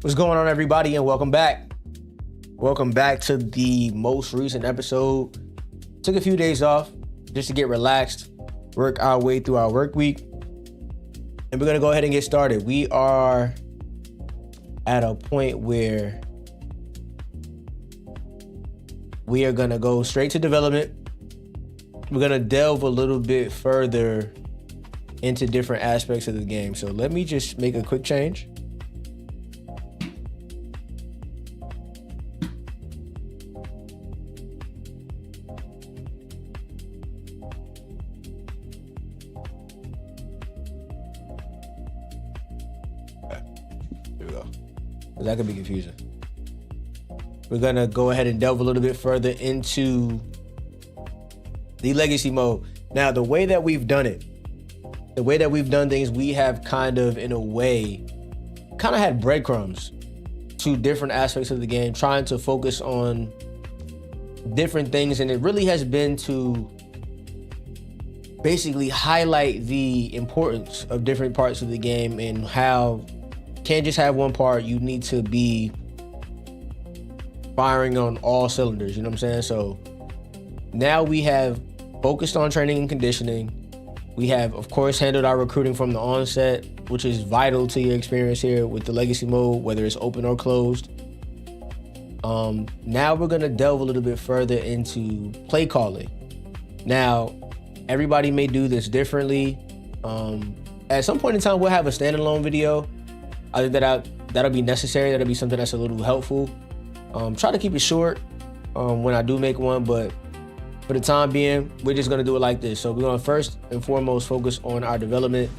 What's going on, everybody, and welcome back. Welcome back to the most recent episode. Took a few days off just to get relaxed, work our way through our work week, and we're going to go ahead and get started. We are at a point where we are going to go straight to development. We're going to delve a little bit further into different aspects of the game. So let me just make a quick change. There we go. That could be confusing. We're going to go ahead and delve a little bit further into the legacy mode. Now, the way that we've done things, we have kind of, in a way, had breadcrumbs to different aspects of the game, trying to focus on different things. And it really has been to basically highlight the importance of different parts of the game and how you can't just have one part. You need to be firing on all cylinders, you know what I'm saying? So now we have focused on training and conditioning. We have, of course, handled our recruiting from the onset, which is vital to your experience here with the legacy mode, whether it's open or closed. Now we're going to delve a little bit further into play calling. Now, everybody may do this differently. At some point in time, we'll have a standalone video. I think that'll be necessary. That'll be something that's a little helpful. Try to keep it short when I do make one, but for the time being, we're just going to do it like this. So we're going to first and foremost focus on our development.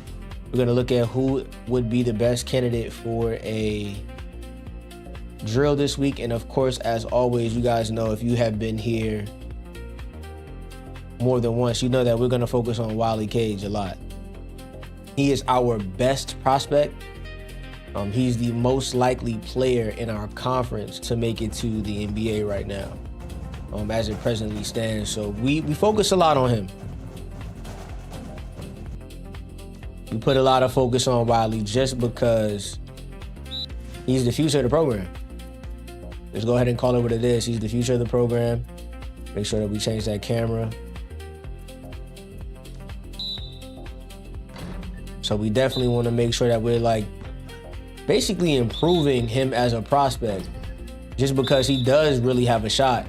We're going to look at who would be the best candidate for a drill this week. And of course, as always, you guys know, if you have been here more than once, you know that we're going to focus on Wiley Cage a lot. He is our best prospect. He's the most likely player in our conference to make it to the NBA right now, as it presently stands. So we focus a lot on him. We put a lot of focus on Wiley just because he's the future of the program. Let's go ahead and call it what it is. He's the future of the program. Make sure that we change that camera. So we definitely want to make sure that we're basically improving him as a prospect, just because he does really have a shot.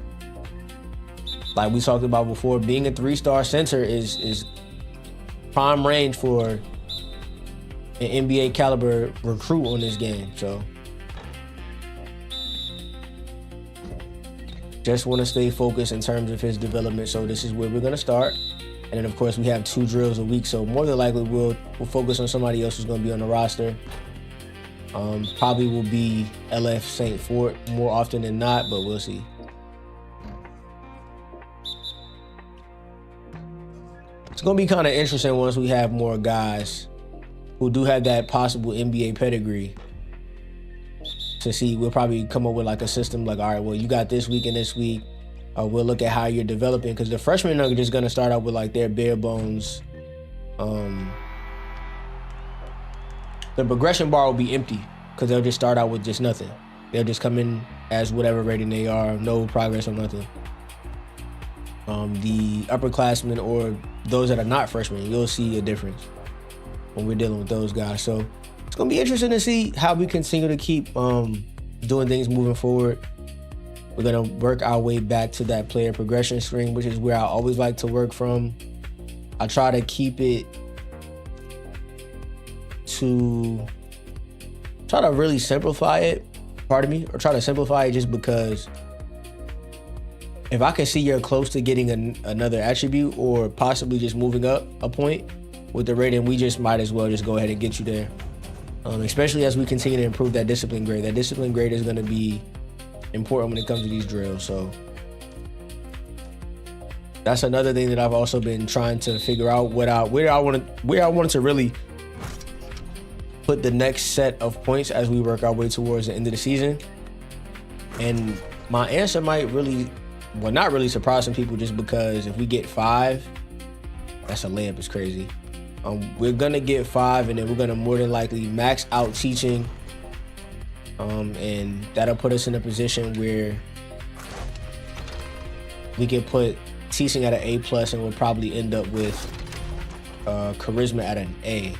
Like we talked about before, being a 3-star center is prime range for an NBA caliber recruit on this game. So just want to stay focused in terms of his development. So this is where we're going to start. And then of course we have 2 drills a week. So more than likely we'll focus on somebody else who's going to be on the roster. Probably will be LF St. Fort more often than not, but we'll see. It's going to be kind of interesting once we have more guys who do have that possible NBA pedigree to see. We'll probably come up with a system all right, well, you got this week and this week. We'll look at how you're developing, because the freshmen are just going to start out with their bare bones. The progression bar will be empty because they'll just start out with just nothing. They'll just come in as whatever rating they are, no progress or nothing. The upperclassmen or those that are not freshmen, you'll see a difference when we're dealing with those guys. So it's going to be interesting to see how we continue to keep doing things moving forward. We're going to work our way back to that player progression string, which is where I always like to work from. I try to keep it to try to really simplify it, or try to simplify it just because if I can see you're close to getting another attribute or possibly just moving up a point with the rating, we just might as well just go ahead and get you there. Especially as we continue to improve that discipline grade. That discipline grade is going to be important when it comes to these drills. So that's another thing that I've also been trying to figure out where I wanted to really put the next set of points as we work our way towards the end of the season. And my answer might not really surprise some people, just because if we get 5, that's a layup. It's crazy. We're gonna get 5, and then we're gonna more than likely max out teaching And that'll put us in a position where we can put teaching at an A+, and we'll probably end up with charisma at an A.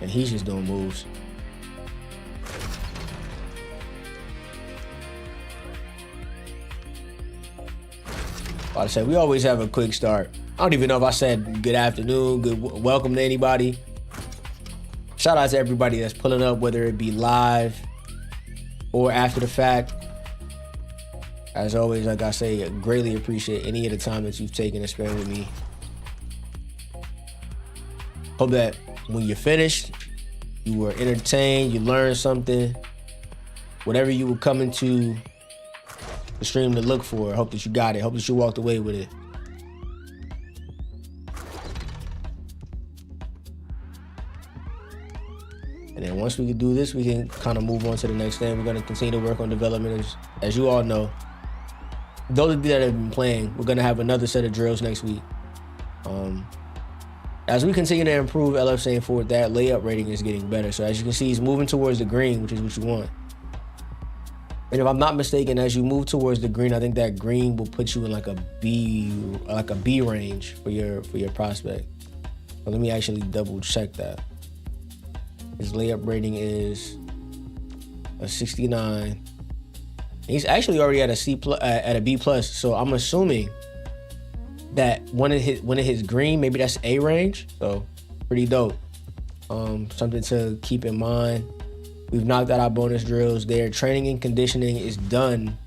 And he's just doing moves. Like I said, we always have a quick start. I don't even know if I said good afternoon, good welcome to anybody. Shout out to everybody that's pulling up, whether it be live or after the fact. As always, like I say, I greatly appreciate any of the time that you've taken to spend with me. Hope that when you're finished, you were entertained, you learned something. Whatever you were coming to the stream to look for, I hope that you got it. Hope that you walked away with it. And then once we can do this, we can kind of move on to the next thing. We're going to continue to work on development. As you all know, those of you that have been playing, we're going to have another set of drills next week. As we continue to improve, LF saying forward, that layup rating is getting better. So as you can see, he's moving towards the green, which is what you want. And if I'm not mistaken, as you move towards the green, I think that green will put you in like a B range for your prospect. But let me actually double check that. His layup rating is a 69. He's actually already at a B+. So I'm assuming that when it hits green, maybe that's A range. So pretty dope. Something to keep in mind. We've knocked out our bonus drills. Their training and conditioning is done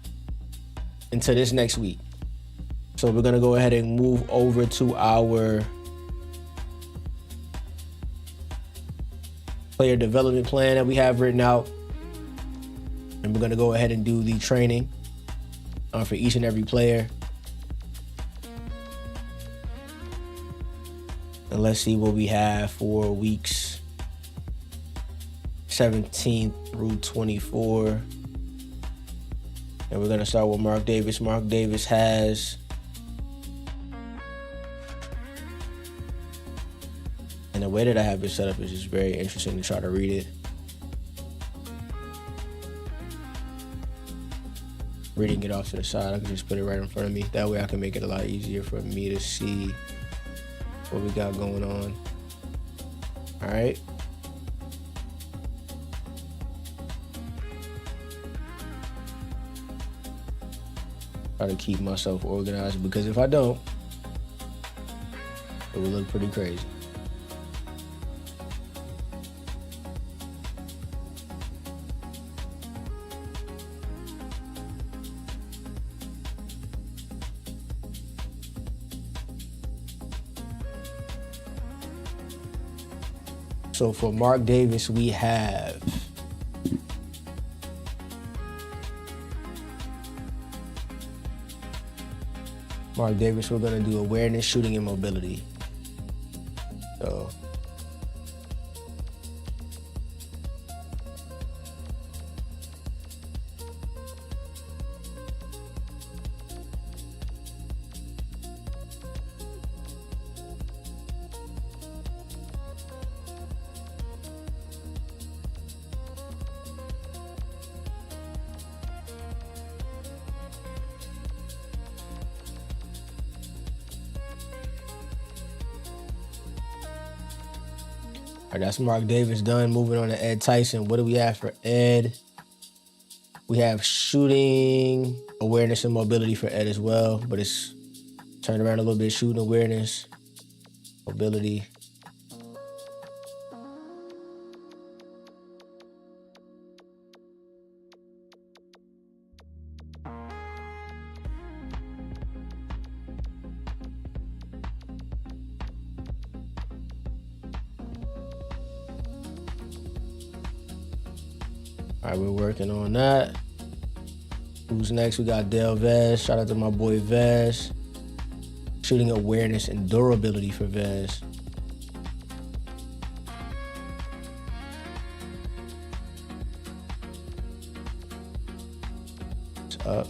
until this next week. So we're gonna go ahead and move over to our player development plan that we have written out. And we're gonna go ahead and do the training for each and every player. And let's see what we have for weeks 17 through 24. And we're gonna start with Mark Davis. Mark Davis has and the way that I have it set up is just very interesting to try to read it. Reading it off to the side, I can just put it right in front of me. That way I can make it a lot easier for me to see what we got going on. All right. Try to keep myself organized, because if I don't, it will look pretty crazy. So for Mark Davis, we have Mark Davis, we're gonna do awareness, shooting, and mobility. So that's Mark Davis done. Moving on to Ed Tyson. What do we have for Ed? We have shooting, awareness, and mobility for Ed as well, but it's turned around a little bit. Shooting, awareness, mobility. All right, we're working on that. Who's next? We got Dale Vez. Shout out to my boy Vez. Shooting, awareness, and durability for Vez. It's up.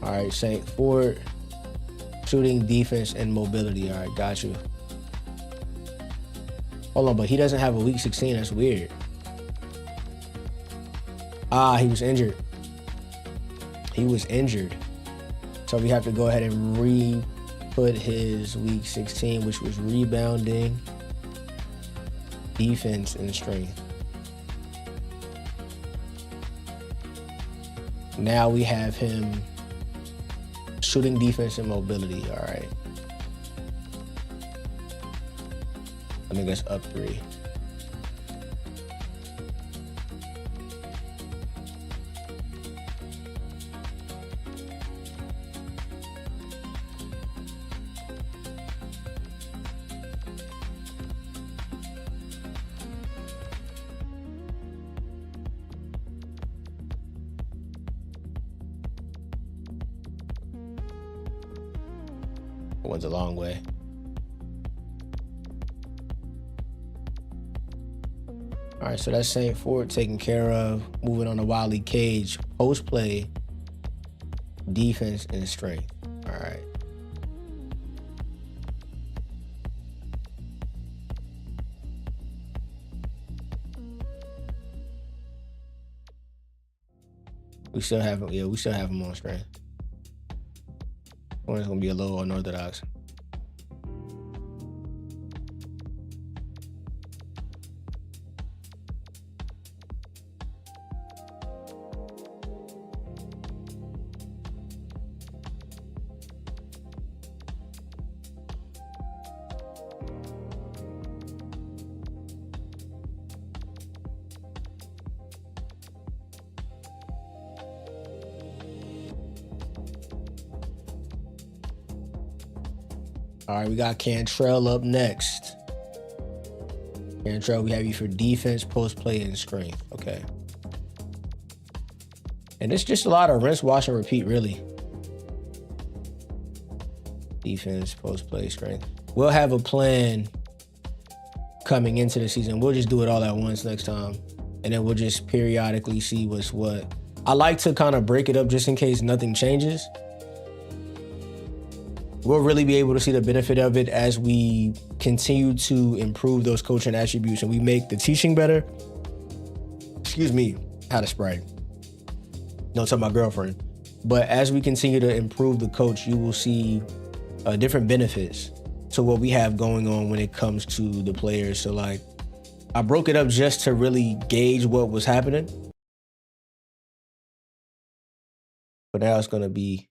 All right, St. Ford, shooting, defense, and mobility. All right, got you. Hold on, but he doesn't have a week 16. That's weird. Ah, he was injured. He was injured. So we have to go ahead and re-put his week 16, which was rebounding, defense, and strength. Now we have him shooting, defense, and mobility. All right. I think that's up 3. Went a long way. All right, so that's St. Ford taken care of. Moving on to Wiley Cage, post play, defense, and strength. All right. We still have him. Yeah, we still have him on strength. One is gonna be a little unorthodox. All right, we got Cantrell up next. Cantrell, we have you for defense, post play, and strength. Okay. And it's just a lot of rinse, wash, and repeat, really. Defense, post play, strength. We'll have a plan coming into the season. We'll just do it all at once next time. And then we'll just periodically see what's what. I like to kind of break it up just in case nothing changes. We'll really be able to see the benefit of it as we continue to improve those coaching attributes and we make the teaching better. Excuse me, had a Sprite. Don't tell my girlfriend. But as we continue to improve the coach, you will see different benefits to what we have going on when it comes to the players. So like, I broke it up just to really gauge what was happening. But now it's gonna be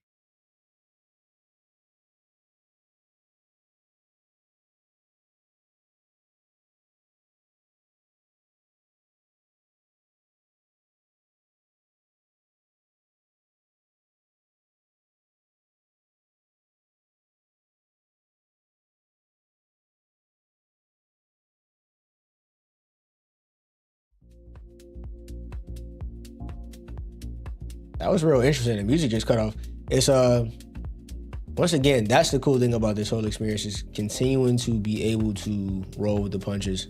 that was real interesting. The music just cut off. It's once again, that's the cool thing about this whole experience is continuing to be able to roll with the punches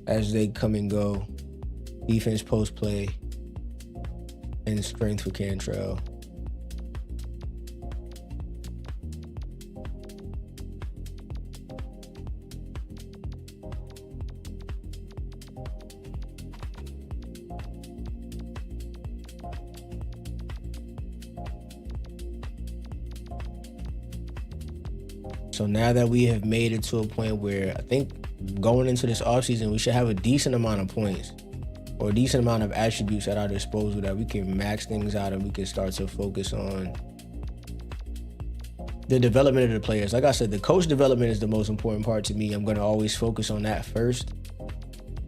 as they come and go. Defense, post play, and strength for Cantrell. So now that we have made it to a point where I think going into this offseason, we should have a decent amount of points or a decent amount of attributes at our disposal that we can max things out and we can start to focus on the development of the players. Like I said, the coach development is the most important part to me. I'm going to always focus on that first,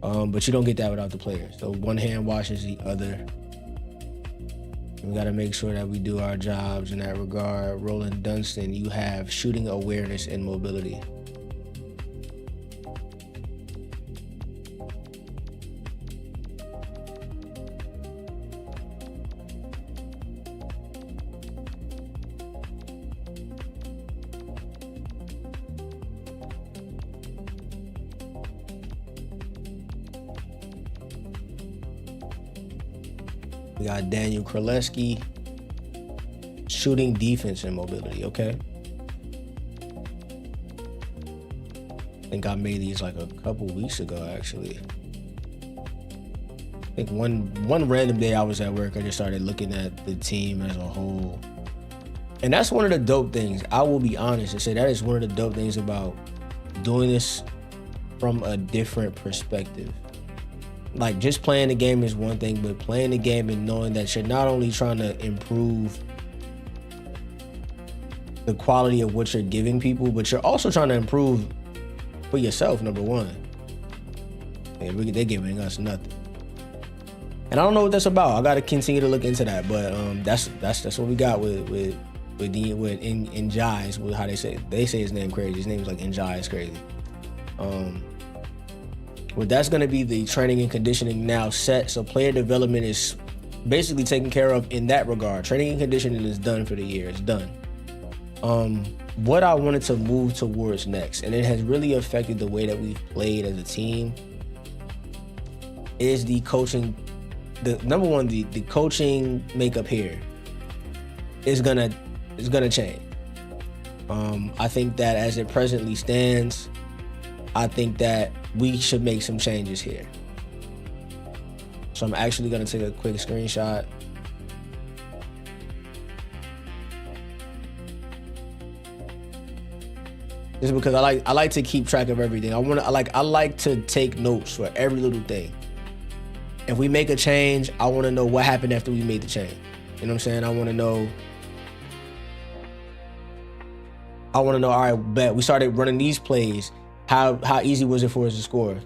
but you don't get that without the players. So one hand washes the other. We got to make sure that we do our jobs in that regard. Roland Dunston, you have shooting awareness and mobility. We got Daniel Kraleski, shooting, defense, and mobility, okay? I think I made these like a couple weeks ago, actually. I think one random day I was at work, I just started looking at the team as a whole. And that's one of the dope things. I will be honest and say that is one of the dope things about doing this from a different perspective. Like, just playing the game is one thing, but playing the game and knowing that you're not only trying to improve the quality of what you're giving people, but you're also trying to improve for yourself, number one. And they're giving us nothing. And I don't know what that's about. I got to continue to look into that, but that's what we got with Njai's, with how they say his name crazy. His name's like Njai is crazy. But that's going to be the training and conditioning now set. So player development is basically taken care of in that regard. Training and conditioning is done for the year. It's done. What I wanted to move towards next, and it has really affected the way that we've played as a team, is the coaching. The number one, the coaching makeup here is gonna change. I think that as it presently stands, I think that we should make some changes here. So I'm actually gonna take a quick screenshot. Just because I like to keep track of everything. I like to take notes for every little thing. If we make a change, I want to know what happened after we made the change. You know what I'm saying? I want to know, all right, bet we started running these plays. How easy was it for us to score?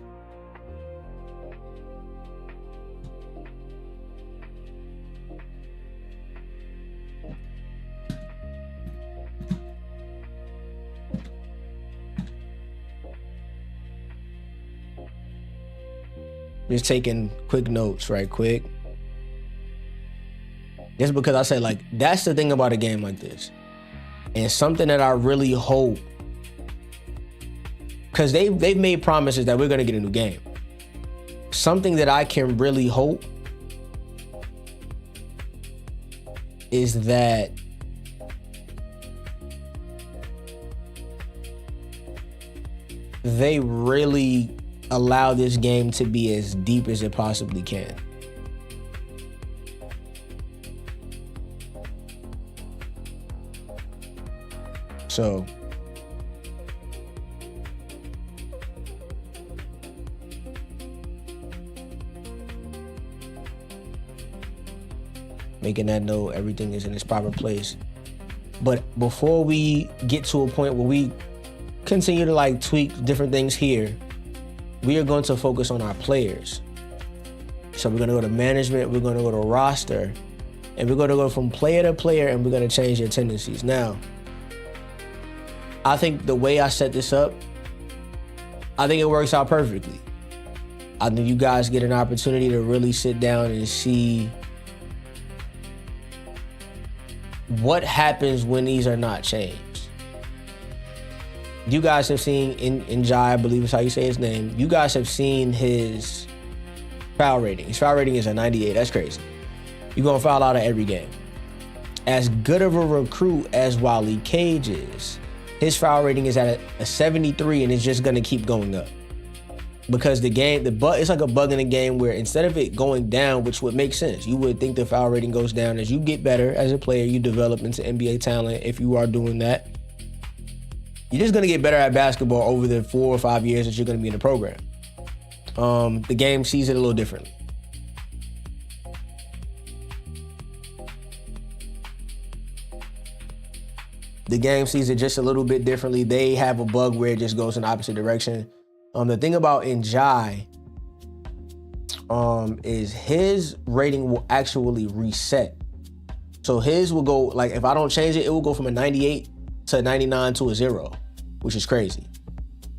Just taking quick notes, right quick. Just because I say, like, that's the thing about a game like this. And something that I really hope, because they've made promises that we're going to get a new game. Something that I can really hope is that they really allow this game to be as deep as it possibly can. So making that note, everything is in its proper place. But before we get to a point where we continue to like tweak different things here, we are going to focus on our players. So we're going to go to management, we're going to go to roster, and we're going to go from player to player, and we're going to change their tendencies. Now, I think the way I set this up, I think it works out perfectly. I think you guys get an opportunity to really sit down and see what happens when these are not changed. You guys have seen Njai, I believe is how you say his name. You guys have seen his foul rating. His foul rating is a 98. That's crazy. You're going to foul out of every game. As good of a recruit as Wally Cage is, his foul rating is at a 73, and it's just going to keep going up. Because it's like a bug in the game where instead of it going down, which would make sense, you would think the foul rating goes down as you get better as a player, you develop into NBA talent if you are doing that. You're just going to get better at basketball over the 4 or 5 years that you're going to be in the program. The game sees it a little differently. The game sees it just a little bit differently. They have a bug where it just goes in the opposite direction. The thing about Njai is his rating will actually reset. So his will go, like, if I don't change it, it will go from a 98 to a 99 to a 0, which is crazy.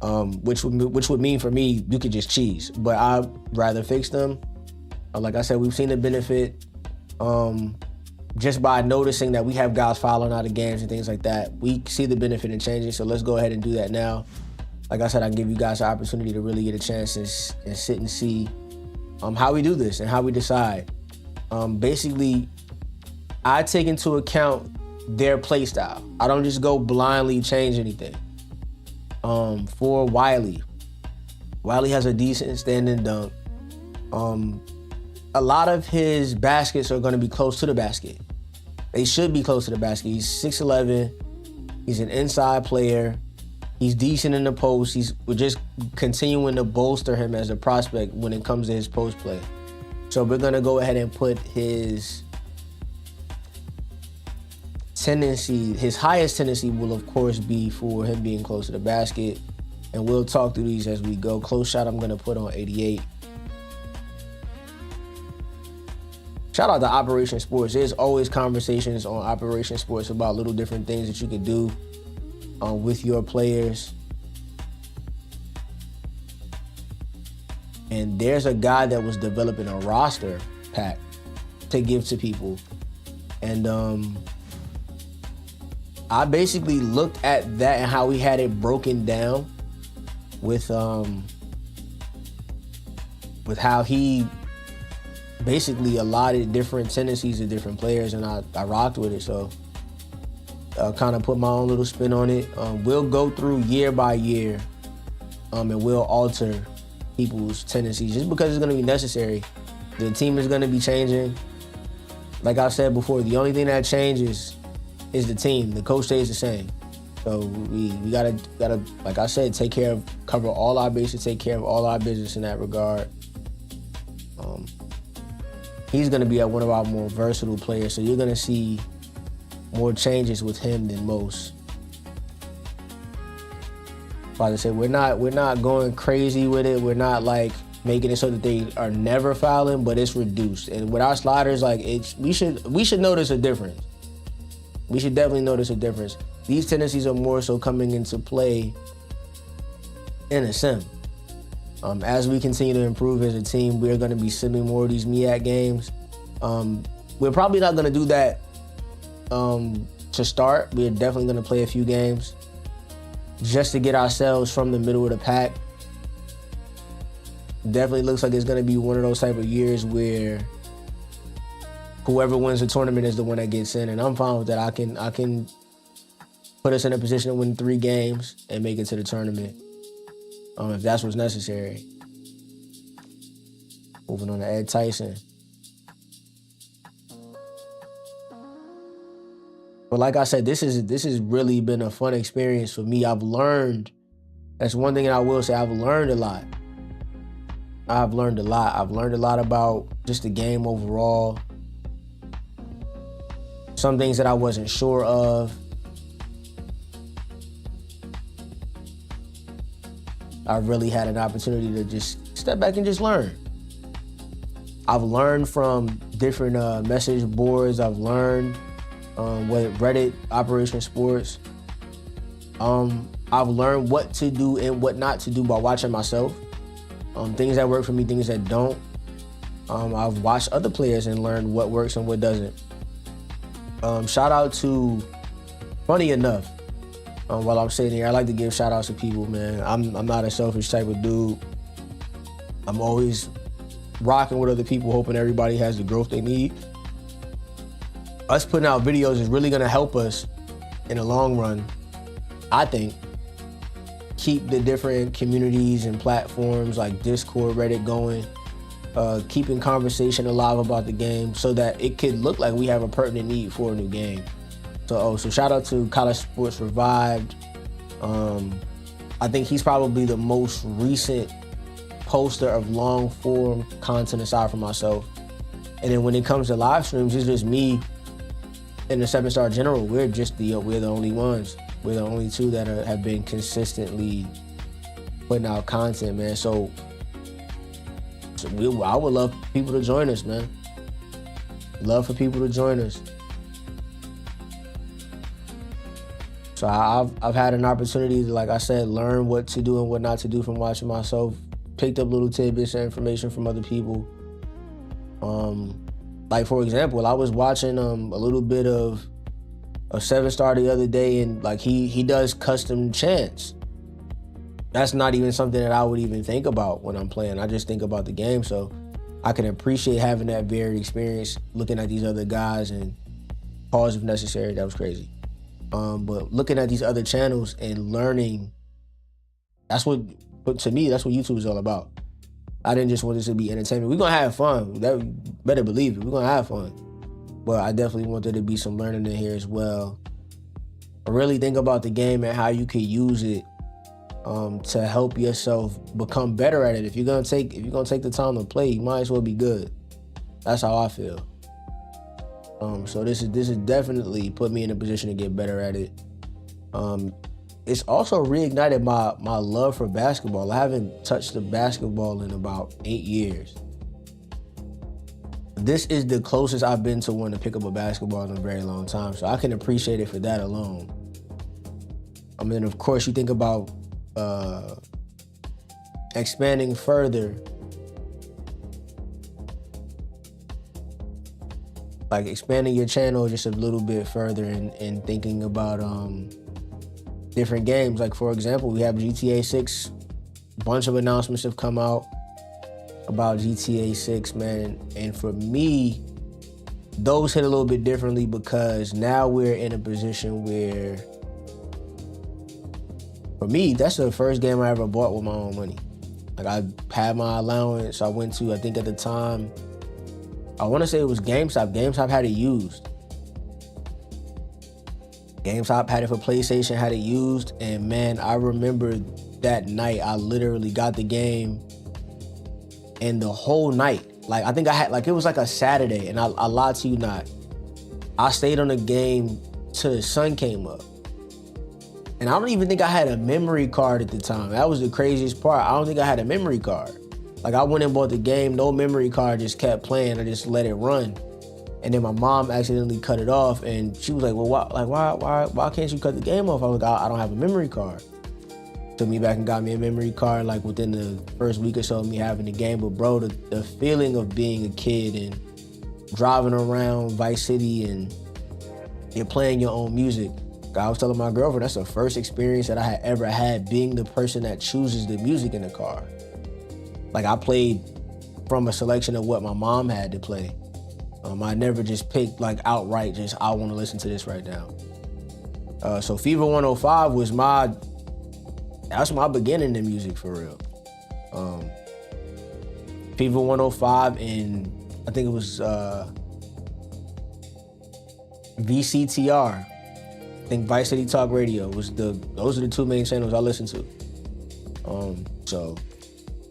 Which would mean for me, you could just cheese. But I'd rather fix them. Like I said, we've seen the benefit just by noticing that we have guys fouling out of games and things like that. We see the benefit in changing, so let's go ahead and do that now. Like I said, I can give you guys the opportunity to really get a chance and sit and see how we do this and how we decide. Basically, I take into account their play style. I don't just go blindly change anything. For Wiley has a decent standing dunk. A lot of his baskets are going to be close to the basket. They should be close to the basket. He's 6'11". He's an inside player. He's decent in the post. We're just continuing to bolster him as a prospect when it comes to his post play. So we're going to go ahead and put his tendency, his highest tendency will of course be for him being close to the basket. And we'll talk through these as we go. Close shot I'm going to put on 88. Shout out to Operation Sports. There's always conversations on Operation Sports about little different things that you can do with your players. And there's a guy that was developing a roster pack to give to people. And I basically looked at that and how we had it broken down with how he basically allotted different tendencies to different players, and I rocked with it. So I kind of put my own little spin on it. We'll go through year by year and we'll alter people's tendencies just because it's going to be necessary. The team is going to be changing. Like I said before, the only thing that changes is the team. The coach stays the same. So we gotta, like I said, cover all our bases, take care of all our business in that regard. He's going to be one of our more versatile players, so you're going to see more changes with him than most. Like I said, we're not going crazy with it. We're not like making it so that they are never fouling, but it's reduced. And with our sliders, like we should notice a difference. We should definitely notice a difference. These tendencies are more so coming into play in a sim. As we continue to improve as a team, we're going to be simming more of these MEAC games. We're probably not going to do that to start. We're definitely going to play a few games just to get ourselves from the middle of the pack. Definitely looks like it's going to be one of those type of years where whoever wins the tournament is the one that gets in, and I'm fine with that. I can put us in a position to win 3 games and make it to the tournament. If that's what's necessary. Moving on to Ed Tyson. But like I said, this has really been a fun experience for me. I've learned. That's one thing I will say. I've learned a lot. I've learned a lot about just the game overall. Some things that I wasn't sure of. I really had an opportunity to just step back and just learn. I've learned from different message boards. I've learned with Reddit, Operation Sports. I've learned what to do and what not to do by watching myself. Things that work for me, things that don't. I've watched other players and learned what works and what doesn't. Shout out to, funny enough, while I'm sitting here, I like to give shout outs to people, man. I'm not a selfish type of dude. I'm always rocking with other people, hoping everybody has the growth they need. Us putting out videos is really gonna help us in the long run, I think. Keep the different communities and platforms like Discord, Reddit going, keeping conversation alive about the game so that it could look like we have a pertinent need for a new game. So shout out to College Sports Revived. I think he's probably the most recent poster of long form content aside from myself. And then when it comes to live streams, it's just me and the 7-Star General. We're the only ones. We're the only two that have been consistently putting out content, man. So I would love people to join us, man. Love for people to join us. So I've had an opportunity to, like I said, learn what to do and what not to do from watching myself. Picked up little tidbits of information from other people. Like for example, I was watching a little bit of a 7-Star the other day, and like he does custom chants. That's not even something that I would even think about when I'm playing. I just think about the game. So I can appreciate having that varied experience, looking at these other guys and Pause if necessary. That was crazy. But looking at these other channels and learning, but to me, that's what YouTube is all about. I didn't just want this to be entertainment. We're going to have fun. That better believe it. We're going to have fun. But I definitely want there to be some learning in here as well. I really think about the game and how you can use it to help yourself become better at it. If you're gonna take the time to play, you might as well be good. That's how I feel. So this is definitely put me in a position to get better at it. It's also reignited my love for basketball. I haven't touched the basketball in about 8 years. This is the closest I've been to wanting to pick up a basketball in a very long time, so I can appreciate it for that alone. I mean, of course, you think about expanding further, like expanding your channel just a little bit further and thinking about different games. Like, for example, we have GTA 6. A bunch of announcements have come out about GTA 6, man. And for me, those hit a little bit differently because now we're in a position where, for me, that's the first game I ever bought with my own money. Like, I had my allowance. I went to, I think at the time, I want to say it was GameStop. GameStop had it used. GameStop had it for PlayStation, had it used. And man, I remember that night, I literally got the game. And the whole night, like, I think I had, like, it was like a Saturday, and I lied to you not. I stayed on the game till the sun came up. And I don't even think I had a memory card at the time. That was the craziest part. I don't think I had a memory card. Like, I went and bought the game, no memory card, just kept playing. I just let it run. And then my mom accidentally cut it off, and she was like, well, why can't you cut the game off? I was like, I don't have a memory card. Took me back and got me a memory card, like, within the first week or so of me having the game. But bro, the feeling of being a kid and driving around Vice City and you're playing your own music. I was telling my girlfriend, that's the first experience that I had ever had being the person that chooses the music in the car. Like, I played from a selection of what my mom had to play. I never just picked, like, outright, just, I want to listen to this right now. So Fever 105 was that's my beginning in music for real. Fever 105 and I think it was VCTR. I think Vice City Talk Radio those are the two main channels I listen to.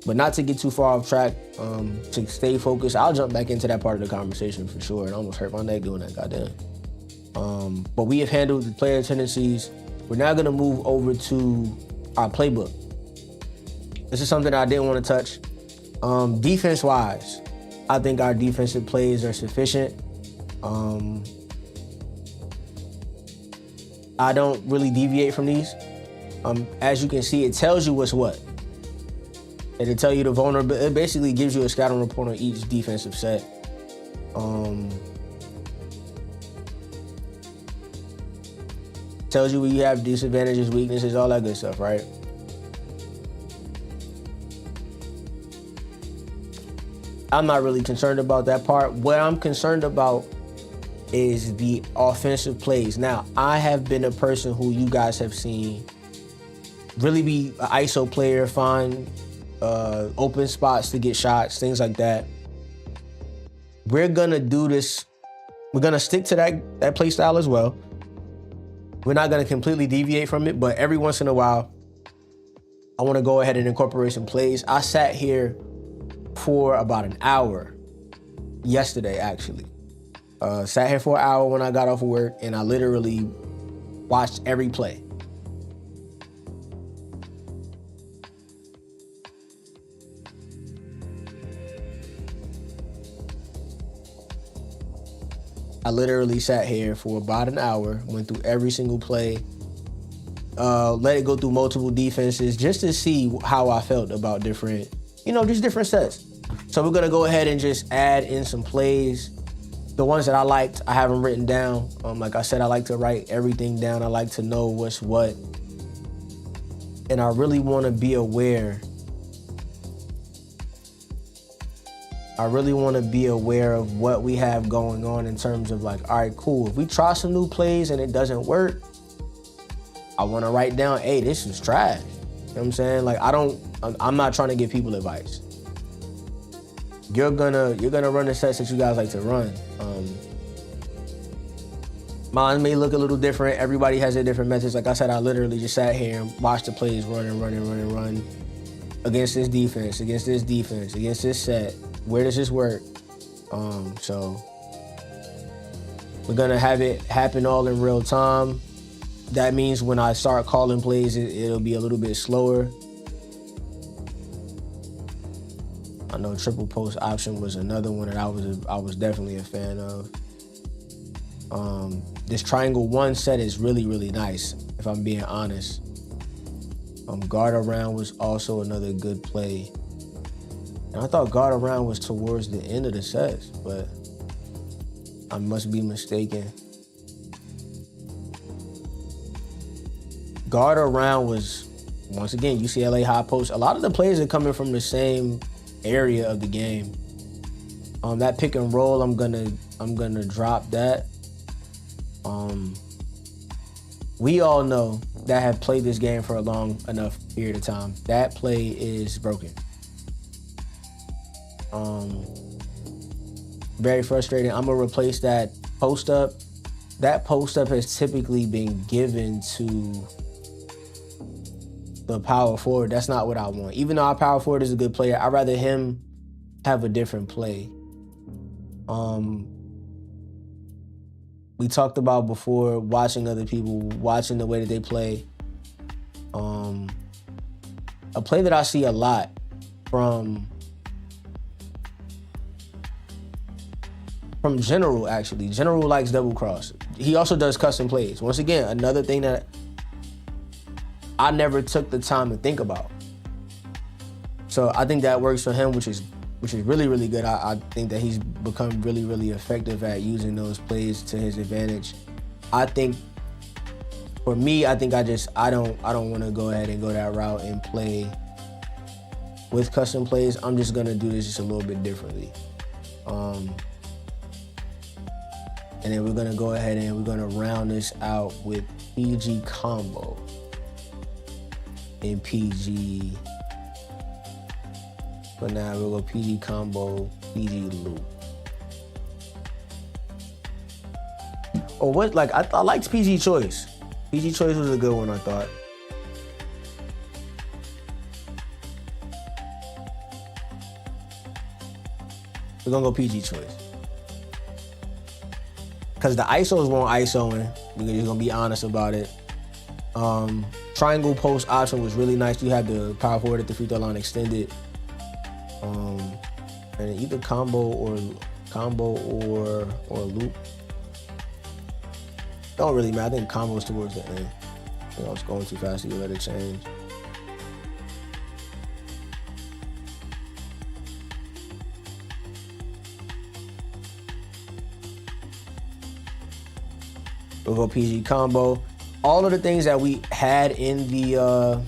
But not to get too far off track, to stay focused, I'll jump back into that part of the conversation for sure, and I almost hurt my neck doing that, goddamn. But we have handled the player tendencies. We're now gonna move over to our playbook. This is something I didn't want to touch. Defense-wise, I think our defensive plays are sufficient. I don't really deviate from these. As you can see, it tells you what's what. It'll tell you the vulnerability. It basically gives you a scouting report on each defensive set. Tells you where you have disadvantages, weaknesses, all that good stuff, right? I'm not really concerned about that part. What I'm concerned about is the offensive plays. Now, I have been a person who you guys have seen really be an ISO player, find open spots to get shots, things like that. We're gonna do this. We're gonna stick to that play style as well. We're not gonna completely deviate from it, but every once in a while, I wanna go ahead and incorporate some plays. I sat here for about an hour yesterday, actually. Sat here for an hour when I got off of work, and I literally watched every play. I literally sat here for about an hour, went through every single play, let it go through multiple defenses just to see how I felt about different, just different sets. So we're gonna go ahead and just add in some plays. The ones that I liked, I have them written down. Like I said, I like to write everything down. I like to know what's what. And I really wanna be aware I really want to be aware of what we have going on in terms of like, all right, cool. If we try some new plays and it doesn't work, I want to write down, hey, this is trash. You know what I'm saying? Like, I'm not trying to give people advice. You're gonna run the sets that you guys like to run. Mine may look a little different. Everybody has their different methods. Like I said, I literally just sat here and watched the plays run against this defense, against this set. Where does this work? So we're gonna have it happen all in real time. That means when I start calling plays, it'll be a little bit slower. I know triple post option was another one that I was definitely a fan of. This triangle one set is really, really nice, if I'm being honest. Guard around was also another good play. And I thought guard around was towards the end of the sets, but I must be mistaken. Guard around was, once again, UCLA high post. A lot of the plays are coming from the same area of the game. That pick and roll, I'm gonna drop that. We all know that have played this game for a long enough period of time. That play is broken. Very frustrating. I'm gonna replace that post up. That post up has typically been given to the power forward. That's not what I want. Even though our power forward is a good player, I'd rather him have a different play. We talked about before watching other people, watching the way that they play. A play that I see a lot from General, actually. General likes double cross. He also does custom plays. Once again, another thing that I never took the time to think about. So I think that works for him, which is really, really good. I think that he's become really, really effective at using those plays to his advantage. I think, for me, I don't want to go ahead and go that route and play with custom plays. I'm just gonna do this just a little bit differently. And then we're gonna go ahead and we're gonna round this out with PG combo and PG. But now we'll go PG combo, PG loop. Or what? Like I liked PG choice. PG choice was a good one, I thought. We're gonna go PG choice. Because the ISOs won't ISOing. We're just gonna be honest about it. Triangle post option was really nice. You had the power forward at the free throw line extended. And either combo or loop. Don't really matter. I think combo's towards the end. I think I was going too fast to let it change. We'll go PG combo. All of the things that we had in the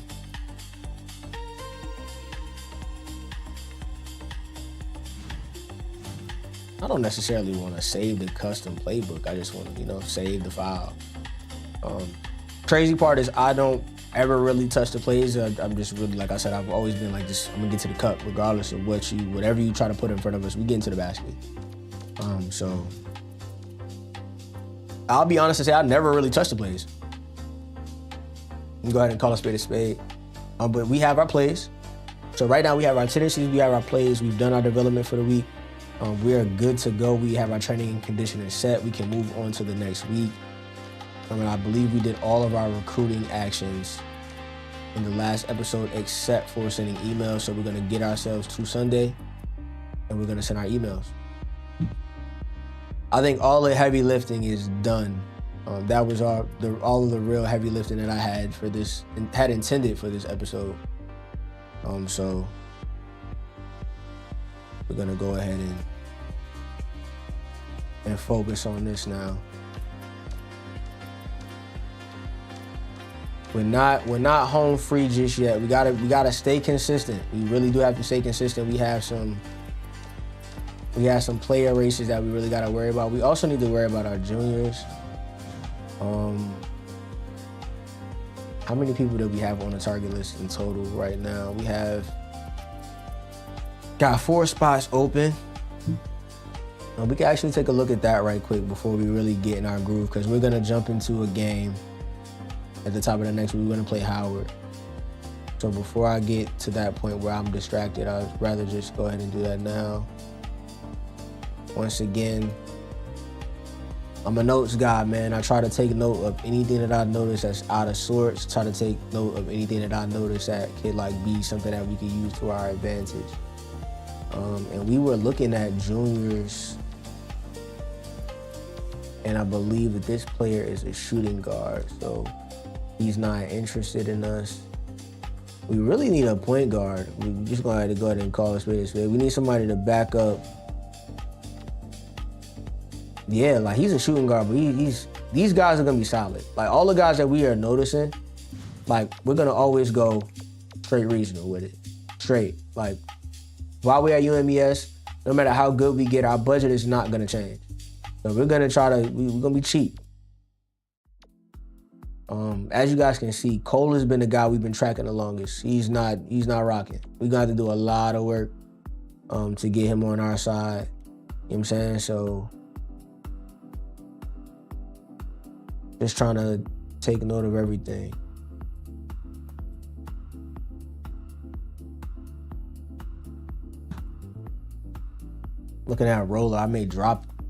I don't necessarily want to save the custom playbook. I just want to, save the file. Crazy part is I don't ever really touch the plays. I'm just really, like I said, I've always been like this. I'm gonna get to the cup regardless of whatever you try to put in front of us. We get into the basket. So I'll be honest and say I never really touched the plays. You can go ahead and call a spade a spade. But we have our plays. So right now we have our tendencies, we have our plays. We've done our development for the week. We are good to go. We have our training and conditioning set. We can move on to the next week. I believe we did all of our recruiting actions in the last episode except for sending emails. So we're going to get ourselves to Sunday and we're going to send our emails. I think all the heavy lifting is done. That was all of the real heavy lifting that I had for this, had intended for this episode. So we're going to go ahead and focus on this now. We're not home free just yet. We gotta stay consistent. We really do have to stay consistent. We have some We have some player races that we really got to worry about. We also need to worry about our juniors. How many people do we have on the target list in total right now? We have got 4 spots open. We can actually take a look at that right quick before we really get in our groove, because we're going to jump into a game at the top of the next week. We're going to play Howard. So before I get to that point where I'm distracted, I'd rather just go ahead and do that now. Once again, I'm a notes guy, man. I try to take note of anything that I notice that's out of sorts. Try to take note of anything that I notice that could be something that we can use to our advantage. And we were looking at juniors, and I believe that this player is a shooting guard, so he's not interested in us. We really need a point guard. We're just gonna have to go ahead and call it spade a spade. We need somebody to back up. Yeah, he's a shooting guard, but these guys are gonna be solid. All the guys that we are noticing, we're gonna always go straight regional with it. Straight. While we're at UMES, no matter how good we get, our budget is not gonna change. So we're gonna we're gonna be cheap. As you guys can see, Cole has been the guy we've been tracking the longest. He's not rocking. We're gonna have to do a lot of work to get him on our side. You know what I'm saying? So just trying to take note of everything. Looking at Roller, I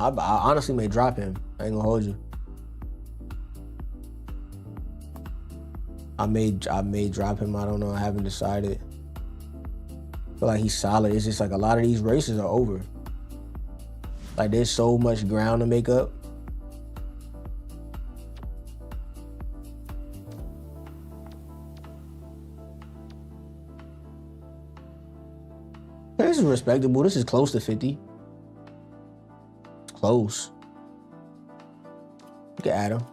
honestly may drop him. I ain't gonna hold you. I may drop him. I don't know. I haven't decided. I feel like he's solid. It's just a lot of these races are over. There's so much ground to make up. This is respectable. This is close to 50. It's close. Look at Adam.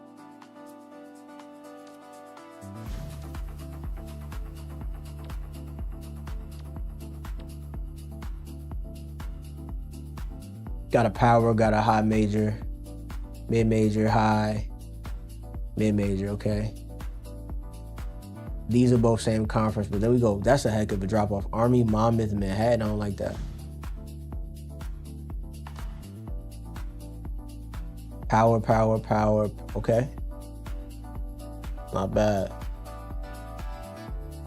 Got a power, got a high major, mid-major, high, mid-major, okay. These are both same conference, but there we go. That's a heck of a drop-off. Army, Monmouth, Manhattan, I don't like that. Power, okay. Not bad.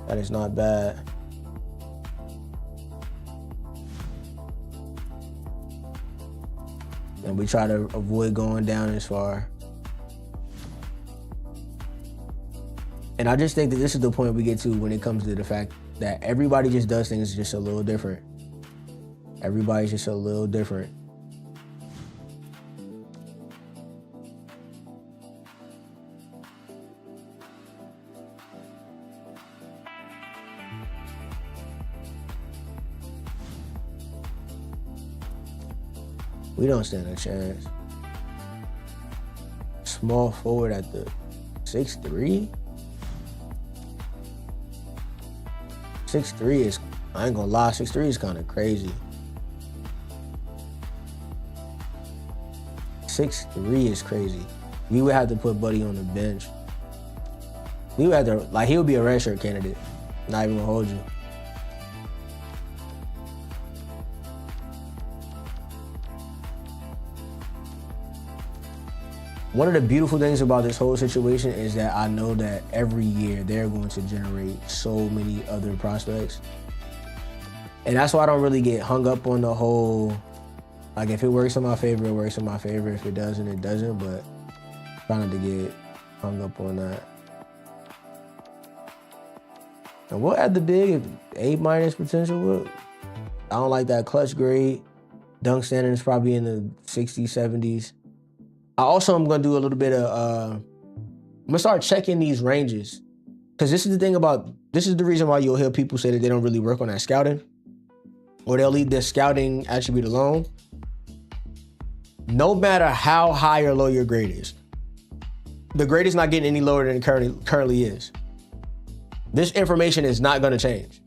That is not bad. And we try to avoid going down as far. And I just think that this is the point we get to when it comes to the fact that everybody just does things just a little different. Everybody's just a little different. We don't stand a chance. Small forward at the 6'3". 6'3" is, I ain't gonna lie, 6'3" is kind of crazy. 6'3" is crazy. We would have to put Buddy on the bench. We would have to, he would be a redshirt candidate. Not even gonna hold you. One of the beautiful things about this whole situation is that I know that every year they're going to generate so many other prospects. And that's why I don't really get hung up on the whole, if it works in my favor, it works in my favor. If it doesn't, it doesn't. But trying not to get hung up on that. And we'll add the big A- potential. I don't like that clutch grade. Dunk standard is probably in the 60s, 70s. I'm going to do a little bit of, I'm going to start checking these ranges. Because this is the reason why you'll hear people say that they don't really work on that scouting. Or they'll leave their scouting attribute alone. No matter how high or low your grade is, the grade is not getting any lower than it currently is. This information is not going to change.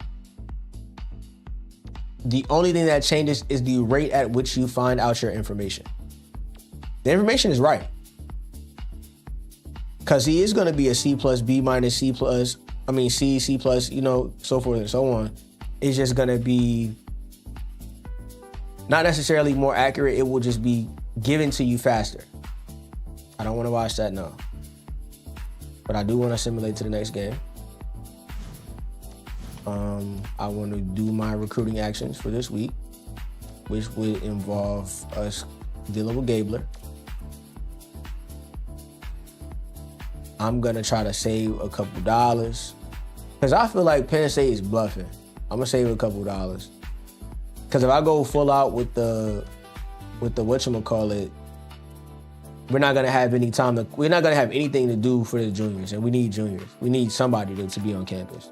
The only thing that changes is the rate at which you find out your information. The information is right. Because he is going to be a C plus, B minus, C plus, C, C plus, so forth and so on. It's just going to be not necessarily more accurate. It will just be given to you faster. I don't want to watch that, no. But I do want to simulate to the next game. I want to do my recruiting actions for this week, which would involve us dealing with Gabler. I'm going to try to save a couple dollars because I feel like Penn State is bluffing. I'm going to save a couple dollars. Because if I go full out with the whatchamacallit, we're not going to have any time we're not going to have anything to do for the juniors, and we need juniors. We need somebody to be on campus.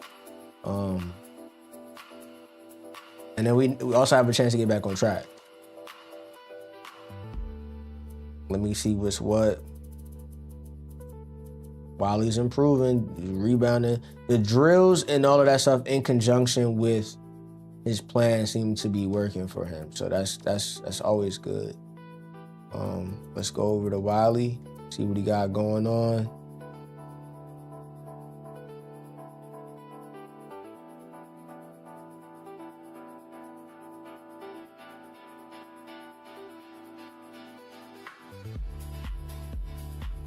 And then we also have a chance to get back on track. Let me see what's what. Wiley's improving, rebounding. The drills and all of that stuff in conjunction with his plan seem to be working for him. So that's always good. Let's go over to Wiley, see what he got going on.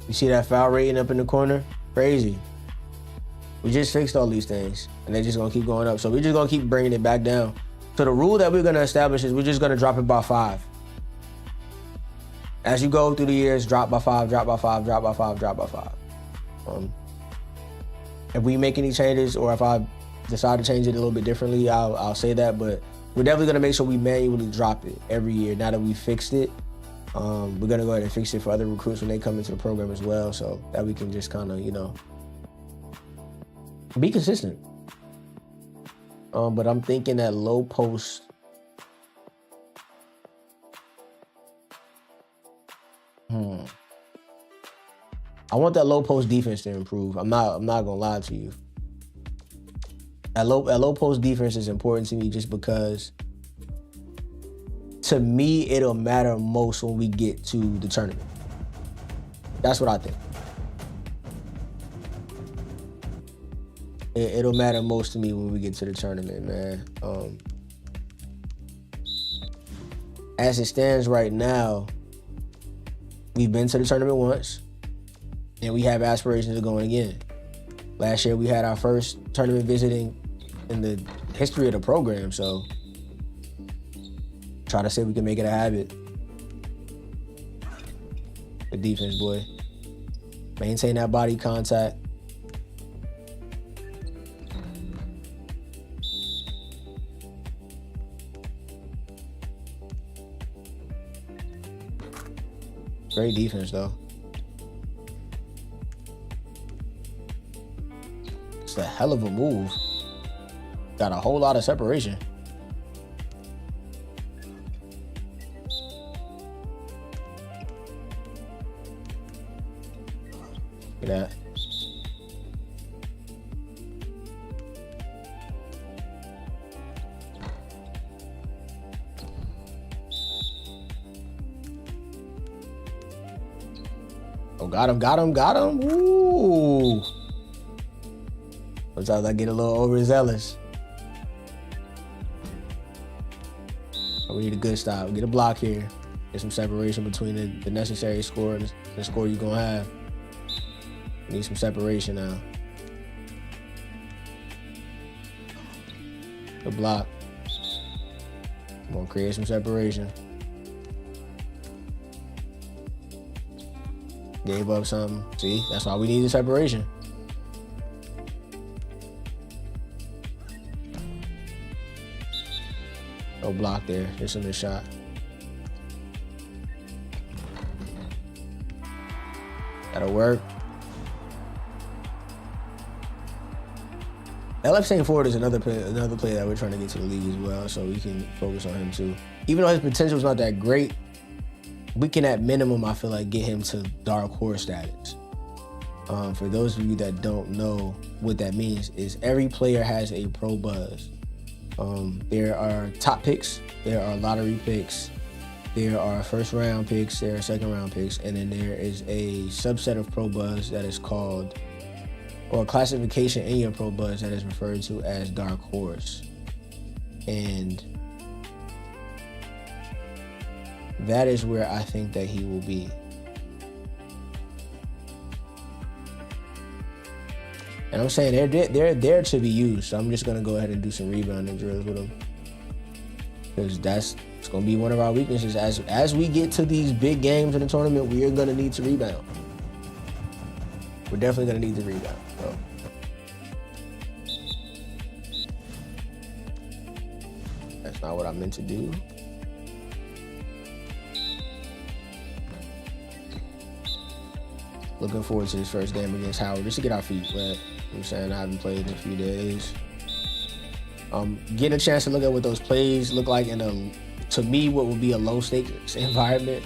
You see that foul rating up in the corner? Crazy. We just fixed all these things, and they're just gonna keep going up. So we're just gonna keep bringing it back down. So the rule that we're gonna establish is we're just gonna drop it by 5. As you go through the years, drop by 5, drop by 5, drop by 5, drop by 5. If we make any changes, or if I decide to change it a little bit differently, I'll say that. But we're definitely gonna make sure we manually drop it every year. Now that we fixed it. We're going to go ahead and fix it for other recruits when they come into the program as well, so that we can just kind of, be consistent. But I'm thinking that low post, I want that low post defense to improve. I'm not going to lie to you. That low post defense is important to me just because to me, it'll matter most when we get to the tournament. That's what I think. It'll matter most to me when we get to the tournament, man. As it stands right now, we've been to the tournament once, and we have aspirations of going again. Last year, we had our first tournament visiting in the history of the program, so try to say we can make it a habit. Good defense, boy. Maintain that body contact. Great defense, though. It's a hell of a move. Got a whole lot of separation. Look at that. Oh, got him. Ooh. Sometimes I get a little overzealous. We need a good stop. Get a block here. Get some separation between the necessary score and the score you're going to have. We need some separation now. Good block. Come on, create some separation. Gave up something. See, that's why we need the separation. No block there. Just a missed shot. That'll work. LF St. Ford is another player that we're trying to get to the league as well, so we can focus on him too. Even though his potential is not that great, we can at minimum, I feel like, get him to dark horse status. For those of you that don't know what that means, is every player has a pro buzz. There are top picks, there are lottery picks, there are first round picks, there are second round picks, and then there is a subset of Pro Buzz that is called, or a classification in your Pro Buzz that is referred to as Dark Horse. And that is where I think that he will be. And I'm saying they're there to be used. So I'm just gonna go ahead and do some rebounding drills with them, because it's gonna be one of our weaknesses. As we get to these big games in the tournament, we are gonna need to rebound. We're definitely gonna need to rebound. So. That's not what I meant to do. Looking forward to this first game against Howard, just to get our feet wet. You know what I'm saying? I haven't played in a few days. Getting a chance to look at what those plays look like in to me, what would be a low stakes environment.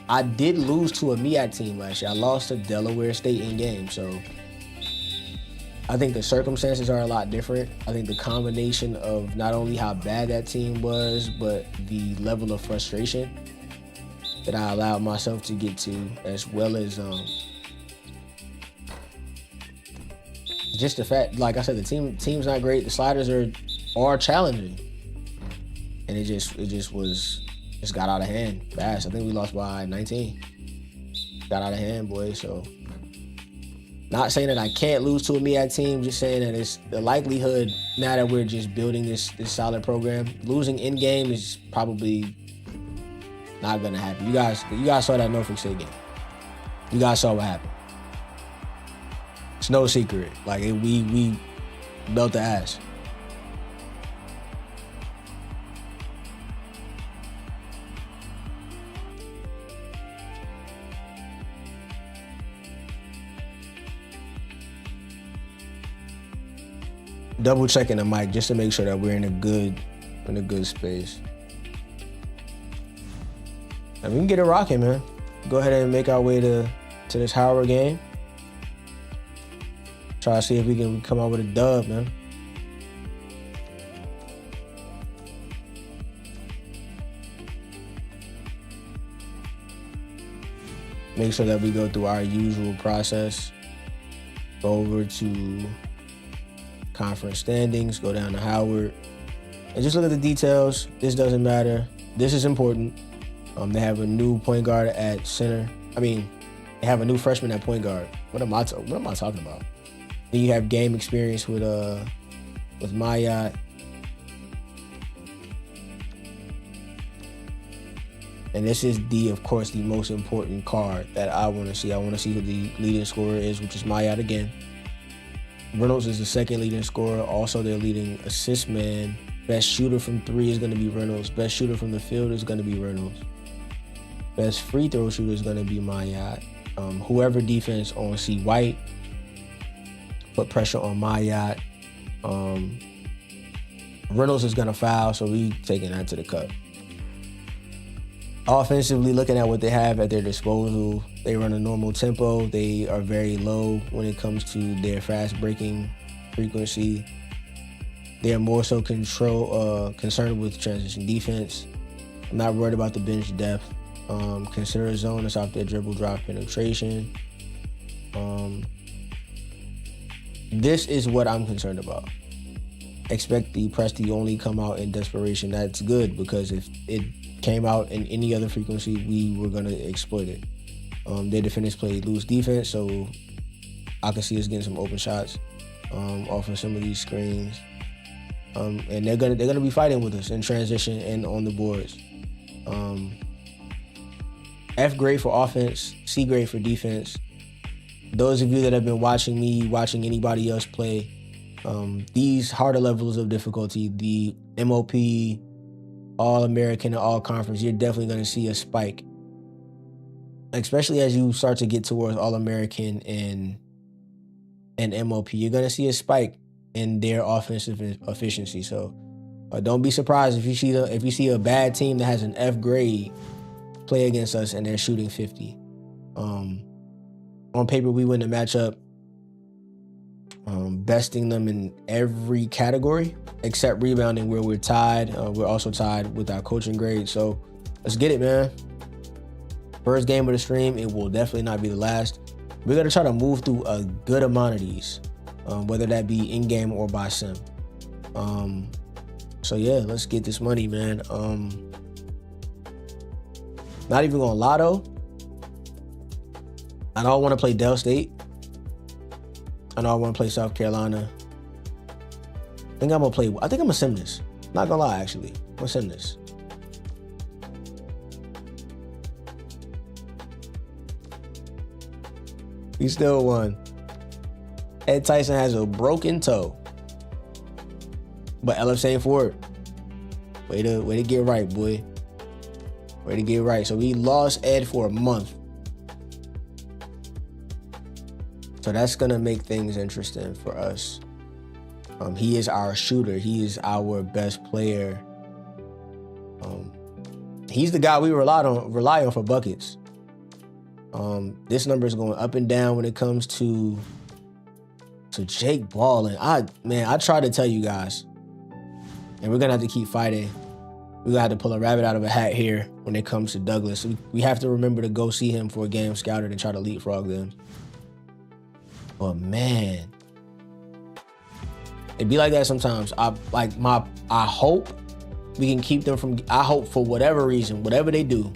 I did lose to a MEAC team last year. I lost to Delaware State in game, so I think the circumstances are a lot different. I think the combination of not only how bad that team was, but the level of frustration that I allowed myself to get to, as well as just the fact, like I said, the team's not great. The sliders are challenging, and it just got out of hand fast. I think we lost by 19. Got out of hand, boys. So, not saying that I can't lose to a MEAC team, just saying that it's the likelihood now that we're just building this solid program. Losing in game is probably not gonna happen. You guys saw that Norfolk State game. You guys saw what happened. It's no secret. Like we belt the ass. Double checking the mic just to make sure that we're in a good space. And we can get it rocking, man. Go ahead and make our way to this Howard game. Try to see if we can come out with a dub, man. Make sure that we go through our usual process. Go over to conference standings, go down to Howard, and just look at the details. This doesn't matter. This is important. They have a new point guard at center. They have a new freshman at point guard. What am I talking about? Then you have game experience with MEAC. And this is of course, the most important card that I want to see. I want to see who the leading scorer is, which is MEAC again. Reynolds is the second leading scorer. Also, their leading assist man. Best shooter from three is going to be Reynolds. Best shooter from the field is going to be Reynolds. Best free throw shooter is going to be MEAC. Whoever defense on C. White put pressure on MEAC. Reynolds is going to foul, so we taking that to the cup. Offensively, looking at what they have at their disposal, they run a normal tempo. They are very low when it comes to their fast breaking frequency. They are more so concerned with transition defense. I'm not worried about the bench depth. Consider a zone that's off their dribble, drop, penetration. This is what I'm concerned about. Expect the press to only come out in desperation. That's good, because if it came out in any other frequency, we were going to exploit it. Their defenders play loose defense, so I can see us getting some open shots off of some of these screens. And they're gonna be fighting with us in transition and on the boards. F grade for offense, C grade for defense. Those of you that have been watching me, watching anybody else play, these harder levels of difficulty, the MOP, All-American, and All-Conference, you're definitely going to see a spike. Especially as you start to get towards All-American and MOP, you're going to see a spike in their offensive efficiency. So don't be surprised if you see a bad team that has an F grade play against us and they're shooting 50. On paper, we win the matchup besting them in every category except rebounding, where we're tied. We're also tied with our coaching grade. So let's get it, man. First game of the stream. It will definitely not be the last. We're going to try to move through a good amount of these, whether that be in-game or by sim. So yeah, let's get this money, man. Not even gonna lie though, I don't want to play Del State. I know I want to play South Carolina. I think I'm gonna sim this. Not gonna lie, actually. I'm gonna sim this. He still won. Ed Tyson has a broken toe. But LF St. Ford, way to get right, boy. Way to get right. So we lost Ed for a month. So that's gonna make things interesting for us. He is our shooter. He is our best player. He's the guy we rely on for buckets. This number is going up and down when it comes to Jake balling. I try to tell you guys, and we're gonna have to keep fighting. We're gonna have to pull a rabbit out of a hat here when it comes to Douglas. We have to remember to go see him for a game scouted and try to leapfrog them. But man, it be like that sometimes. I hope we can keep them from. I hope for whatever reason, whatever they do,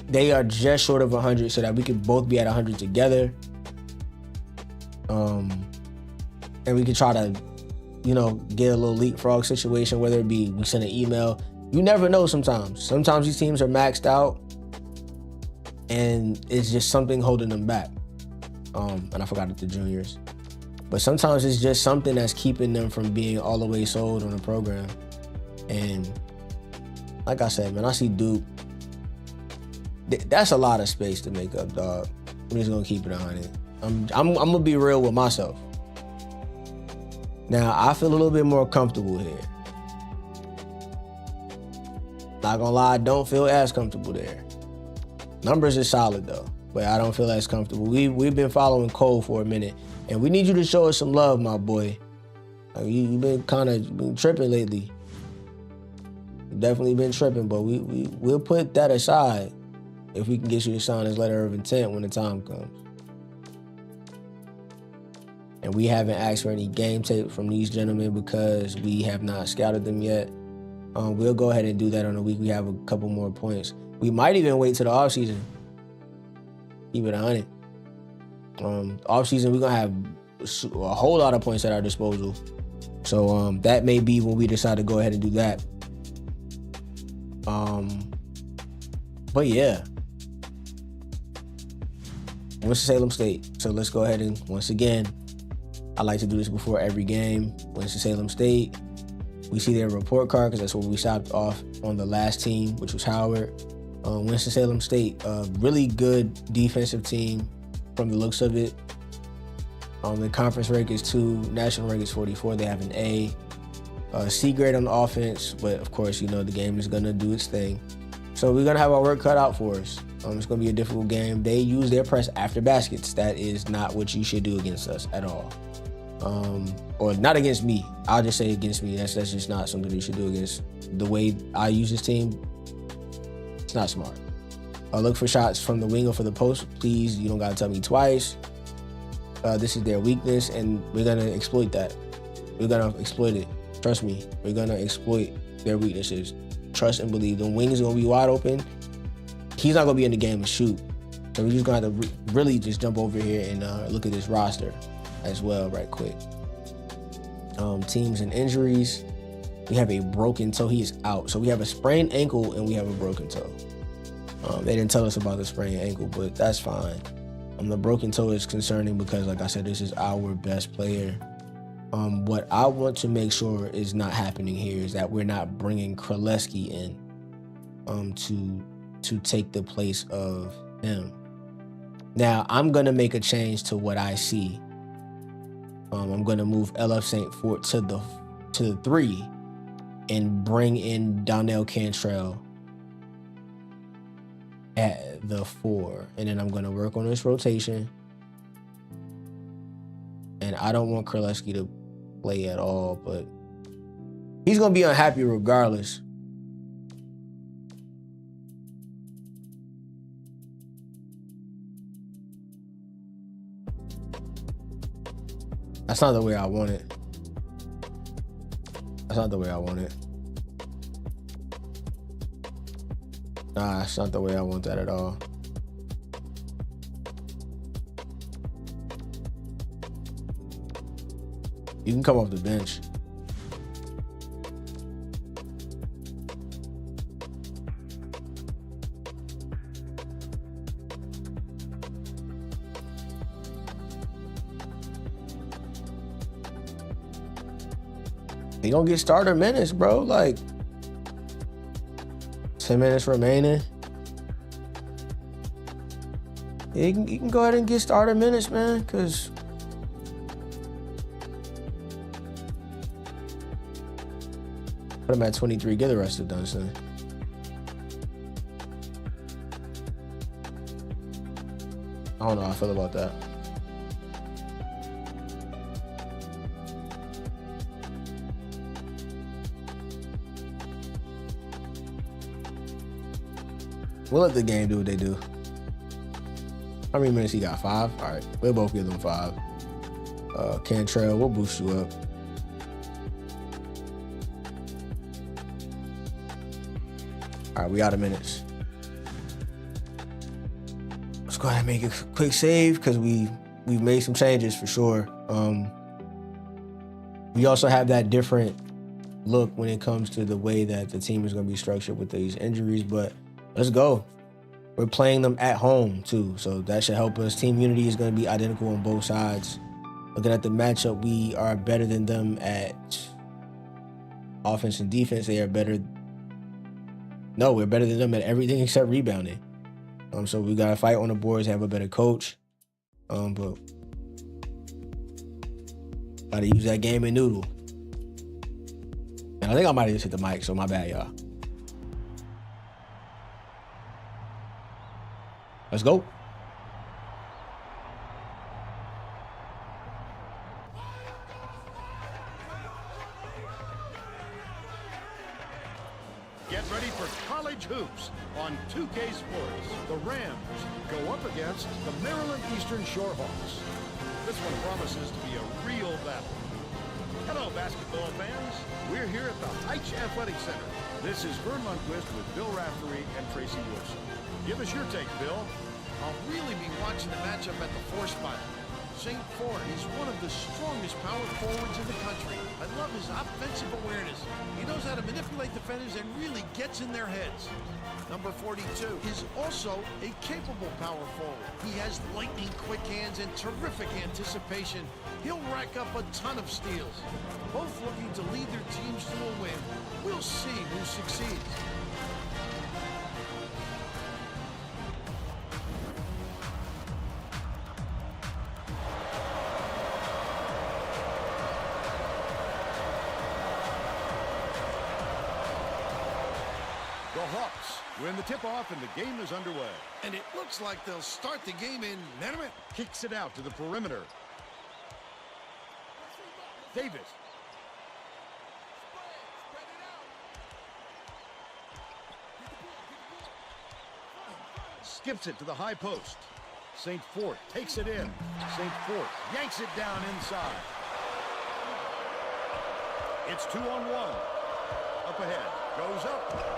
they are just short of 100, so that we could both be at 100 together. And we could try to, get a little leapfrog situation, whether it be we send an email. You never know sometimes. Sometimes these teams are maxed out and it's just something holding them back. And I forgot the juniors. But sometimes it's just something that's keeping them from being all the way sold on the program. And like I said, man, I see Duke. That's a lot of space to make up, dog. I'm just gonna keep it 100. I'm gonna be real with myself. Now, I feel a little bit more comfortable here. Not gonna lie, I don't feel as comfortable there. Numbers are solid though, but I don't feel as comfortable. We've been following Cole for a minute, and we need you to show us some love, my boy. Like, you've been kind of tripping lately. You've definitely been tripping, but we'll put that aside if we can get you to sign his letter of intent when the time comes. And we haven't asked for any game tape from these gentlemen because we have not scouted them yet. We'll go ahead and do that on the week. We have a couple more points. We might even wait till the offseason. Keep it 100. Offseason, we're going to have a whole lot of points at our disposal. So that may be when we decide to go ahead and do that. But yeah. Winston-Salem State. So let's go ahead and, once again, I like to do this before every game. Winston-Salem State, we see their report card because that's what we stopped off on the last team, which was Howard. Winston-Salem State, a really good defensive team from the looks of it. The conference rank is 2, national rank is 44. They have an A. C grade on the offense, but of course, the game is going to do its thing. So we're going to have our work cut out for us. It's going to be a difficult game. They use their press after baskets. That is not what you should do against us at all. Or not against me. I'll just say against me. That's just not something you should do against the way I use this team. It's not smart. Look for shots from the wing or for the post. Please, you don't got to tell me twice. This is their weakness, and we're going to exploit that. We're going to exploit it. Trust me. We're going to exploit their weaknesses. Trust and believe. The wings are going to be wide open. He's not going to be in the game to shoot. So we're just going to have to really just jump over here and look at this roster as well right quick. Teams and injuries. We have a broken toe. He is out. So we have a sprained ankle and we have a broken toe. They didn't tell us about the sprained ankle, but that's fine. The broken toe is concerning because, like I said, this is our best player. What I want to make sure is not happening here is that we're not bringing Kraleski in to take the place of him. Now, I'm going to make a change to what I see. I'm going to move LF St. Fort to the 3 and bring in Donnell Cantrell at the 4. And then I'm going to work on this rotation. And And I don't want Kraleski to play at all, but he's going to be unhappy regardless. That's not the way I want it. That's not the way I want it. Nah, that's not the way I want that at all. You can come off the bench. They gonna get starter minutes, bro. Like 10 minutes remaining. Yeah, you can go ahead and get starter minutes, man, because put him at 23. Get the rest of Dunston. I don't know how I feel about that. We'll let the game do what they do. How many minutes he got? 5? All right, we'll both give them 5. Cantrell, we'll boost you up. All right, we out of minutes. Let's go ahead and make a quick save because we've made some changes for sure. We also have that different look when it comes to the way that the team is going to be structured with these injuries, but let's go. We're playing them at home too, so that should help us. Team unity is going to be identical on both sides. Looking at the matchup, we are better than them at offense and defense. They are better. No, we're better than them at everything except rebounding. So we got to fight on the boards, have a better coach. But got to use that game and noodle. And I think I might have just hit the mic, so my bad, y'all. Let's go. Get ready for college hoops on 2K Sports. The Rams go up against the Maryland Eastern Shorehawks. This one promises to be a real battle. Hello, basketball fans. We're here at the Heitch Athletic Center. This is Vern Lundquist with Bill Raftery and Tracy Wilson. Give us your take, Bill. I'll really be watching the matchup at the 4 spot. St. Ford, he's one of the strongest power forwards in the country. I love his offensive awareness. He knows how to manipulate defenders and really gets in their heads. Number 42 is also a capable power forward. He has lightning quick hands and terrific anticipation. He'll rack up a ton of steals. Both looking to lead their teams to a win. We'll see who succeeds. The Hawks win the tip-off and the game is underway. And it looks like they'll start the game in minute. Kicks it out to the perimeter. Davis. Skips it to the high post. St. Fort takes it in. St. Fort yanks it down inside. It's 2-on-1. Up ahead. Goes up.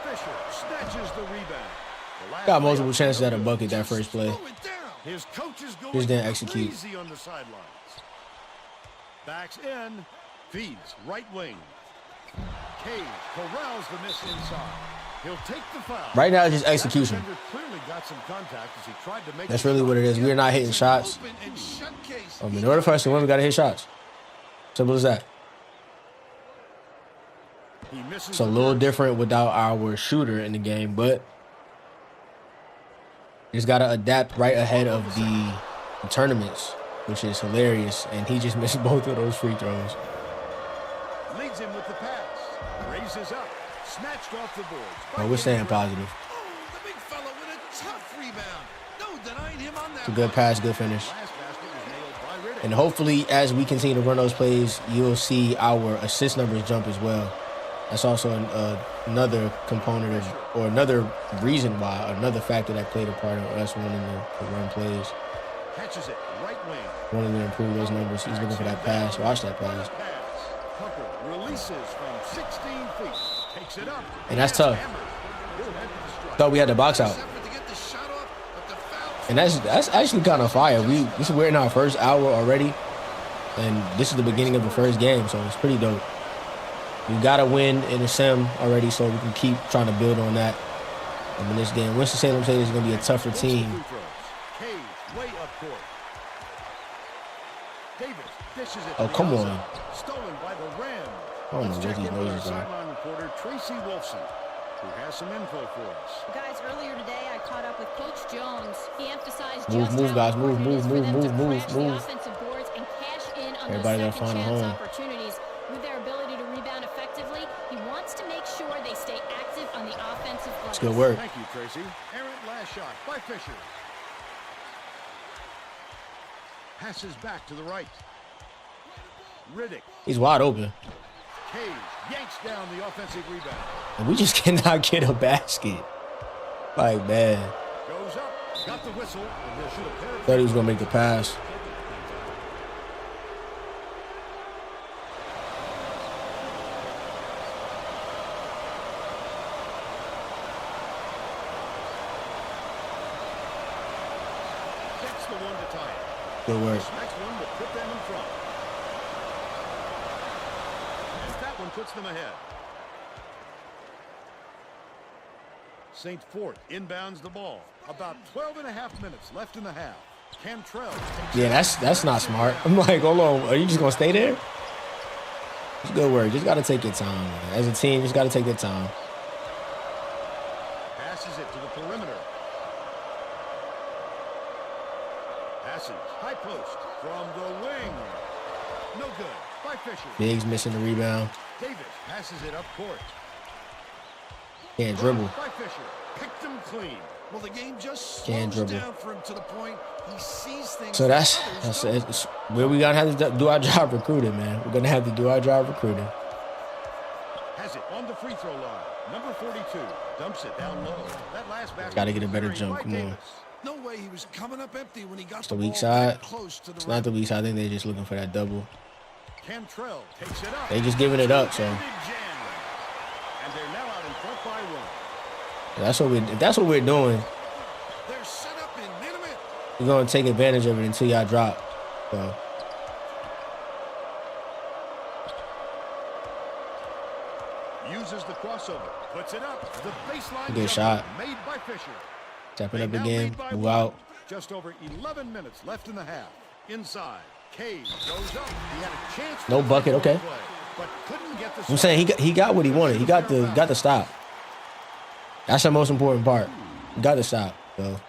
Fisher snatches the rebound. Got multiple chances at a bucket that first play. His coach is going Just didn't execute. crazy on the sidelines. Backs in. Feeds right wing. Cage corrals the miss inside. He'll take the foul. Right now, it's just execution. Clearly got some contact as he tried to make That's really what it is. We are not hitting shots. In order for us to win, we got to hit shots. Simple as that. It's a little different without our shooter in the game, but you just got to adapt right ahead of the tournaments, which is hilarious. And he just missed both of those free throws. Leads him with the pass. Raises up. Snatched off the boards. Oh, we're staying positive. Oh, the big fella with a tough rebound. No denying him on that. It's a good pass, good finish. Last basket was nailed by Ritter. And hopefully, as we continue to run those plays, you'll see our assist numbers jump as well. That's also another component of, or another reason why, another factor that played a part in us wanting to run plays. Catches it, right wing. Wanting to improve those numbers. He's looking for that pass. Watch that pass. Hunter releases from 16 feet. Takes it up. And that's tough. Thought we had the box out. And that's actually kind of fire. We're in our first hour already, and this is the beginning of the first game, so it's pretty dope. We got to win in the sim already, so we can keep trying to build on that. And in this game, Winston-Salem State is going to be a tougher team. Oh, come on. Stolen by the Rams. I don't know what these noises are. Sideline reporter Tracy Wolfson, who has some info for us. Guys, earlier today I caught up with Coach Jones. He emphasized move, guys, move. offensive boards and cash in on Everybody those gotta find second a chance home. opportunities. With their ability to rebound effectively, he wants to make sure they stay active on the offensive glass. It's good work. Thank you, Tracy. Errant last shot by Fisher. Passes back to the right. Riddick. He's wide open. Cage yanks down the offensive rebound. And we just cannot get a basket. Like, man. Goes up. Got the whistle. And they'll shoot a pair of Thought he was going to make the pass. Gets the one to tie it. Good work. This next one will put them in front. And that one puts them ahead. St. Fort inbounds the ball. About 12 and a half minutes left in the half. Cantrell. Yeah, that's not smart. I'm like, hold on. Are you just going to stay there? It's good work. Just got to take your time, man. As a team, just got to take your time. Passes it to the perimeter. Passes. High post from the wing. No good. By Fisher. Biggs missing the rebound. Davis passes it up court. Can't dribble. By Fisher. Picked him clean. Well, the game just Can't slows dribble. down for him to the point he sees things. So that that's others don't. it's where we got to have to do our job recruiting, man. We're going to have to do our job recruiting. Has it on the free throw line. Number 42 dumps it down low. That last basket. Got to get a better was jump. by Come on. Davis. No way he was coming up empty when he got It's the the weak ball side. that close to the It's rim. not the weak side. I think they're just looking for that double. Cantrell takes it up. They just giving it up, so Big jam. And they're now out in front by one. if that's what we're doing, They're set up in minute. we're going to take advantage of it until y'all drop. So Uses the crossover. Puts it up. The baseline Good jumper shot. made by Fisher. tap it They up now again. lead by Move one. out. Just over 11 minutes left in the half. Inside. Cage goes up. He had a chance. No for bucket, the okay. play, but couldn't get the I'm stop. saying he got what he wanted. He got the stop. That's the most important part. He got the stop. So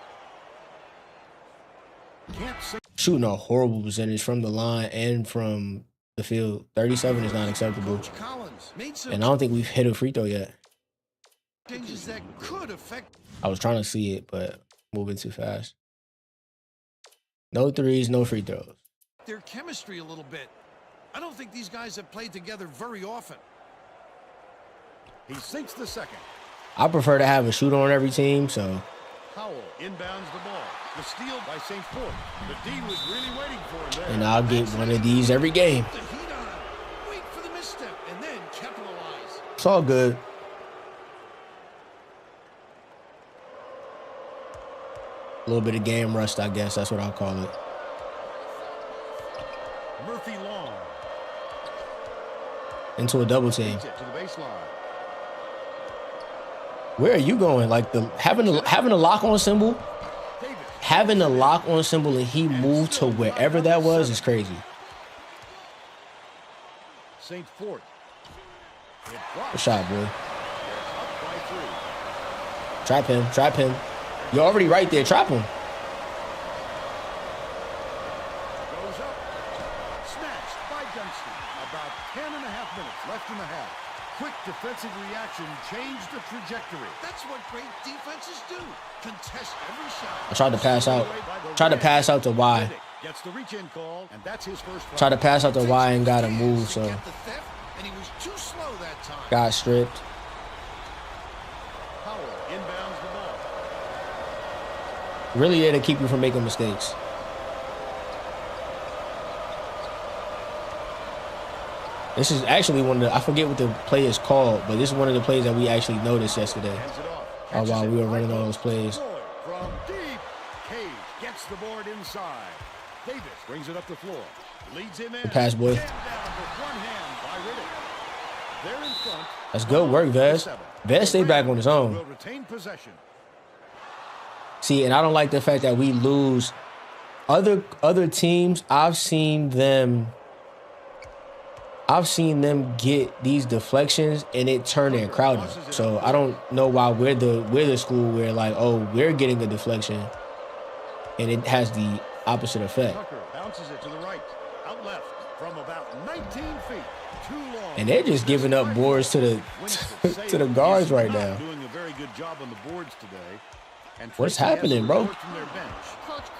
Can't say shooting a horrible percentage from the line and from the field. 37 is not acceptable. Coach Collins made some And I don't think we've hit a free throw yet. changes that could affect. I was trying to see it, but moving too fast. No threes, no free throws. Their chemistry a little bit. I don't think these guys have played together very often. he sinks the second. I prefer to have a shooter on every team, so Howell inbounds the ball. The steal by St. Fort. The D was really waiting for him there. and I'll get one of these every game. The heat on him. Wait for the misstep and then capitalize. It's all good. A little bit of game rust, I guess. That's what I'll call it. Murphy Long Into a double team. takes it to the baseline. Where are you going? Like having a lock on symbol, Davis. having the lock on symbol, and he moved to wherever that was is crazy. St. Fort. It Good drops. shot, boy. Up by 3. Trap him. Trap him. You're already right there. Trap him. Goes up. Snatched by Dunston. About 10 and a half minutes left in the half. quick defensive reaction changed the trajectory. That's what great defenses do. Contest every shot. I tried to pass out. Tried to pass out to Y. Gets the reach-in call, and that's his first. Tried to pass out to Y and got a move, so And he was too slow that time. got stripped. Powell inbounds the ball. Really there to keep you from making mistakes. This is actually one of the, I forget what the play is called, but this is one of the plays that we actually noticed yesterday. While we were running all those plays. From deep, Cage gets the board inside. Davis brings it up the floor. Leads him in. Good pass, boy. Down with one hand by Riddick. They're in front. That's good work, Vez. Vez stayed back on his own. Will retain possession. See, and I don't like the fact that we lose. Other teams, I've seen them get these deflections and it turn their crowd up. So I don't know why we're the school where like, oh, we're getting a deflection and it has the opposite effect. Tucker bounces it to the right, out left from about 19 feet. Too long. And they're just giving up boards to the to the guards right now. Doing a very good job on the boards today. And What's happening, bro?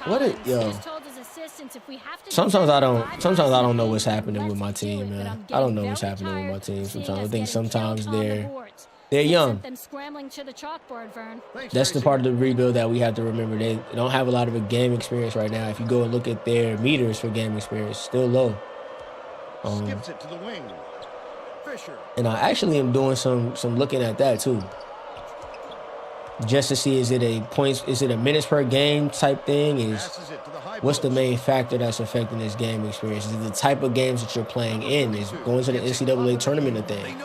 What it, yo? Sometimes I don't know what's happening with my team, man. I don't know what's happening with my team. Sometimes I think sometimes they're young. That's the part of the rebuild that we have to remember. They don't have a lot of a game experience right now. If you go and look at their meters for game experience, still low. Skips it to the wing. Fisher. And I actually am doing some looking at that too. Just to see, is it a minutes per game type thing? What's the main factor that's affecting this game experience? Is it the type of games that you're playing in? Is going to the NCAA tournament a thing?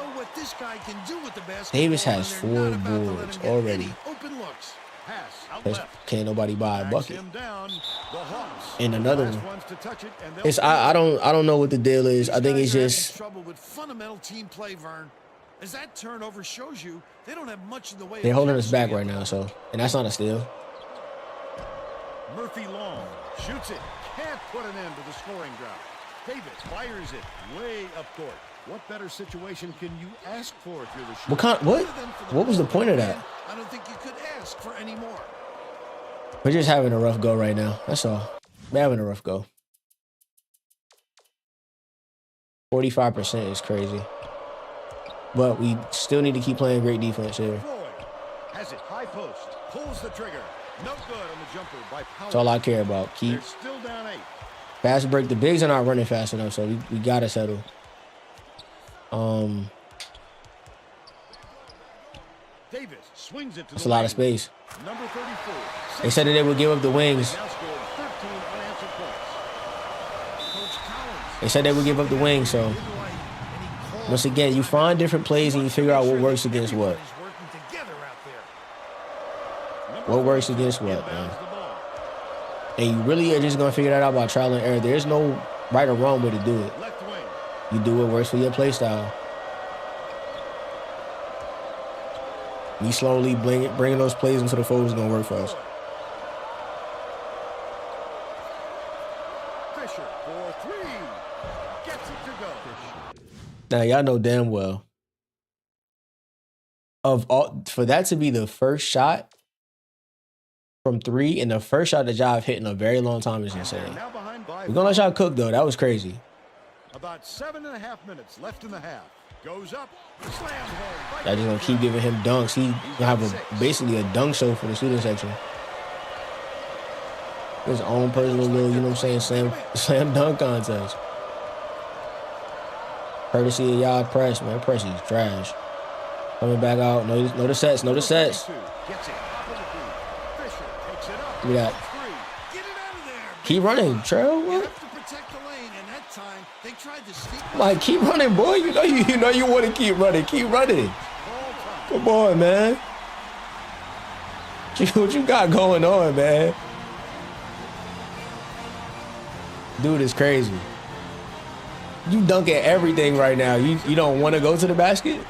Davis has 4 boards already. Can't nobody buy a bucket. And another one. It's I don't know what the deal is. I think it's just trouble with fundamental team play, Vern. As that turnover shows you, they don't have much in the way. They're holding us back right now, so and that's not a steal. Murphy long shoots it, can't put an end to the scoring drought. Davis fires it way up court. What better situation can you ask for if you're the shooter? What was the point of that? I don't think you could ask for any more. We're just having a rough go right now. That's all. We're having a rough go. 45% is crazy. But we still need to keep playing great defense here. Has it high post, pulls the trigger. No good on the jumper by Powell. That's all I care about. Keep still down 8. fast break. The bigs are not running fast enough, so we gotta settle. Davis swings it to that's a lot of space. Number 34. They said that they would give up the wings. They said they would give up the wings, so once again, you find different plays and you figure out what works against what. What works against what, man. And you really are just going to figure that out by trial and error. There's no right or wrong way to do it. You do what works for your play style. Me slowly bringing those plays into the fold is going to work for us. Fisher for 3. Gets it to go. Now, y'all know damn well, for that to be the first shot from 3 and the first shot that y'all have hit in a very long time is insane. We're going to let y'all cook, though. That was crazy. About 7.5 minutes left in the half. Goes up, slams home. Y'all just going to keep giving him dunks. He's going to have basically a dunk show for the student section. His own personal little, you know what I'm saying, slam dunk contest. Courtesy of y'all press, man. Press is trash. Coming back out. Know the sets. Know the sets. Look at that. Keep running, Trail. What? Like, keep running, boy. You know you want to keep running. Keep running. Come on, man. What you got going on, man? Dude is crazy. You dunk at everything right now. You don't want to go to the basket?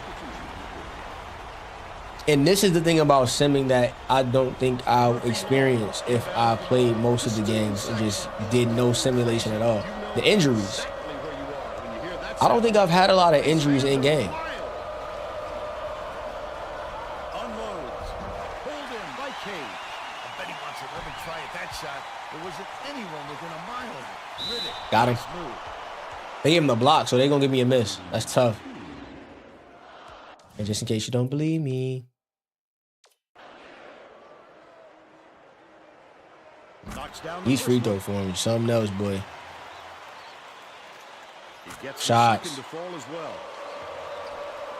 And this is the thing about simming that I don't think I'll experience if I played most of the games and just did no simulation at all. The injuries. I don't think I've had a lot of injuries in game. Cage. I bet he wants another try at that shot. There wasn't anyone within a mile of it. Riddick. Got him. Nice move. They gave him the block, so they're going to give me a miss. That's tough. And just in case you don't believe me. Knocks down These free throw form. forms, something else, boy. Shots. To fall as well.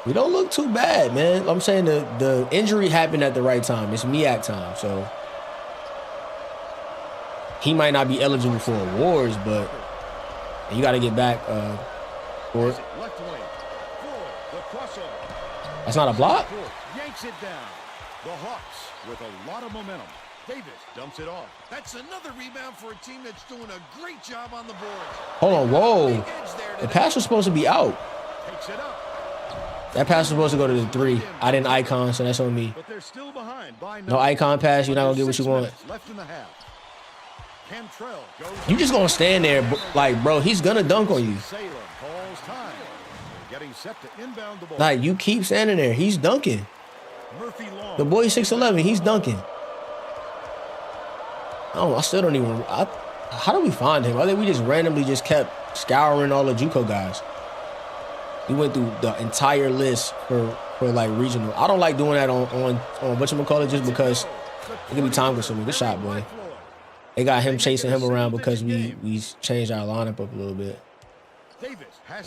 We don't look too bad, man. I'm saying the injury happened at the right time. It's MEAC time, so he might not be eligible for awards, but you got to get back for it. Left wing. Forward. The crossover. That's not a block? Yanks it down. The Hawks with a lot of momentum. Davis dumps it off. That's another rebound for a team that's doing a great job on the boards. Hold on, whoa. The pass was supposed to be out. Takes it up. That pass was supposed to go to the 3. I didn't icon, so that's on me. But they're still behind by No icon pass, you're not going to get what you want. Left in the half. Cantrell goes. You just going to stand there like, bro, he's going to dunk on you. Salem calls time. They're getting set to inbound the ball. Like, you keep standing there. He's dunking. Murphy Long. The boy's 6'11". He's dunking. I still don't even. How do we find him? I think we just randomly just kept scouring all the JUCO guys. We went through the entire list for like regional. I don't like doing that on whatchamacallit just because it can be time consuming. Good shot, boy. They got him chasing him around because we changed our lineup up a little bit. So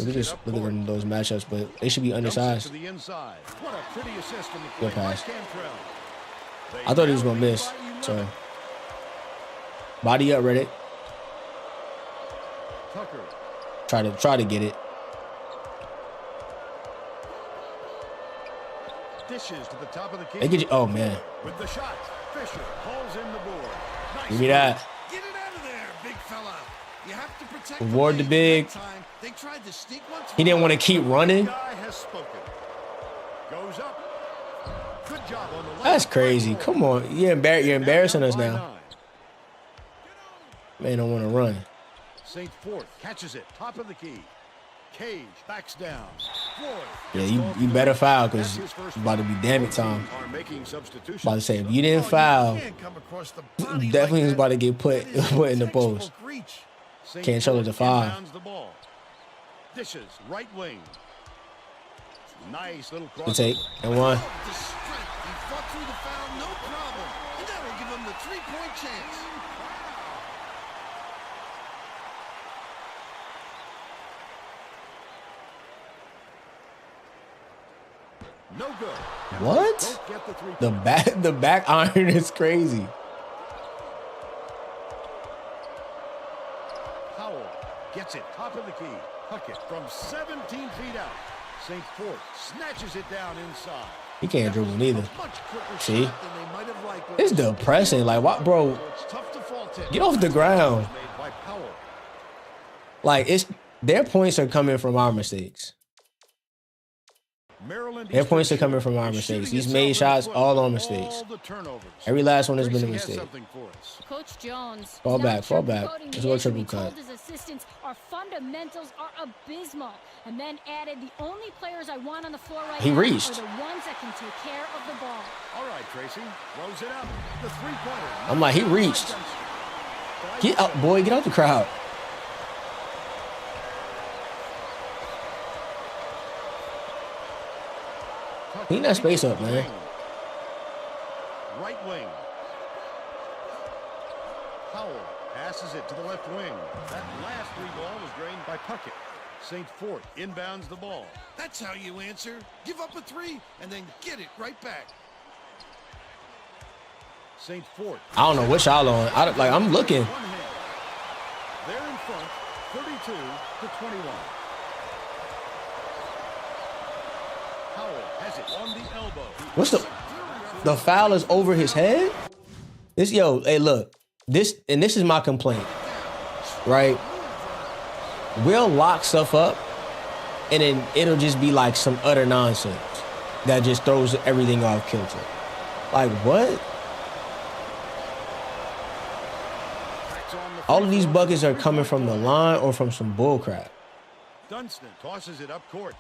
we just look at those matchups, but they should be undersized. Good pass. I thought he was gonna miss. So body up, Riddick. Try to get it. Dishes to the top of the key. They get you. Oh man. With the shot, Fisher pulls in the board. Nice. Give me that. Get it out of there, big fella. You have to protect Reward the big. They tried to sneak one. He didn't want to keep running. Guy has spoken. Goes up. Good job on the left. That's crazy. Come on. You're embarrassing us now. Man don't want to run. St. Forth catches it. Top of the key. Cage backs down. Floyd. Yeah, you better foul because it's about to be damn it time. About to say, if you didn't foul, definitely is about to get put in the post. Can't show it to foul. Dishes right wing. Nice little cross. Good take. And one. He fought through the foul, no problem. And that will give him the three-point chance. No good. What? The back iron is crazy. Powell gets it top of the key. Huckett from 17 feet out. St. Forth snatches it down inside. He can't dribble neither. See? It's depressing. Like, what, bro? Get off the ground. Like, their points are coming from our mistakes. Their points are coming from our mistakes. He's made shots all on mistakes. Every last one has been a mistake. Coach Jones. Fall back. Let's go triple cut. His assistants, our fundamentals are abysmal. And then added the only players I want on the floor right He now reached. are the ones that can take care of the ball. All right, Tracy. Throws it up. The three-pointer. I'm like, he reached. Get out, boy. Get out the crowd. Clean that space up, man. Right wing. Powell passes it to the left wing. That last three ball was drained by Puckett. St. Forth inbounds the ball. That's how you answer. Give up a three and then get it right back. St. Forth. I don't know what y'all on. I'm looking. They're in front, 32-21. Powell has it on the elbow. What's the foul is over his head? Hey, look. This is my complaint. Right? We'll lock stuff up and then it'll just be like some utter nonsense that just throws everything off kilter. Like, what? All of these buckets are coming from the line or from some bull crap. Dunston tosses it up court.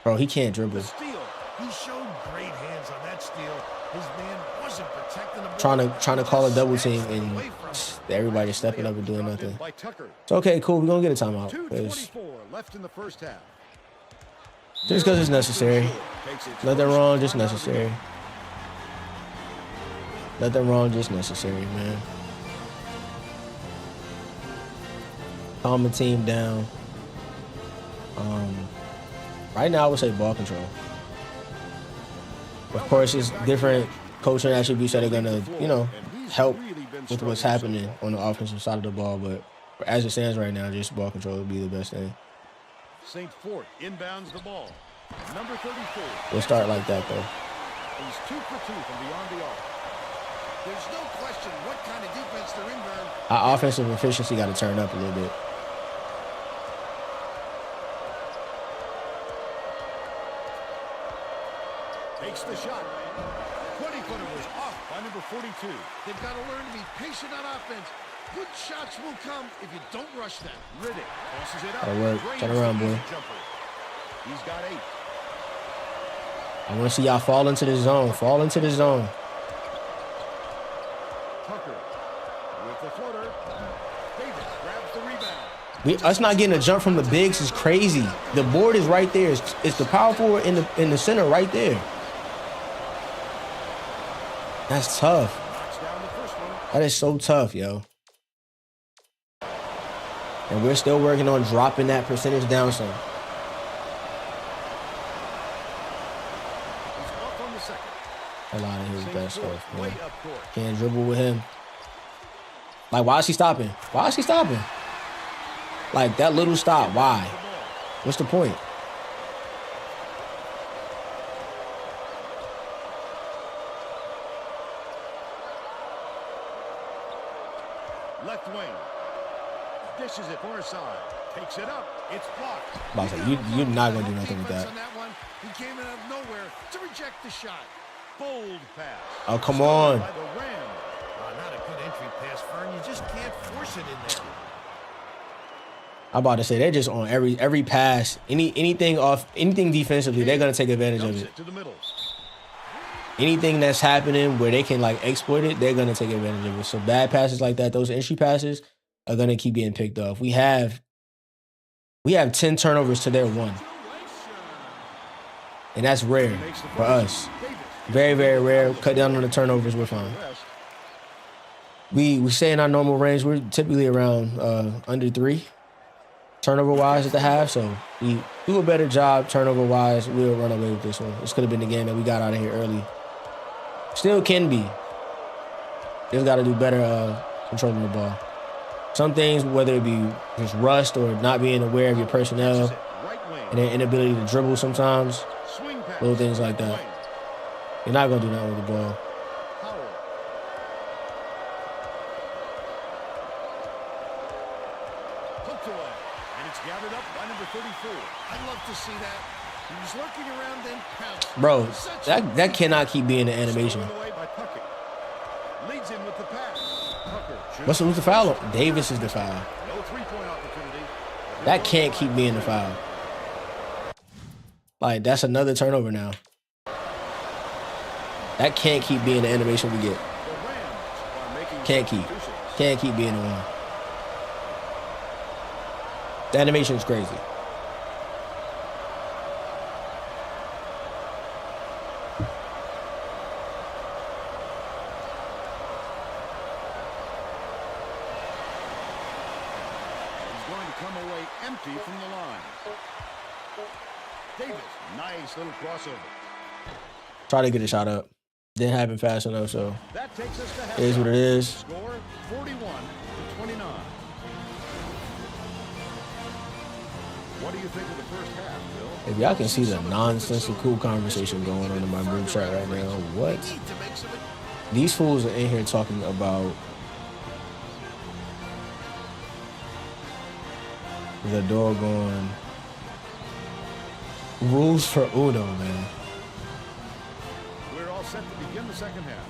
Bro, he can't dribble. The steal. He showed great hands on that steal. His man wasn't protecting the ball. Trying to call a double team, and everybody's stepping up and doing nothing. It's okay, cool. We're gonna get a timeout. 2:24 left in the first half. Just because it's necessary. Nothing wrong, just necessary. Nothing wrong, just necessary, man. Calm the team down. Right now, I would say ball control. Of course, it's different coaching attributes that are going to, you know, help with what's happening on the offensive side of the ball. But as it stands right now, just ball control would be the best thing. St. Fort inbounds the ball. Number 34. We'll start like that, though. He's 2 for 2 from beyond the arc. There's no question what kind of defense they're in, Vern. Our offensive efficiency got to turn up a little bit. Takes the shot. 20-footer was off by number 42. They've got to learn to be patient on offense. Good shots will come if you don't rush them. Riddick tosses it up. That'll work. Turn around, boy. He's got 8. I want to see y'all fall into the zone. Fall into the zone. Tucker with the floater. Davis grabs the rebound. Us not getting a jump from the bigs is crazy. The board is right there. It's the power forward in the center right there. That's tough. Knocks down the first one. That is so tough, yo. And we're still working on dropping that percentage down some. He's off on the second. A lot of his St. best Fort stuff, way man. up court. Can't dribble with him. Like, why is he stopping? Why is he stopping? Like, that little stop, why? What's the point? Left wing. Dishes it far side. Takes it up. It's blocked. About to say, you're not going to do nothing with that. On that one, he came in out of nowhere to reject the shot. Bold pass. Oh, come on. By the Rams. Not a good entry pass, Fern. You just can't force it in there. I'm about to say, they're just on every pass. Anything defensively, they're going to take advantage of Dumps it. it to the middle. Anything that's happening where they can, like, exploit it, they're going to take advantage of it. So bad passes like that, those entry passes, are going to keep getting picked off. We have 10 turnovers to their 1. And that's rare for us. Very, very rare. Cut down on the turnovers, we're fine. We stay in our normal range. We're typically around under 3 turnover-wise at the half. So we do a better job turnover-wise. We'll run away with this one. This could have been the game that we got out of here early. Still can be. Just got to do better controlling the ball. Some things, whether it be just rust or not being aware of your personnel and their inability to dribble sometimes, little things like that. You're not going to do that with the ball. Hooked away. And it's gathered up by number 34. I'd love to see that. He was lurking around, then pounced. Bro, that cannot keep being the animation. Stolen away by Puckett. Leads in with the pass. Tucker shoots. Who's the foul? Davis is the foul. No three-point opportunity. That can't keep being the foul. Like, that's another turnover now. That can't keep being the animation we get. The Rams are making Can't keep. substitutions. Can't keep being the one. The animation is crazy. He's going to come away empty from the line. Davis, nice little crossover. Try to get a shot up. Didn't happen fast enough, so That takes us to halftime. it is what it is. Score 41-29. What do you think of the first half, Bill? If y'all can see the nonsensical conversation going on in my group chat right now, what? These fools are in here talking about the doggone rules for Uno, man. We're all set to begin the second half.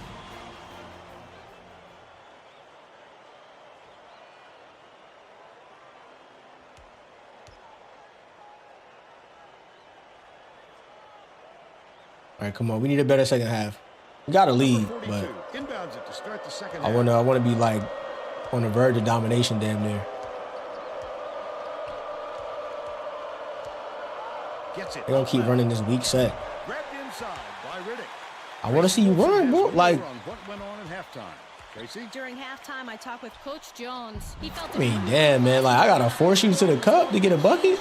right, come on. We need a better second half. We got a lead, but Inbounds it to start the second I half. wanna be like on the verge of domination damn near. Gets it. They gonna keep running this weak set. Grabbed inside by Riddick. I wanna see you run, bro. Like, What went on in halftime? Tracy? During halftime, I talked with Coach Jones. He felt I mean, damn, man. Like, I gotta force you to the cup to get a bucket.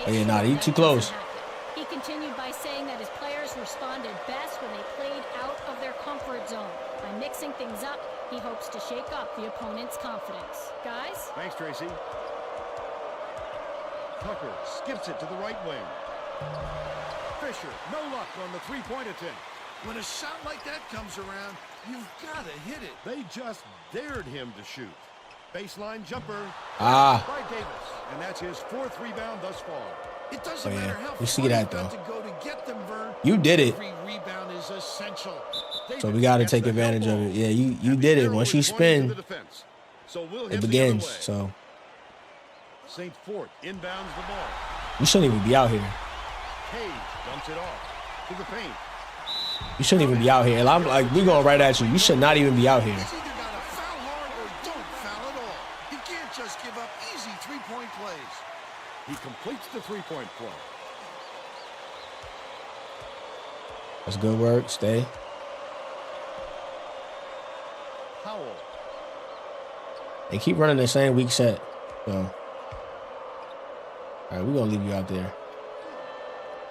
Oh, yeah, nah, you too close. He continued by saying that his players responded best when they played out of their comfort zone. By mixing things up, he hopes to shake up the opponent's confidence. Guys? Thanks, Tracy. Tucker skips it to the right wing. Fisher, no luck on the three-point attempt. When a shot like that comes around, you've got to hit it. They just dared him to shoot. Baseline jumper Ah. by Davis. And that's his fourth rebound thus far. It doesn't Oh, yeah. matter how We see far that, you've got though. to go to get them, Vern. You did it. Every rebound is essential. So we gotta take advantage of it. Yeah, you did it. Once you spin, it begins. So St. Fort inbounds the ball. you shouldn't even be out here. Cage dumps it off to the paint. You shouldn't even be out here. And I'm like, we going right at you. You should not even be out here. He's either got to foul hard or don't foul at all. You can't just give up easy three-point plays. He completes the three-point play. That's good work. Stay. Powell. They keep running the same weak set. So, all right, we're gonna leave you out there.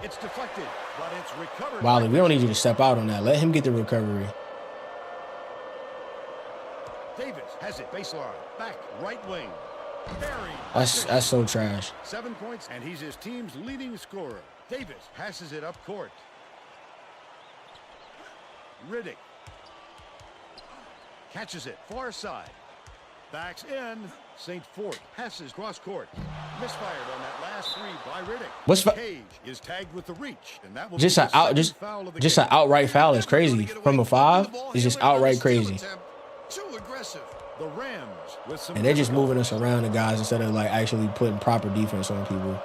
It's deflected, but it's recovered. Wiley, we don't need you to step out on that. Let him get the recovery. Davis has it baseline. Back right wing. Buried. That's so trash. 7 points, and he's his team's leading scorer. Davis passes it up court. Riddick catches it far side. Backs in. St. Fort passes cross court. Misfired on that last three by Riddick. Cage is tagged with the reach, and that will Just be an the out, second foul of the just game. an outright foul is crazy. From a 5, it's just outright crazy. Too aggressive. The Rams with some And they're just moving us around the guys instead of like actually putting proper defense on people.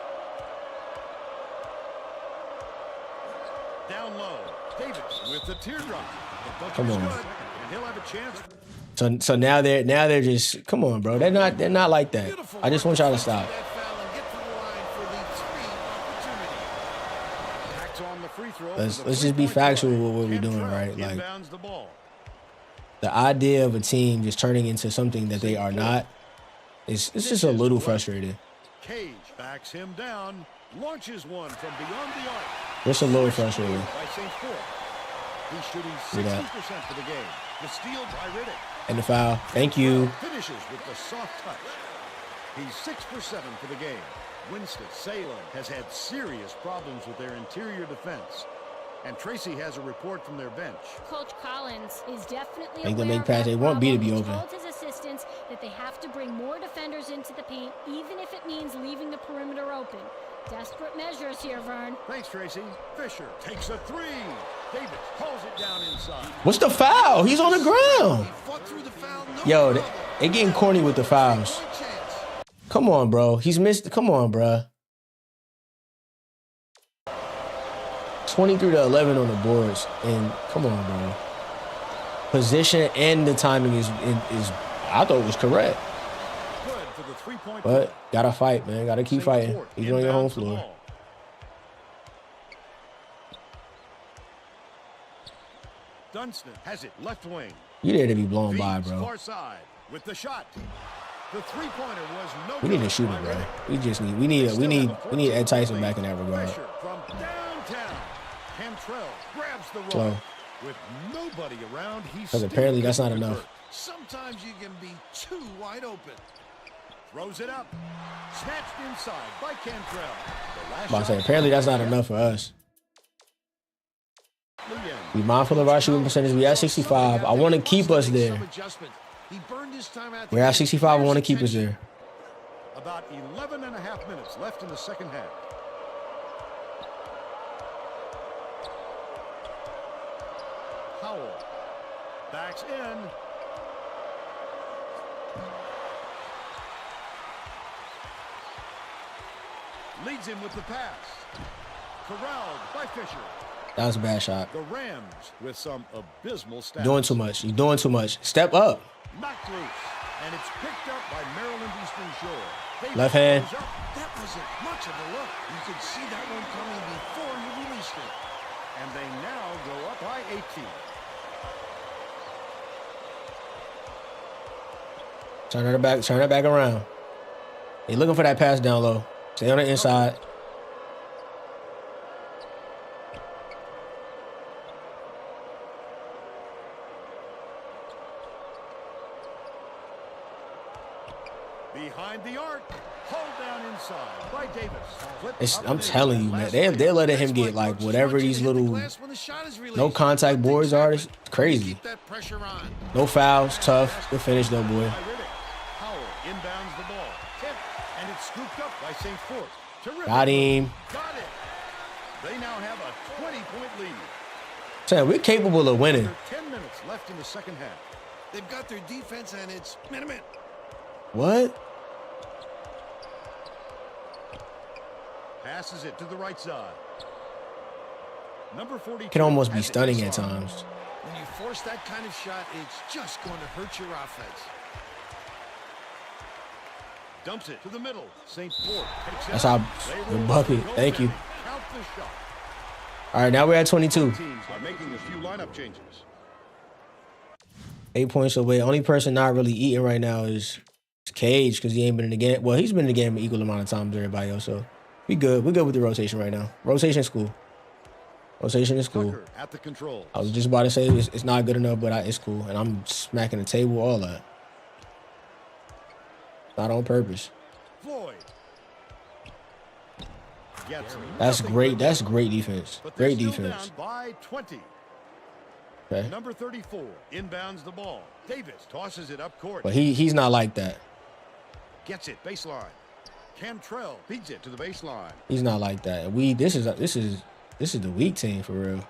down low. Davis with the teardrop. The Come bucket on. is good, and he'll have a chance. So now they're just, come on, bro. They're not like that. Beautiful I just want y'all to work stop. that foul and get to the line for the three opportunity. Backs on the free throw. Let's for the just be three-point factual play. with what we're doing, Cantrell right? Like, inbounds the ball. the idea of a team just turning into something that they are not, it's just a little frustrating. Cage backs him down. Launches one from beyond the arc. Just a little frustrating. By St. Fort. He's shooting See that? 60% for the game. The steal by Riddick. And the foul. Thank you. Finishes with the soft touch. He's 6 for 7 for the game. Winston-Salem has had serious problems with their interior defense. And Tracy has a report from their bench. Coach Collins is definitely Make them aware make of pass. that They want B to problem. be He open. told his assistants that they have to bring more defenders into the paint, even if it means leaving the perimeter open. Desperate measures here, Vern. Thanks, Tracy. Fisher takes a three. Davis calls it down inside. What's the foul? He's on the ground. He fought through the foul, no Yo, problem. they getting corny with the fouls. Point chance. Come on, bro. He's missed. Come on, bro. 23-11 on the boards, and come on, bro. Position and the timing is I thought it was correct, Good for the three-point but play. gotta fight, man. Gotta keep St. fighting. Fort Even on your home inbounds the floor. ball. Dunston has it left wing. You there to be blown by, Feeds bro. far side with the shot. The three-pointer was no We need good a shooter, by bro. Riddick. We need Still have a Ed 14 Tyson lead. back in that regard. Fisher from downtown. Cantrell grabs the Slow. roll. With nobody around, he's Because apparently that's not enough. Sometimes you can be too wide open. Throws it up. Snatched inside by Cantrell. The last I'm about to say, shot- apparently that's not enough for us. Luyen. Be mindful of our shooting percentage. We at 65. I want to keep us there. He burned his time out the We're at game. 65. I want to keep us there. About 11 and a half minutes left in the second half. Howell backs in. Leads him with the pass. Corralled by Fisher. That was a bad shot. The Rams with some abysmal stats. Doing too much. You're doing too much. Step up. Knocked loose, and it's picked up by Maryland Eastern Shore. Left hand. That wasn't much of a look. You could see that one coming before you released it. And they now go up by 18. Turn her back around. You're looking for that pass down low. Stay on the inside. Behind the arc, hold down inside by Davis. I'm telling you, man, they're letting him get like whatever these little no contact boards are. It's crazy. No fouls, tough. Good finish though, boy. Howell inbounds the ball, and it's scooped up by St. Fort. Terrific. Got him. Got it. They now have a 20-point lead. Sam, we're capable of winning. 10 minutes left in the second half. They've got their defense, and it's minute. What? Passes it to the right side. Number 40 Can almost be stunning at times. When you force that kind of shot, it's just going to hurt your offense. Dumps it to the middle. St. Fort takes That's how the bucket. Thank you. Count the shot. All right, now we're at 22. Teams are making a few lineup changes. 8 points away. Only person not really eating right now is Cage because he ain't been in the game. Well, he's been in the game an equal amount of time as everybody else. So we good. We're good with the rotation right now. Rotation is cool. Rotation is cool. Tucker at the controls. I was just about to say it's not good enough, but it's cool. And I'm smacking the table, all that. Not on purpose. Floyd. That's great. That's great defense. Great defense. Down by 20. Okay. Number 34 inbounds the ball. Davis tosses it up court. But he's not like that. Gets it baseline. Cantrell feeds it to the baseline. He's not like that. And this is the weak team for real.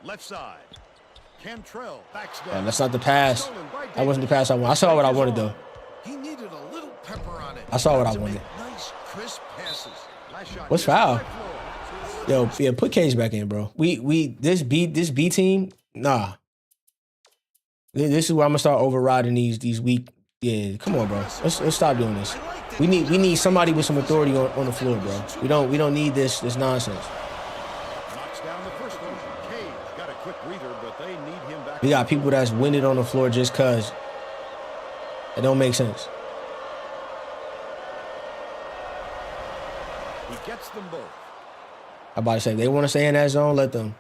Left side. Cantrell backs down. Yeah, that's not the pass. That wasn't the pass I wanted. I saw what I wanted though. He needed a little pepper on it. I saw what I wanted. Nice crisp passes. Last shot. What's foul? Yo, yeah, put Cage back in, bro. This B team, nah. This is where I'm gonna start overriding these weak. Yeah, come on, bro. Let's stop doing this. We need somebody with some authority on the floor, bro. We don't need this nonsense. Knocks down the first one. Cage got a quick breather, but they need him back. We got people that's winded on the floor just cause. It don't make sense. He gets them both. I'm about to say, if they want to stay in that zone, let them.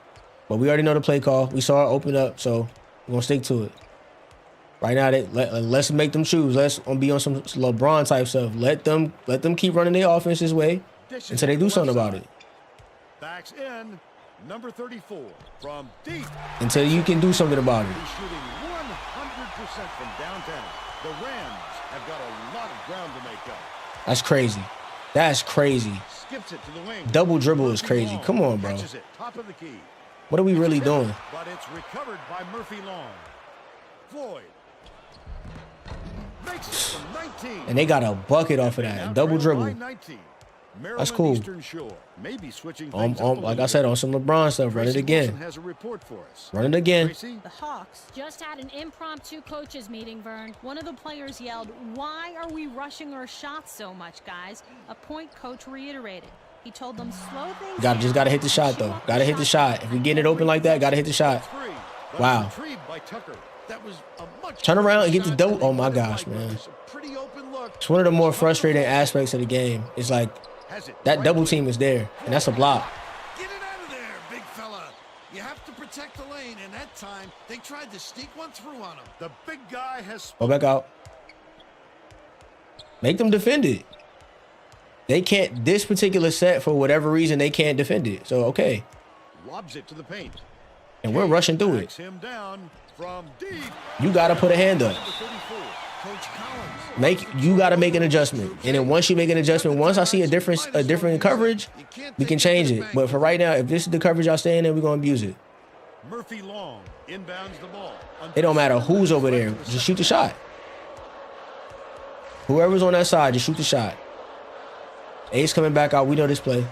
But we already know the play call. We saw it open up, so we're going to stick to it. Right now, let's make them choose. Let's be on some LeBron type stuff. Let them keep running their offense this way until they do something about it. Backs in, number 34 from deep. Until you can do something about it. He's shooting 100% from downtown. The Rams have got a lot of ground to make up. That's crazy. That's crazy. Skips it to the wing. Double dribble is crazy. Come on, bro. Catches it, top of the key. What are we really doing? But it's recovered by Murphy Long. Floyd makes it from 19. And they got a bucket off of that. Double dribble. That's cool. Maybe switching like I said, on some LeBron stuff. Run it again. Has a report for us. Run it again. The Hawks just had an impromptu coaches meeting, Vern. One of the players yelled, "Why are we rushing our shots so much, guys?" A point coach reiterated. He told them slow things down. Just gotta hit the shot though. Gotta hit the shot. If we get it open like that, gotta hit the shot. Wow. That was a much Turn around and get the dope. Oh my gosh, man. It's one of the more frustrating aspects of the game. It's like that double team is there, and that's a block. Get it out of there, big fella. You have to protect the lane, and that time they tried to sneak one through on him. The big guy has Go back out. Make them defend it. They can't. This particular set, for whatever reason, they can't defend it. So okay. lobs it to the paint. And we're rushing through it. Him down from deep. You gotta put a hand up. You gotta make an adjustment. And then once you make an adjustment, once I see a different coverage, we can change it. But for right now, if this is the coverage y'all staying in, we're gonna abuse it. Murphy Long inbounds the ball. It don't matter who's over there. Just shoot the shot. Whoever's on that side, just shoot the shot. Ace coming back out. We know this play.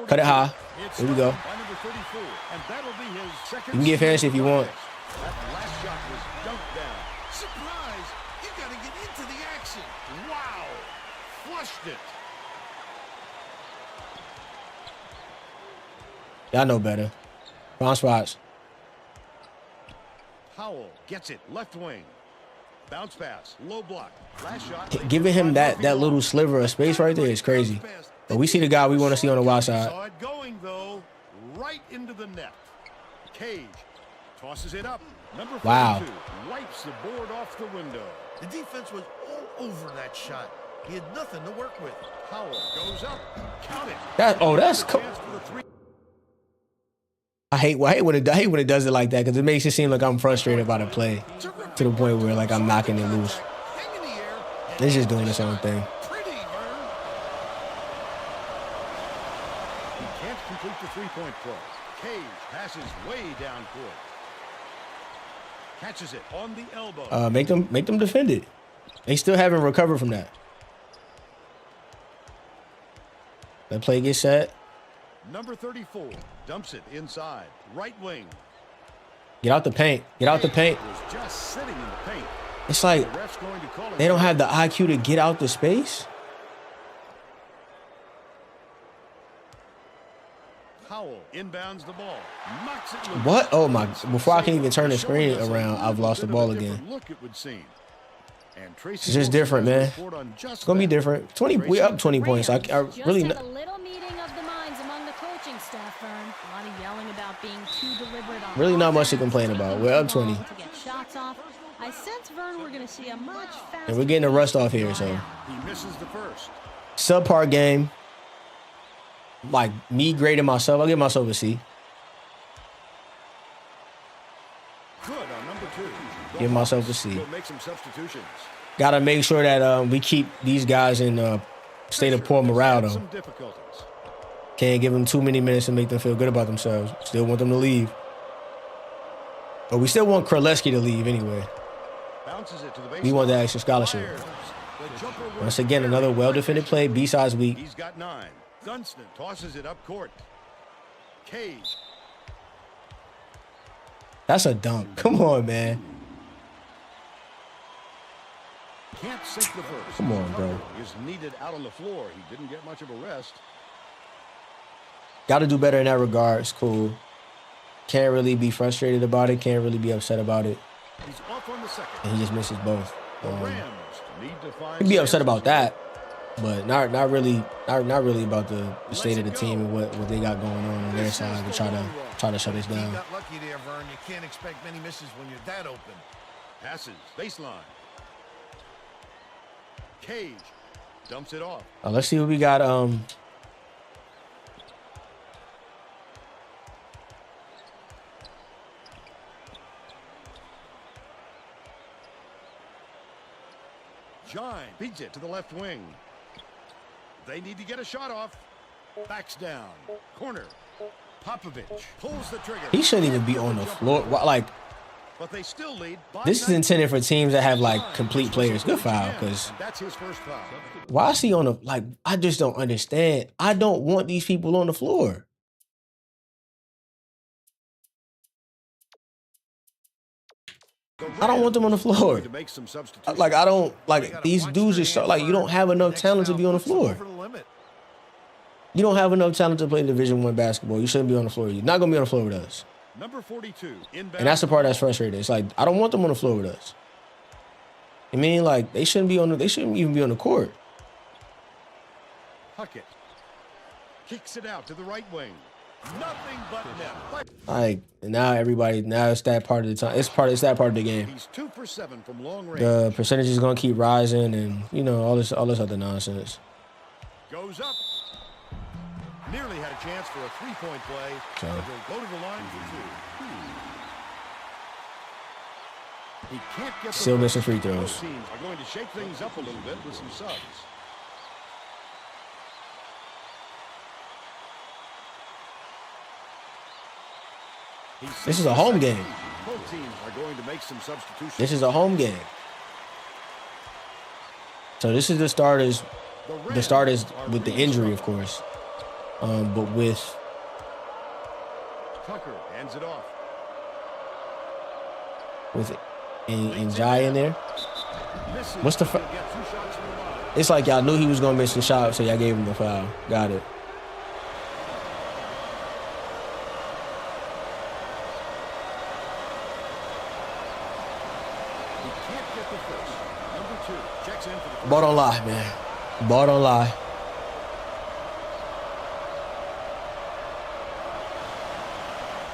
Cut it high. Here we go. You can get fancy if you want. That last shot was dunked down. Surprise! You gotta get into the action. Wow! Flushed it. Y'all know better. Wrong spots. Powell gets it left wing. Bounce pass, low block. Last shot. Giving him that little sliver of space right there is crazy. But we see the guy we want to see on the wide side. Saw it going though, right into the net. Cage tosses it up. Number 42 Wow. wipes the board off the window. The defense was all over that shot. He had nothing to work with. Powell goes up. Count it. That's cool. Chance for the three. I hate when it does it like that because it makes it seem like I'm frustrated by the play to the point where like I'm knocking it loose. Hang in the air. It's just doing its own thing. Pretty, Vern. He can't complete the three-point play. Cage passes way down court. Catches it on the elbow. Make them defend it. They still haven't recovered from that. That play gets set. Number 34 dumps it inside. Right wing. Get out the paint. Get out the paint. Was just sitting in the paint. It's like The ref's going to call it. they don't have the IQ to get out the space. Powell inbounds the ball. Knocks it loose. What? Oh my! Before I can even turn the screen around, I've lost the ball again. Look, it would seem. And It's just different, man. It's gonna be different. 20. We up 20 points. I really. Just had a little meeting of the minds among the coaching staff, Vern. A lot of yelling about being too deliberate on Really not much to offense, complain about. We're up 20. to get shots off. I sense, Vern, we're going to see a much faster. And we're getting a rust off here, so He misses the first. subpar game. Like me grading myself, I'll give myself a C. Good on number 2. Give myself a C. Will make some substitutions. Gotta make sure that we keep these guys in state of poor morale though. Some difficulties. Can't give them too many minutes to make them feel good about themselves. Still want them to leave. But we still want Kraleski to leave anyway. Bounces it to the baseline. We want that extra scholarship. Fires. The jumper works. Once again, another well-defended play. B-sides weak. He's got 9. Dunston tosses it up court. Cage. That's a dunk. Come on, man. Can't sink the first. Come on, bro. Is needed out on the floor. He didn't get much of a rest. Got to do better in that regard. It's cool. Can't really be frustrated about it. Can't really be upset about it. He's off on the second. And he just misses both. The Rams need to find. He'd be upset about that, but not really about the state of the team and what they got going on their side to try to shut us You down. got lucky there, Vern. You can't expect many misses when you're that open. Passes. Baseline. Cage. Dumps it off. Let's see what we got. Shine beats it to the left wing. They need to get a shot off. Backs down. Corner. Popovich pulls the trigger. He shouldn't even be on the floor. Like, But they still lead. this is intended for teams that have like complete players. Good foul, because That's his first foul. why is he on the like? I just don't understand. I don't want these people on the floor. I don't want them on the floor. To make some substitutions. Like I don't like these dudes are so like you don't have enough talent to be on the floor. Over the limit. You don't have enough talent to play Division I basketball. You shouldn't be on the floor. You're not gonna be on the floor with us. Number 42. And that's the part that's frustrating. It's like I don't want them on the floor with us. I mean, like they shouldn't even be on the court. Huckett kicks it out to the right wing. Nothing but net. Like now it's that part of the time. It's that part of the game. He's 2 for 7 from long range. The percentage is gonna keep rising, and you know all this other nonsense. Goes up. Nearly had a chance for a 3-point play. So- But he'll go to the line for 2. He can't get the Still ball. missing free Both throws. teams are going to shake things up a little bit with some subs. This is a home game. Both teams are going to make some substitutions. This is a home game. So this is the starters the starters with the injury, of course. But with Tucker hands it off. and Jai in there. What's the? He'll get 2 shots from the line. It's like y'all knew he was gonna miss the shot, so y'all gave him the foul. Got it. He can't get the first. Number 2 checks in for the first. Ball don't lie, man. Ball don't lie.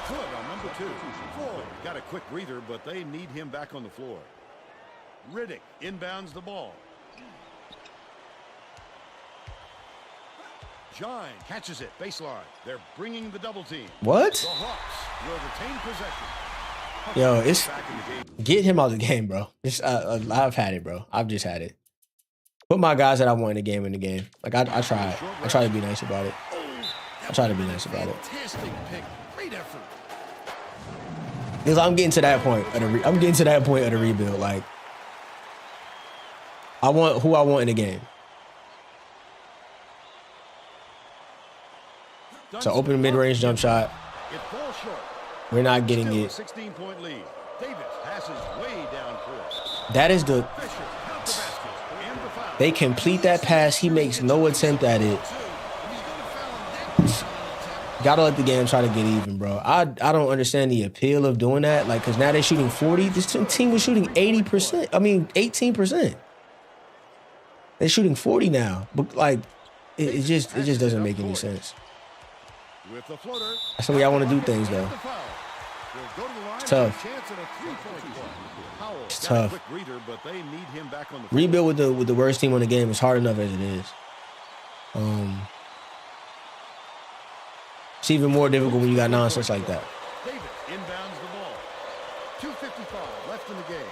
Good on number 2. Floyd got a quick breather, but they need him back on the floor. Riddick inbounds the ball. Shine catches it, baseline. They're bringing the double team. What? The Hawks will retain possession. Yo, it's Back in the game. get him out of the game, bro. I've had it, bro. I've just had it. Put my guys that I want in the game. Like I try to be nice about it. I try to be nice about it. Fantastic pick. Great effort. Because I'm getting to that point of the rebuild. Like I want who I want in the game. So open mid-range jump shot. It falls short. We're not getting Still a it. 16-point lead. Davis passes way down court. That is the. Fisher count the basket and the foul. They complete that pass. He makes no attempt at it. Gotta let the game try to get even, bro. I don't understand the appeal of doing that. Like, cause now they're shooting 40. This team was shooting 80%. I mean, 18%. They're shooting 40 now. But like, it just doesn't make any sense. With the floater. That's the way I want to do things, though. The foul. Will go to the line. It's tough. Chance at a 3-point play. Powell It's got a tough. quick breather, but they need him back on the floor. Rebuild with the worst team on the game is hard enough as it is. It's even more difficult when you got nonsense like that. Davis inbounds the ball. 2:55 left in the game.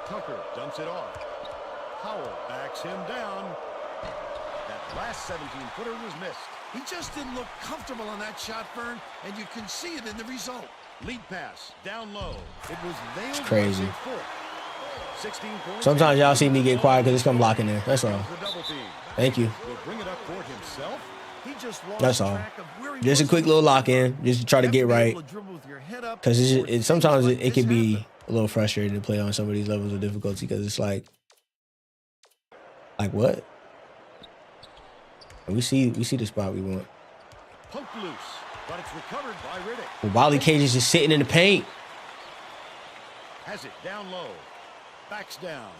Tucker dumps it off. Powell backs him down. That last 17-footer was missed. He just didn't look comfortable on that shot, Vern, and you can see it in the result. Lead pass down low. It was nailed. It's crazy. by St. Fort. 16 points. Sometimes y'all see me get quiet because it's come blocking there. That's all. The double team. Thank you. Will bring it up court himself. He just lost That's all. track of where he Just a was. quick little lock in, just to try to You get have be right. able to dribble with your head up Because before sometimes things like it can this be happen. a little frustrating to play on some of these levels of difficulty because it's like what? And we see the spot we want. Poked loose, but it's recovered by Riddick. Well, Wally Cage is just sitting in the paint. Has it down low. Backs down.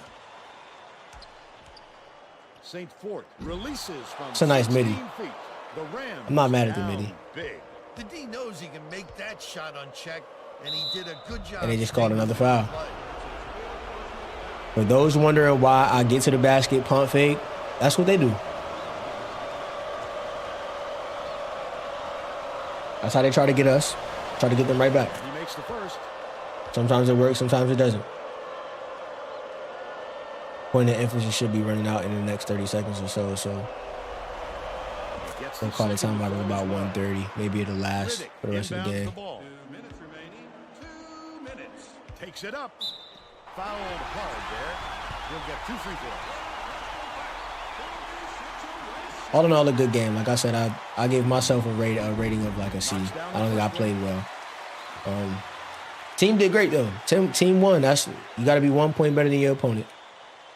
St. Fort releases from It's a nice 16 midi. feet. The Rams I'm not mad at the down midi. Big. The D knows he can make that shot unchecked, and he did a good job. And they just called staying another with the foul. play. For those wondering why I get to the basket, pump fake, that's what they do. That's how they try to get us. Try to get them right back. He makes the first. Sometimes it works, sometimes it doesn't. Point of emphasis should be running out in the next 30 seconds or so. Gets They'll the call the second timeout at before about as well. 1:30. Maybe it'll last Riddick for the rest of the inbounds game. ball. 2 minutes remaining. 2 minutes. Takes it up. Fouled hard there. He'll get 2 free throws. All in all, a good game. Like I said, I gave myself a rating of like a C. I don't think I played well. Team did great though. Team won. You got to be 1 point better than your opponent,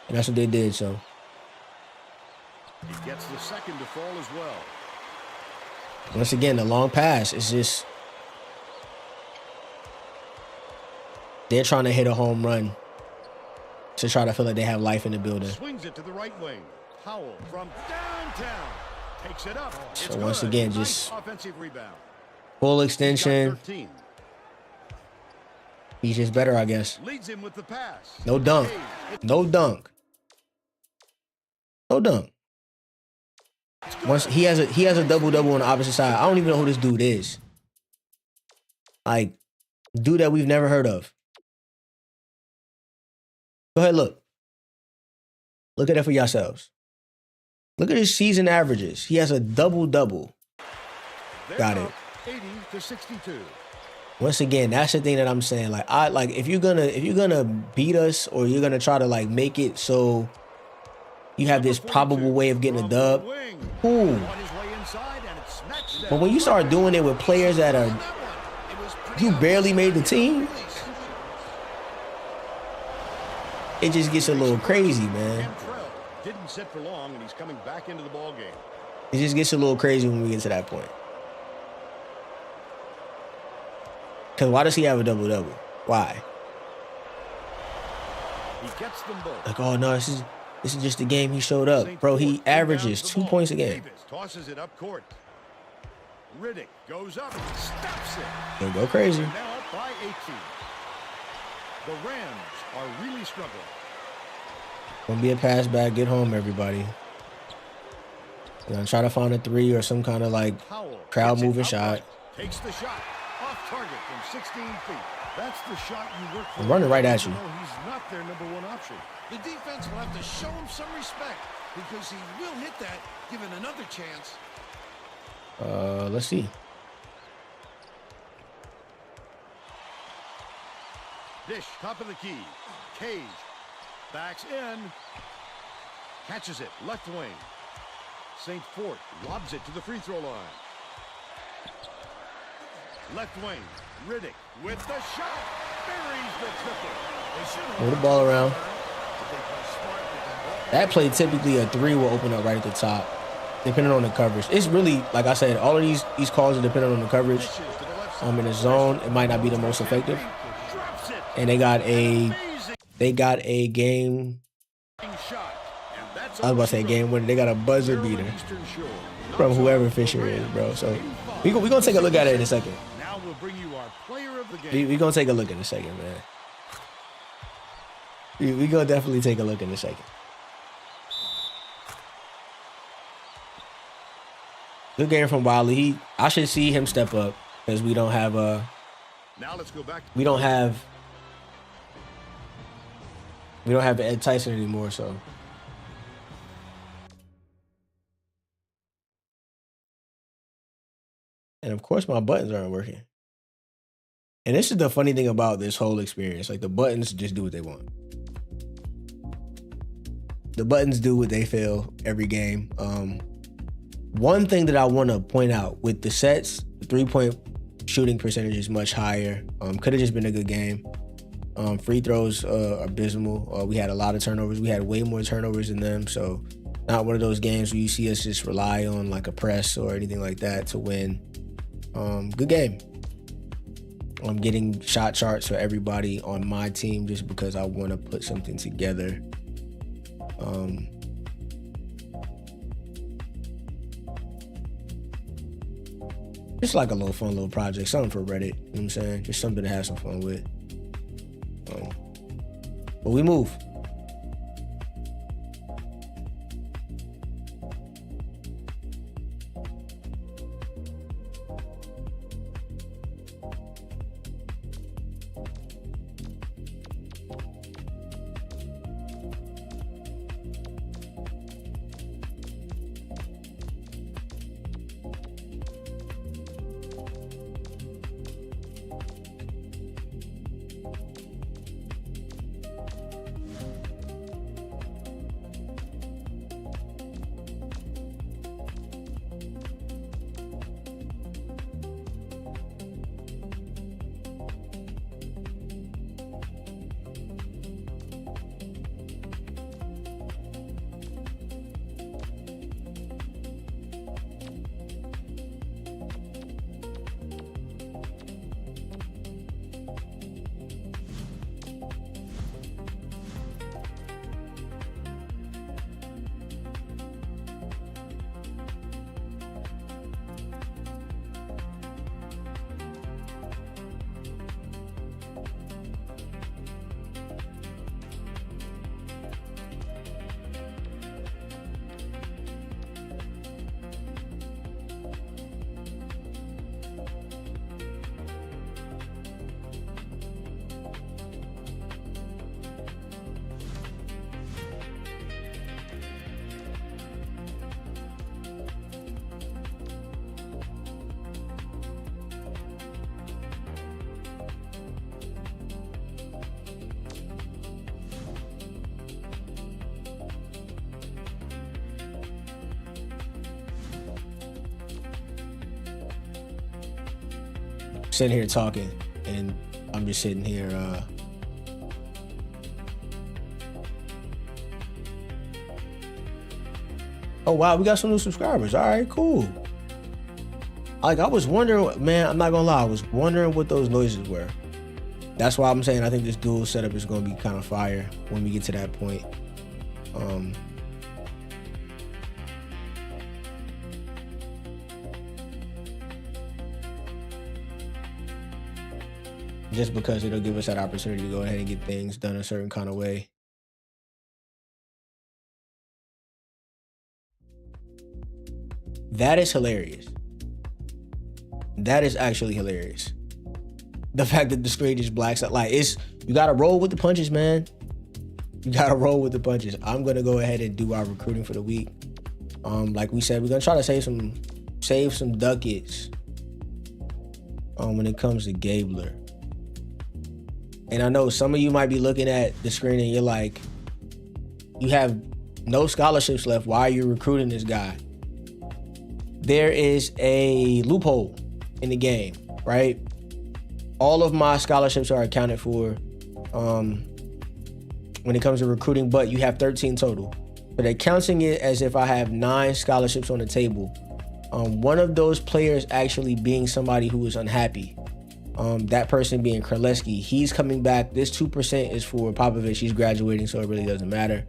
and that's what they did. So He gets the second to fall as well. once again, the long pass is just they're trying to hit a home run to try to feel like they have life in the building. Swings it to the right wing. Powell from downtown takes it up. It's So once good. again, Nice just offensive rebound. full He's got extension. 13. He's just better, I guess. Leads him with the pass. No dunk. No dunk. No dunk. Once he has a double-double on the opposite side. I don't even know who this dude is. Like, dude that we've never heard of. Go ahead, look. Look at it for yourselves. Look at his season averages. He has a double-double. They're Got it. up 80-62. Once again, that's the thing that I'm saying. Like, if you're gonna beat us, or you're gonna try to like make it so you have this probable way of getting a dub, cool. But when you start doing it with players that are who barely made the team, it just gets a little crazy, man. Didn't sit for long, and he's coming back into the ball game. It just gets a little crazy when we get to that point. Because why does he have a double-double? Why? He gets them both. Like, oh no, this is just the game he showed up, bro. He averages 2 points a game. Tosses it up court. Riddick goes up, stops it. He'll go crazy. Now up by 18. The Rams are really struggling. Gonna be a pass back. Get home, everybody. We're gonna try to find a three or some kind of like crowd moving shot. Takes the shot off target from 16 feet. That's the shot you work for. I'm running right at you. He's not their number one option. The defense will have to show him some respect because he will hit that given another chance. Let's see. Dish, top of the key. Cage. Backs in. Catches it. Left wing. St. Fort lobs it to the free throw line. Left wing. Riddick with the shot. Buries the triple. Move the ball around. That play, typically a three will open up right at the top, depending on the coverage. It's really, like I said, all of these calls are dependent on the coverage. In the zone, it might not be the most effective. And they got a game. I was about to say game winner. They got a buzzer beater from whoever Fisher is, bro. So we're gonna take a look at it in a second. Now we'll bring you our player of the game. We're gonna take a look in a second, man. We're gonna definitely take a look in a second. Good game from Wiley. I should see him step up because we don't have Now let's go back. We don't have Ed Tyson anymore, so. And of course my buttons aren't working. And this is the funny thing about this whole experience. Like, the buttons just do what they want. The buttons do what they feel every game. One thing that I want to point out with the sets, the 3-point shooting percentage is much higher. Could have just been a good game. Free throws are abysmal. We had a lot of turnovers. We had way more turnovers than them. So not one of those games where you see us just rely on like a press or anything like that to win. Good game. I'm getting shot charts for everybody on my team just because I want to put something together. Just like a little fun little project, something for Reddit, you know what I'm saying? Just something to have some fun with. But we move. sitting here talking, and I'm just sitting here. Oh wow, we got some new subscribers. All right, cool. Like, I was wondering, man, I'm not gonna lie, I was wondering what those noises were. That's why I'm saying I think this dual setup is gonna be kind of fire when we get to that point. Just because it'll give us that opportunity to go ahead and get things done a certain kind of way. That is hilarious. That is actually hilarious. The fact that the screen just blacks out. Like, you gotta roll with the punches, man. You gotta roll with the punches. I'm gonna go ahead and do our recruiting for the week. Like we said, we're gonna try to save some ducats when it comes to Gabler. And I know some of you might be looking at the screen and you're like, you have no scholarships left. Why are you recruiting this guy? There is a loophole in the game, right? All of my scholarships are accounted for when it comes to recruiting, but you have 13 total. But they're counting it as if I have 9 scholarships on the table. One of those players actually being somebody who is unhappy. That person being Kraleski. He's coming back. This 2% is for Popovich. He's graduating, so it really doesn't matter.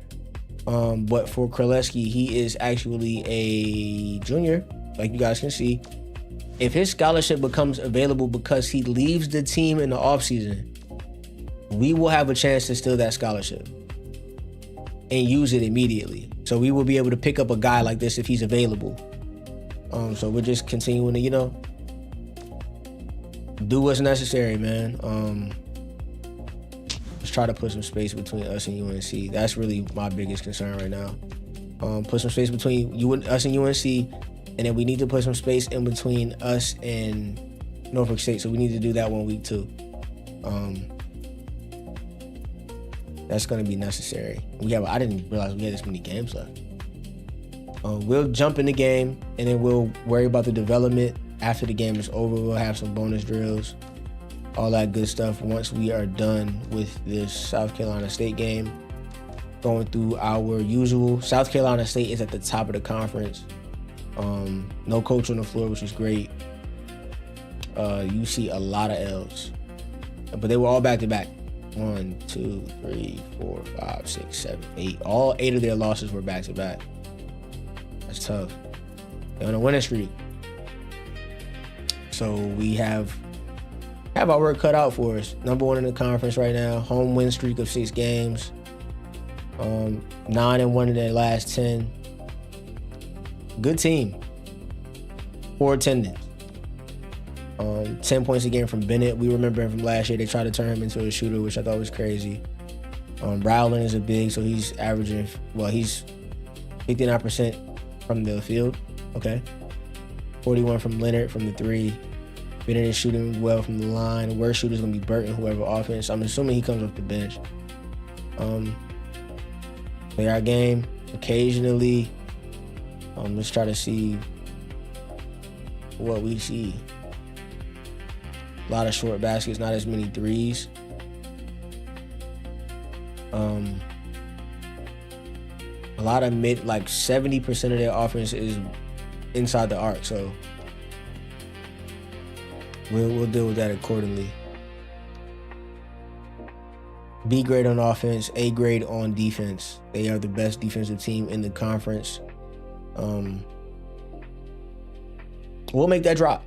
But for Kraleski, he is actually a junior, like you guys can see. If his scholarship becomes available because he leaves the team in the offseason, we will have a chance to steal that scholarship and use it immediately. So we will be able to pick up a guy like this if he's available. So we're just continuing to, do what's necessary, man. Let's try to put some space between us and UNC. That's really my biggest concern right now. Put some space between us and UNC, and then we need to put some space in between us and Norfolk State. So we need to do that 1 week too. That's going to be necessary. I didn't realize we had this many games left. We'll jump in the game, and then we'll worry about the development after the game is over. We'll have some bonus drills, all that good stuff once we are done with this South Carolina State game. Going through our usual. South Carolina State is at the top of the conference. No coach on the floor, which is great. You see a lot of L's, but they were all back-to-back. 1, 2, 3, 4, 5, 6, 7, 8. All 8 of their losses were back-to-back. That's tough. They're on a winning streak. So we have our work cut out for us. Number 1 in the conference right now. Home win streak of 6 games. 9-1 in their last 10. Good team. 4 attendance. 10 points a game from Bennett. We remember him from last year. They tried to turn him into a shooter, which I thought was crazy. Rowland is a big, so he's averaging, he's 59% from the field. Okay. 41 from Leonard from the 3. Bennett is shooting well from the line. The worst shooter is going to be Burton, whoever offense. I'm assuming he comes off the bench. Play our game occasionally. Let's try to see what we see. A lot of short baskets, not as many threes. A lot of mid, like 70% of their offense is inside the arc, so we'll deal with that accordingly. B grade on offense, A grade on defense. They are the best defensive team in the conference. We'll make that drop.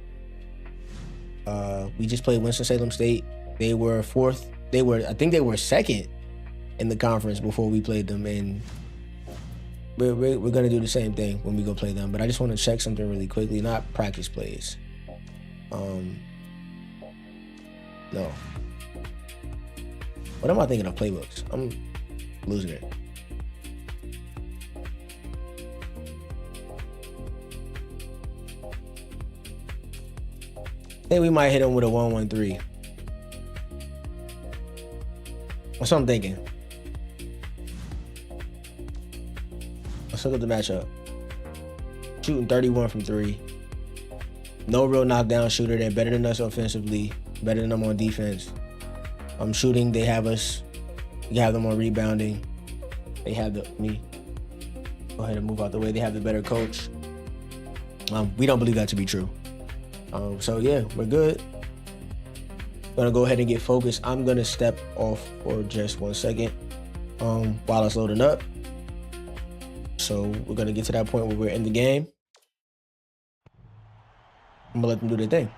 We just played Winston-Salem State. They were 4th. I think they were 2nd in the conference before we played them, and we're gonna do the same thing when we go play them. But I just want to check something really quickly, not practice plays. No. What am I thinking of? Playbooks. I'm losing it. I think we might hit him with a 1-1-3. That's what I'm thinking. Let's look at the matchup. Shooting 31 from 3. no real knockdown shooter. They're better than us offensively, better than them on defense. Shooting, they have us. You have them on rebounding. They have go ahead and move out the way. They have the better coach. We don't believe that to be true. So yeah, we're good. Gonna go ahead and get focused. I'm gonna step off for just 1 second while it's loading up. So we're gonna get to that point where we're in the game. I'm gonna let them do their thing.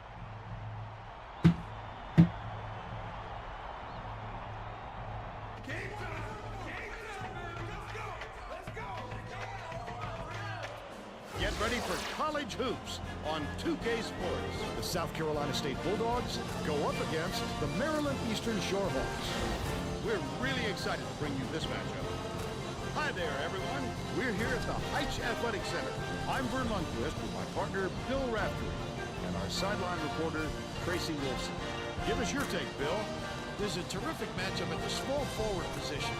Get ready for college hoops on 2K Sports. The South Carolina State Bulldogs go up against the Maryland Eastern Shore Hawks. We're really excited to bring you this matchup. Hi there, everyone. We're here at the Heights Athletic Center. I'm Vern Lundquist with my partner, Bill Raftery, and our sideline reporter, Tracy Wilson. Give us your take, Bill. There's a terrific matchup at the small forward position.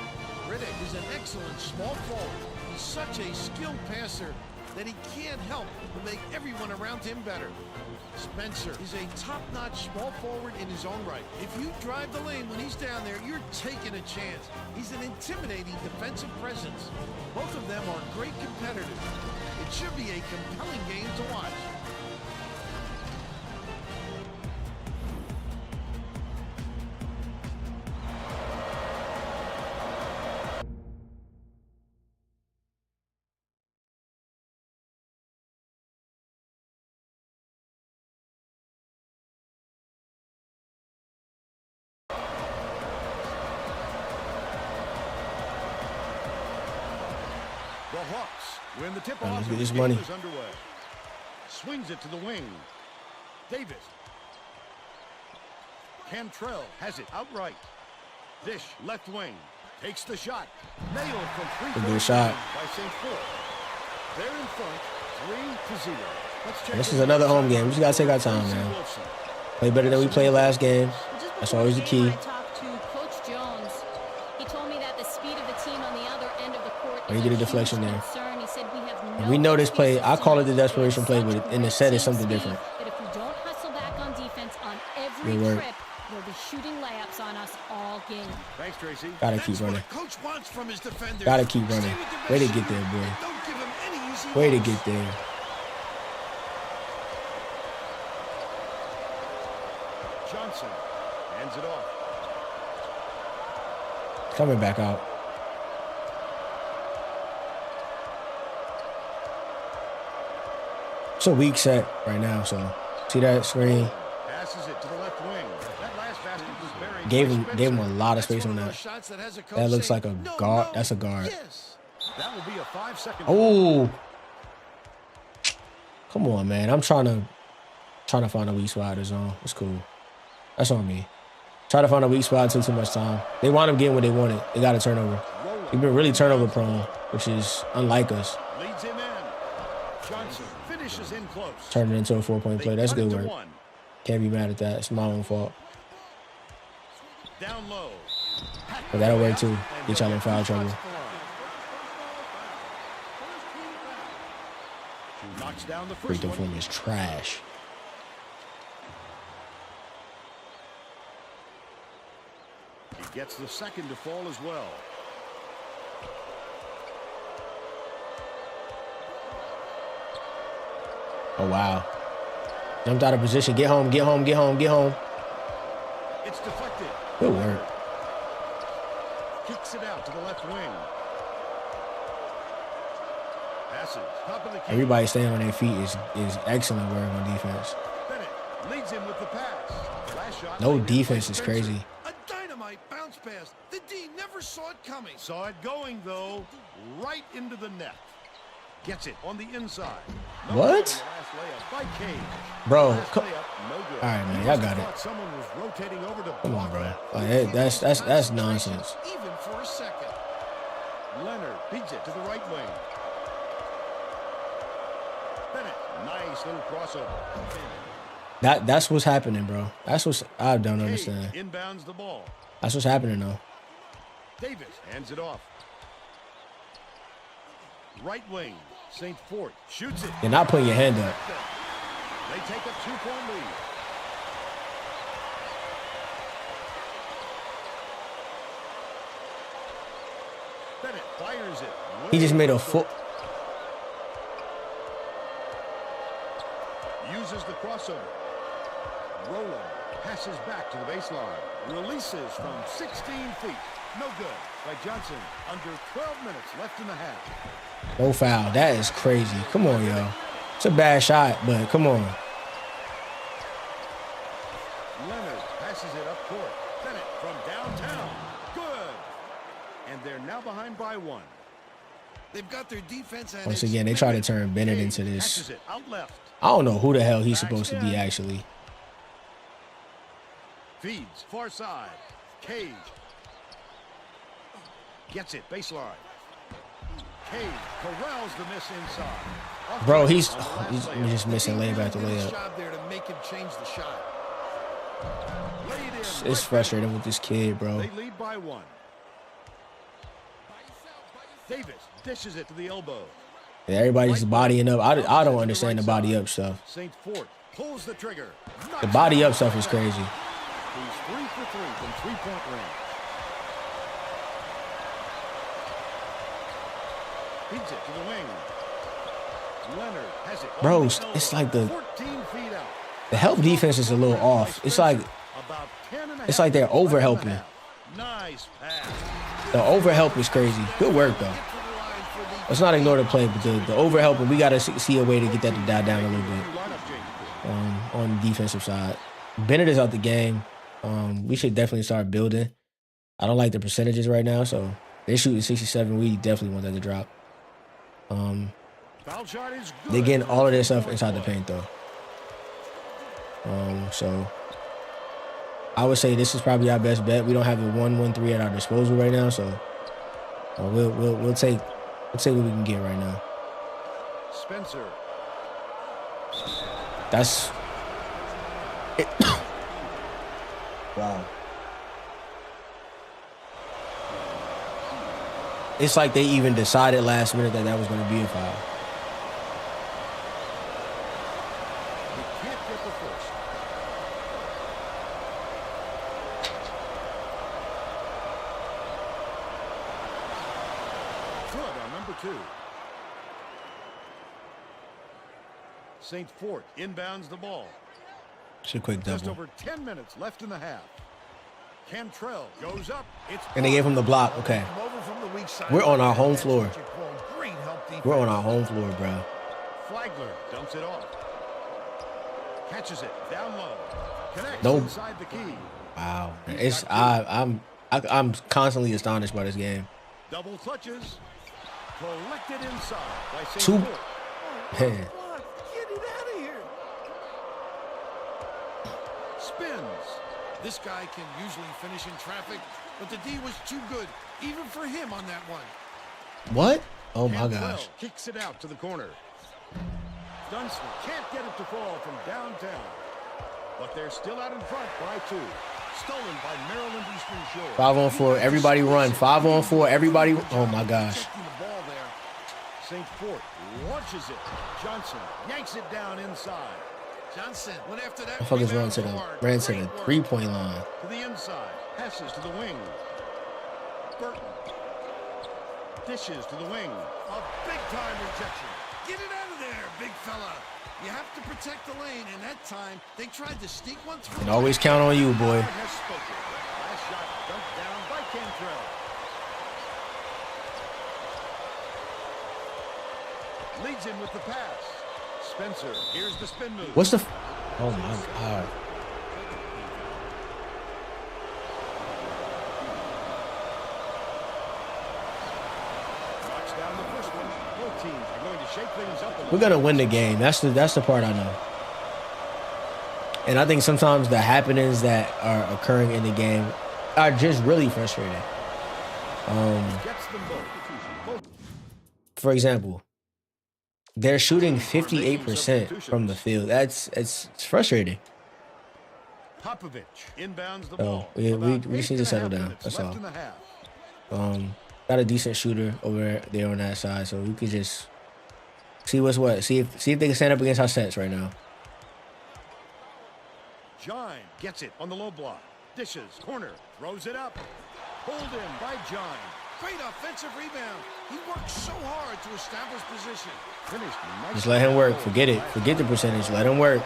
Riddick is an excellent small forward. He's such a skilled passer that he can't help but make everyone around him better. Spencer is a top-notch small forward in his own right. If you drive the lane when he's down there, you're taking a chance. He's an intimidating defensive presence. Both of them are great competitors. It should be a compelling game to watch. The Hawks win the tip-off. Let's get this money. Is underway. Swings it to the wing. Davis. Cantrell has it outright. Dish left wing. Takes the shot. Nailed from 3 Good shot. by St. Paul. They're in front 3-0. Let's check This is another home game. We just gotta take our time, man. Play better than we played last game. That's always the key. I talked to Coach Jones. He told me that the speed of the team on the other end of the court You get a deflection there. He said we have We know this play. I call it the desperation play, but in the set, it's something different. That if we don't hustle back on defense on every Good work. trip, they'll be shooting layups on us all game. Thanks, Tracy. Gotta That's keep running. what a coach wants from his defenders. Gotta keep running. Stay with your Way to best get there, shooter boy. and don't give him any easy Way to looks. get there. Johnson hands it off. Coming back out. It's a weak set right now, so see that screen? Passes it to the left wing. That last basket was very Gave him a lot of space on that. Shots that has a coach That looks saying, like a "No, guard. no, That's a guard. yes." That will be a 5-second. Oh, come on, man! I'm trying to find a weak spot. It's on. It's cool. That's on me. Try to find a weak spot. Took too much time. They wound up getting what they wanted. They got a turnover. We've been really turnover prone, which is unlike us. Leads him in. Johnson finishes in close. Turning it into a 4-point play. That's They cut good it to work. 1. Can't be mad at that. It's my own fault. Down low. But that'll work too. Get y'all in foul trouble. Knocks down the Free first throw one. form is trash. He gets the second to fall as well. Oh, wow. Jumped out of position. Get home, get home, get home, get home. It's deflected. Good work. Kicks it out to the left wing. Passes. Top of the key. Everybody staying on their feet is excellent work on defense. Bennett leads him with the pass. Last shot No laid in by defense is Spencer. crazy. A dynamite bounce pass. The D never saw it coming. Saw it going, though, right into the net. Gets it on the inside. No What? good on the last layup by Cage. Bro, Last co- layup, no good. All right, man, He y'all must got have it. thought someone was rotating over to Come on, block bro. that. Like, that's nonsense. Even for a second. Leonard beats it to the right wing. Bennett, nice little crossover. That's what's happening, bro. That's what's I don't Cage understand. inbounds the ball. That's what's happening though. Davis hands it off. Right wing. St. Fort shoots it. You're not putting your hand up. They take a 2-point lead. Bennett fires it. He just made a full. Uses the crossover. Rowland passes back to the baseline. Releases from 16 feet. No good by Johnson. Under 12 minutes left in the half. No foul. That is crazy. Come on, yo. It's a bad shot, but come on. Leonard passes it up court. Bennett from downtown. Good. And they're now behind by 1. They've got their defense. Once again, they try to turn Bennett into this. Passes it out left. I don't know who the hell he's supposed to be, actually. Feeds far side. Cage. Gets it baseline. Cage corrals the miss inside. Bro, he's just missing layup after layup. Job there to make him change the shot. It's frustrating with this kid, bro. They lead by 1. Davis dishes it to the elbow. Yeah, everybody's bodying up. I don't understand the body up stuff. St. Fort pulls the trigger. The body up stuff is crazy. He's 3 for 3 from 3-point range. Feeds it to the wing. Leonard has it. Bro, it's like the 14 feet out. The help defense is a little off. It's like they're over helping. Nice pass. The over help is crazy. Good work though. Let's not ignore the play, but the over helping, we gotta see a way to get that to die down a little bit. On the defensive side, Bennett is out the game. We should definitely start building. I don't like the percentages right now, so they're shooting 67. We definitely want that to drop. Foul shot is good. They're getting all of their stuff inside the paint though. So I would say this is probably our best bet. We don't have a 1-1-3 at our disposal right now, so we'll take what we can get right now. Spencer. That's it. Wow. It's like they even decided last minute that was going to be a foul. He can't get the first. Good on number 2. St. Fort inbounds the ball. It's a quick Just double. over 10 minutes left in the half. Cantrell goes up. It's And they gave him the block. Okay. We're on our home floor. We're on our home floor, bro. Flagler dumps it off. Catches it down low. Connects Nope. inside the key. Wow. I'm constantly astonished by this game. Double clutches. Collected inside by St. Two. Fort. Man. Get it out of here. Spins. This guy can usually finish in traffic, but the D was too good, even for him on that one. What? Oh my Cantrell gosh. kicks it out to the corner. Dunston can't get it to fall from downtown. But they're still out in front by 2. Stolen by Maryland Eastern Shore. 5-on-4. Everybody run. 5-on-4. Everybody. Oh my gosh. Protecting the ball there. St. Fort launches it. Johnson yanks it down inside. Johnson went after that. Motherfuckers rebound ran to hard. the Great work. 3-point line. To the inside. Passes to the wing. Burton. Dishes to the wing. A big-time rejection. Get it out of there, big fella. You have to protect the lane, and that time they tried to sneak one through. And always count on you, boy. Has spoken. Last shot dumped down by Cantrell. Leads him with the pass. Spencer, here's the spin move. What's the? Oh my god. Knocks down the first one. Both teams are going to shake things up a little. We're gonna win the game. That's the part I know. And I think sometimes the happenings that are occurring in the game are just really frustrating. Gets them both. For example, they're shooting 58% from the field. It's frustrating. Popovich inbounds the So ball. we just need to settle down. That's all. Got a decent shooter over there on that side, so we could just see what's what. See if they can stand up against our sets right now. John gets it on the low block. Dishes, corner, throws it up. Pulled in by John. Great offensive rebound. He worked so hard to establish position. Finished nice. Just let him work. Forget it. Forget the percentage. Let him work.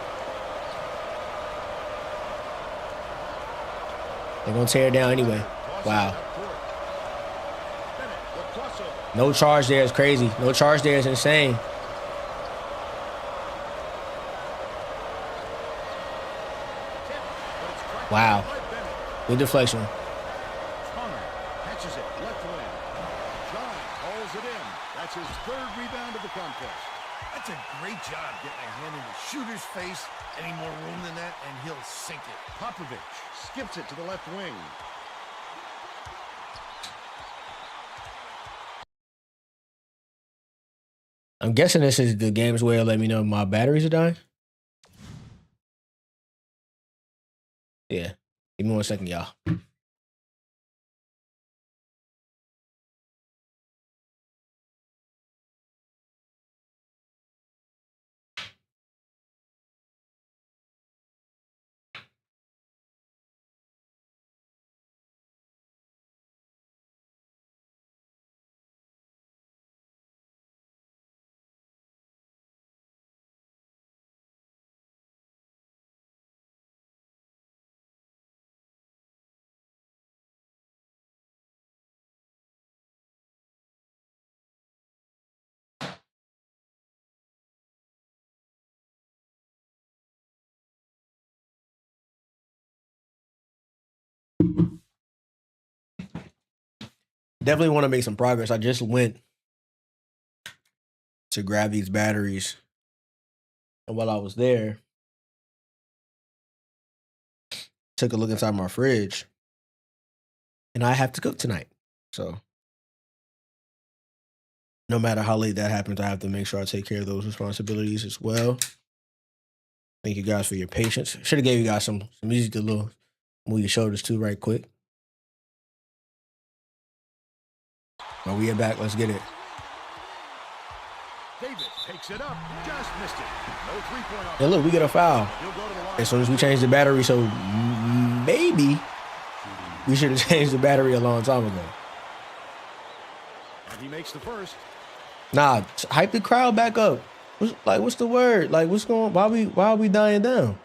They're going to tear it down anyway. Wow. No charge there is crazy. No charge there is insane. Wow. Good deflection. Catches it, left wing. John hauls it in. That's his third rebound of the contest. That's a great job getting a hand in the shooter's face. Any more room than that, and he'll sink it. Popovich skips it to the left wing. I'm guessing this is the game's way of letting me know my batteries are dying. Yeah. Give me 1 second, y'all. Definitely want to make some progress. I just went to grab these batteries. And while I was there, took a look inside my fridge. And I have to cook tonight. So no matter how late that happens, I have to make sure I take care of those responsibilities as well. Thank you guys for your patience. Should have gave you guys some music to move your shoulders to right quick. But we are back. Let's get it. David takes it up. Just missed it. No three-point And look, we get a foul. As soon as we change the battery, so maybe we should have changed the battery a long time ago. And he makes the first. Nah, hype the crowd back up. What's the word? Like, what's going? Why are we dying down?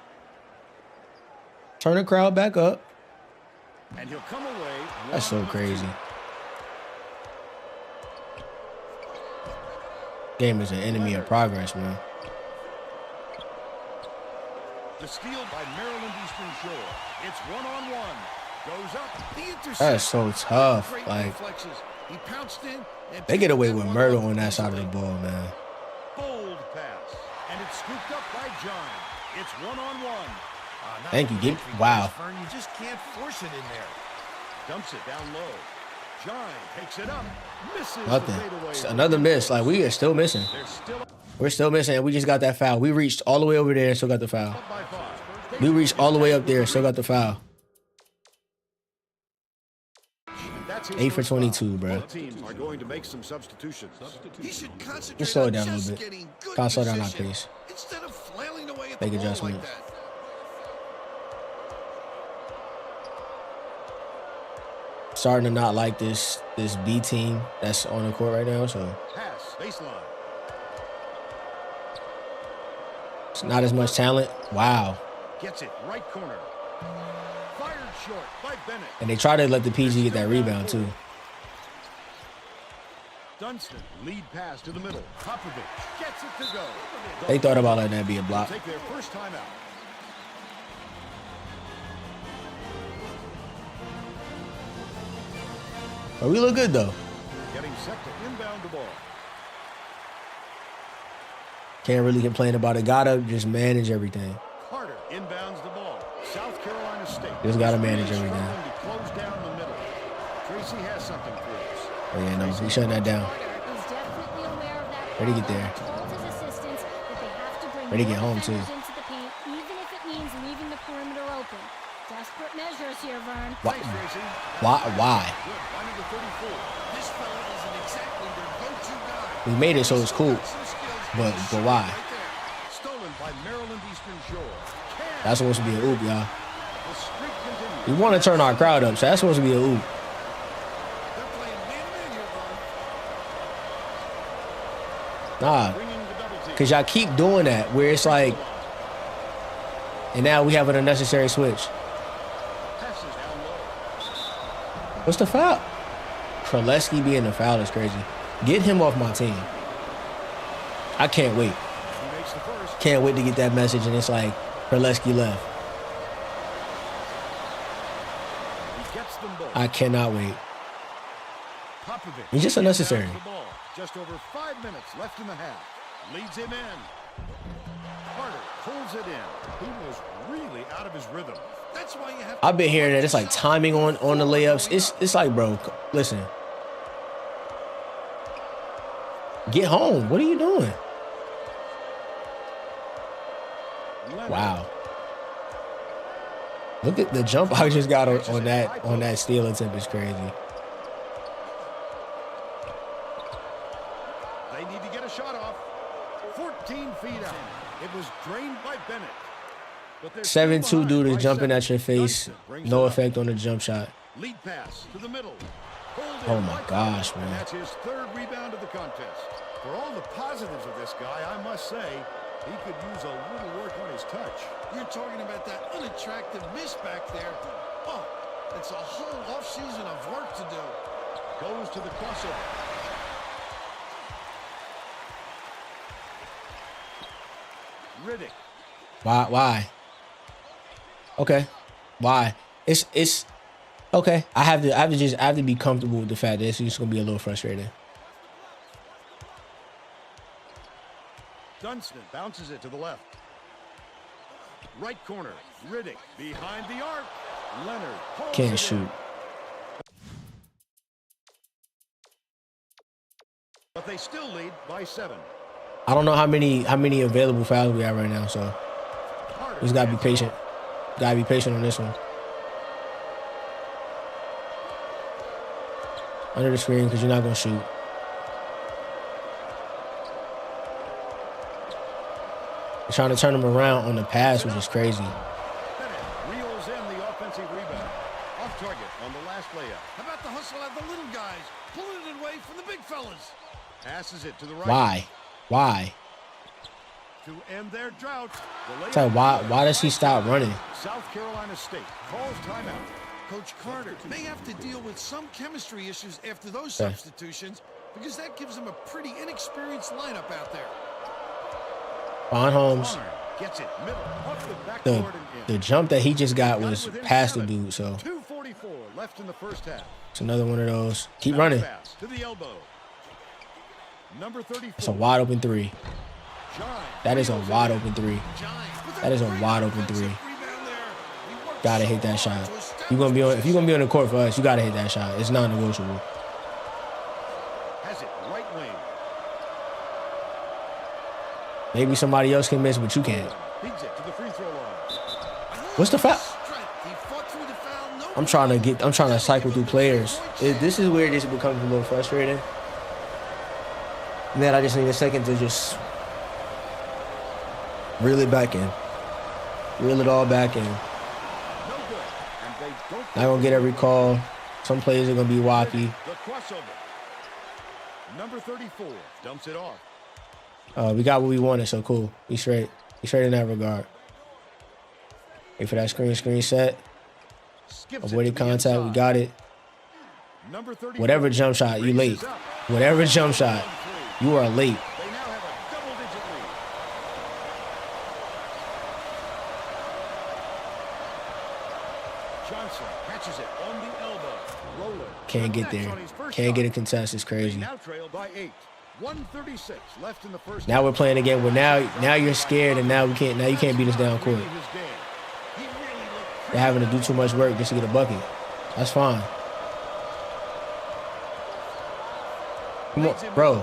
Turn the crowd back up. And he'll come away. That's so crazy. Game is an enemy of progress, man. The steal by Maryland Eastern Shore. It's one-on-one. Goes up. The interception. That's so tough. Great Like, reflexes. He pounced in and they get away picked with that murder one up on that side of the easily. ball, man. Bold pass. And it's scooped up by John. It's one-on-one. Thank you. Wow. You just can't force it in there. Dumps it down low. John takes it up. Misses. Nothing. The fadeaway. It's another miss. Like, we are still missing. They're still We're still missing. And we just got that foul. We reached all the way over there and still got the foul. up by 5. We reached all the way up there and still got the foul. That's his 8 for first foul. 22, bro. Both teams are going to make some substitutions. He should concentrate Just slow it on down a just little bit. getting good Kind of slow down our position pace. instead of flailing away at Make the ball like adjustments. that. Starting to not like this B team that's on the court right now, so Pass. Baseline. it's not as much talent. Wow. Gets it. Right corner. Fired short by Bennett. And they try to let the PG get that rebound too. Dunstan. Lead pass to the middle. Popovich gets it to go. They thought about letting that be a block. Take their first time out. But we look good though. Getting set to inbound the ball. Can't really complain about it. Gotta just manage everything. Carter inbounds the ball. South Carolina State. Just gotta manage everything. Struggling to close down the middle. Tracy has something for us. Oh yeah, no, we shutting that down. He's definitely aware of that. Ready to get there. Told his assistants that they have to bring Ready to get more home, too. defenders into the paint, even if it means leaving the perimeter open. Desperate measures here, Vern. Why? Thanks, Tracy. Why? Good. Finding the 34. This fella isn't exactly their go-to guy. We made it so it's cool. Some skills. But why? Stolen by Maryland Eastern Shore. Can That's supposed to be an oop, y'all. The streak continues. We want to turn our crowd up, so that's supposed to be an oop. They're playing man-to-man here, Vaughn. Nah, Bringing the double team. because y'all keep doing that where it's like, and now we have an unnecessary switch. Passes down low. What's the foul? Kraleski being the foul is crazy. Get him off my team. I can't wait. He makes the first. Can't wait to get that message, and it's like, Kraleski left. He gets them both. I cannot wait. Popovich. He's just unnecessary. Has the ball. Just over 5 minutes left in the half. Leads him in. Carter pulls it in. He was really out of his rhythm. That's why you have to I've been hearing that it's like timing on the layups. It's like, bro, listen. Get home. What are you doing? Leonard. Wow. Look at the jump I just got on that steal attempt is crazy. They need to get a shot off. 14 feet out. It was drained by Bennett. But they're still 7-2 behind dude is by jumping 7. at your face. Johnson brings No it up. effect on the jump shot. Lead pass to the middle. Pulled Oh in my by gosh, Bennett. man. And that's his third rebound of the contest. For all the positives of this guy, I must say, he could use a little work on his touch. You're talking about that unattractive miss back there. Oh, it's a whole offseason of work to do. Goes to the crossover. Riddick. Why? Okay. Why? It's okay. I have to be comfortable with the fact that it's just gonna be a little frustrating. Dunstan bounces it to the left. Right corner. Riddick behind the arc. Leonard pulls Can't it shoot. in. But they still lead by 7. I don't know how many available fouls we have right now, so Carter we just gotta be gets patient. Gotta be patient on this one. Under the screen because you're not gonna shoot. They're trying to turn them around on the pass, which is crazy. Bennett reels in the offensive rebound. Off target on the last layup. How about the hustle at the little guys, pulling it away from the big fellas? Passes it to the right. Why? To end their drought. The It's like, why does he stop running? South Carolina State calls timeout. Coach Carter may have to deal with some chemistry issues after those substitutions because that gives him a pretty inexperienced lineup out there. Von Holmes. Connor gets it middle off the The backboard and in. the jump that he just got Got it was within past the 7. dude, so 2:44 left in the first half. it's another one of those. Keep Bounce running. pass to the elbow. Number 34. It's a wide open three. Giant That is a reels it wide in. open three. Giant. That is a wide open three. Gotta hit that shot. If you're gonna be on the court for us, you gotta hit that shot. It's non-negotiable. Has it right wing. Maybe somebody else can miss, but you can't. Feeds it to the free throw line. What's the foul? I'm trying to cycle through players. This is where this becomes a little frustrating. Man, I just need a second to just reel it back in. Reel it all back in. No good. And they don't Not gonna get every call. Some plays are gonna be wacky. the crossover. Number 34 dumps it off. We got what we wanted, so cool. We straight. We straight in that regard. Wait for that screen set. Skips it Avoided to the contact. We inside. got it. Number 34 Whatever jump shot, you late. raises up. Whatever jump shot, you are late. They now have a double-digit lead. Johnson catches it on the elbow. Roller. Can't get connects there. on his first Can't get a shot. contest. It's They crazy. now trail by 8. 1:36 left in the first. Now we're playing again. Well, now you're scared, and now we can't. Now you can't beat us down court. His game. They're having to do too much work just to get a bucket. That's fine. Come on, bro.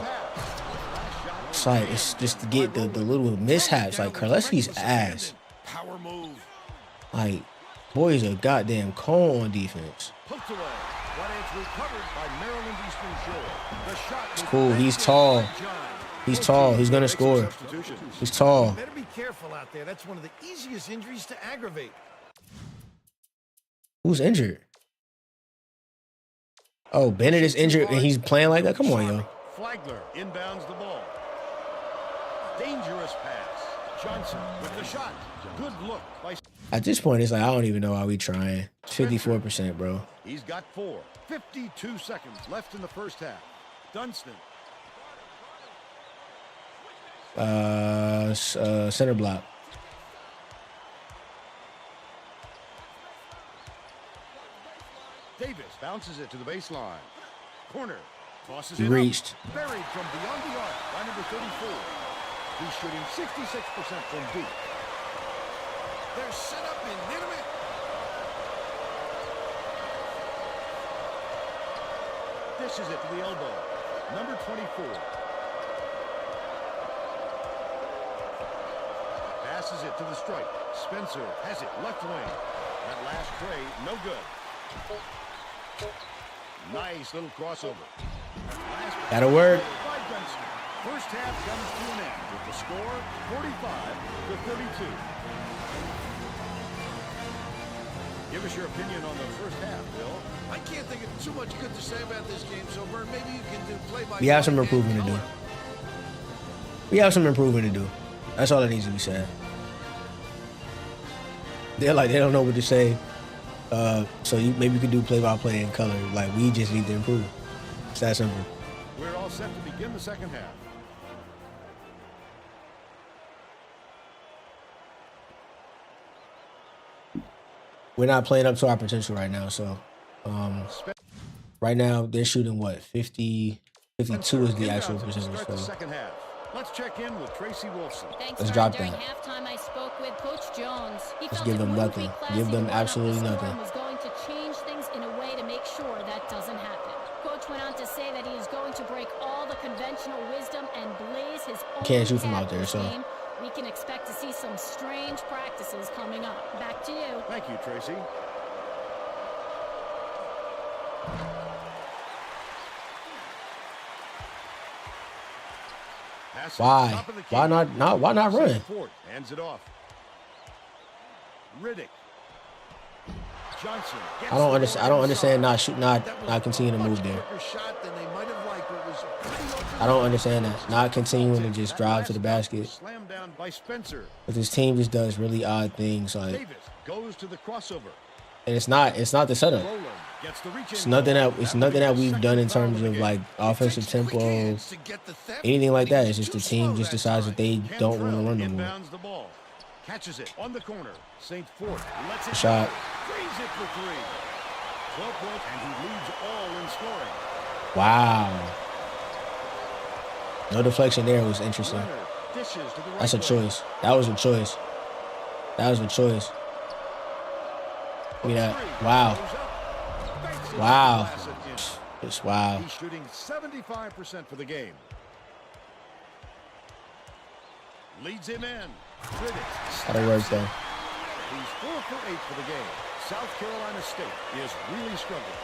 It's like it's just to get the little mishaps. Like Kraleski's ass. Power move. Like, boy, he's a goddamn cone on defense. Poked away, but it's recovered by Maryland Eastern Shore. The shot It's cool. He's tall. He's tall. He's gonna score. He's tall. Better be careful out there. That's one of the easiest injuries to aggravate. Who's injured? Oh, Bennett is injured and he's playing like that. Come on, yo. Flagler inbounds the ball. Dangerous pass. Johnson with the shot. Good look by. At this point, it's like I don't even know why we trying. 54%, bro. He's got 4. 52 seconds left in the first half. Dunston. Center block. Davis bounces it to the baseline. Corner. Tosses He it reached. up. Buried from beyond the arc by number 34. He's shooting 66% from deep. They're set up and hit him in. Dishes it to the elbow. Number 24. Passes it to the stripe. Spencer has it left wing. That last tray, no good. Nice little crossover. That'll work. First half comes to an end with the score 45-32. Give us your opinion on the first half, Bill. I can't think of too much good to say about this game, so Vern, maybe you can do play-by-play. We have some improvement to do. We have some improvement to do. That's all that needs to be said. They're like, they don't know what to say. So maybe you could do play-by-play in color. Like, we just need to improve. It's that simple. We're all set to begin the second half. We're not playing up to our potential right now. So, right now they're shooting what? 50, 52 is the actual percentage. So. Second half. Let's check in with Tracy Wilson. Thanks, Let's Vern. drop During that. halftime, I spoke with Coach Jones. He Let's felt give it them wouldn't nothing. be classy Give them to run up absolutely the score nothing. and was going to change things in a way to make sure that doesn't happen. Coach went on to say that he is going to break all the conventional wisdom and blaze his own Can't shoot from out path there, this so. game. We can expect to see some strange practices coming up. Back to you. Thank you, Tracy. Why? Why not? Why not run? Hands it off. Riddick. Johnson. I don't understand. Not continue to move there. I don't understand that. Not continuing to just drive to the basket. Slammed down by Spencer. But this team just does really odd things. Like, Davis goes to the crossover. and it's not the setup. Rowland gets the reach in. It's nothing that we've done in terms of like offensive tempo, anything like that. It's just the team just decides that they don't want to run the ball. Inbounds the ball. Catches it on the corner. St. Fort lets it Shot. go. Frees it for 3. 12 points, and he leads all in scoring. Wow. No deflection there was interesting. Leonard dishes to the right That's a wing. choice. That was a choice. That was a choice. Look at that. Wow. Goes up. Banks it Wow. with the glass in. Just wow. He's shooting 75% for the game. Leads him in. Riddick. That'll work though. He's 4 for 8 for the game. South Carolina State is really struggling.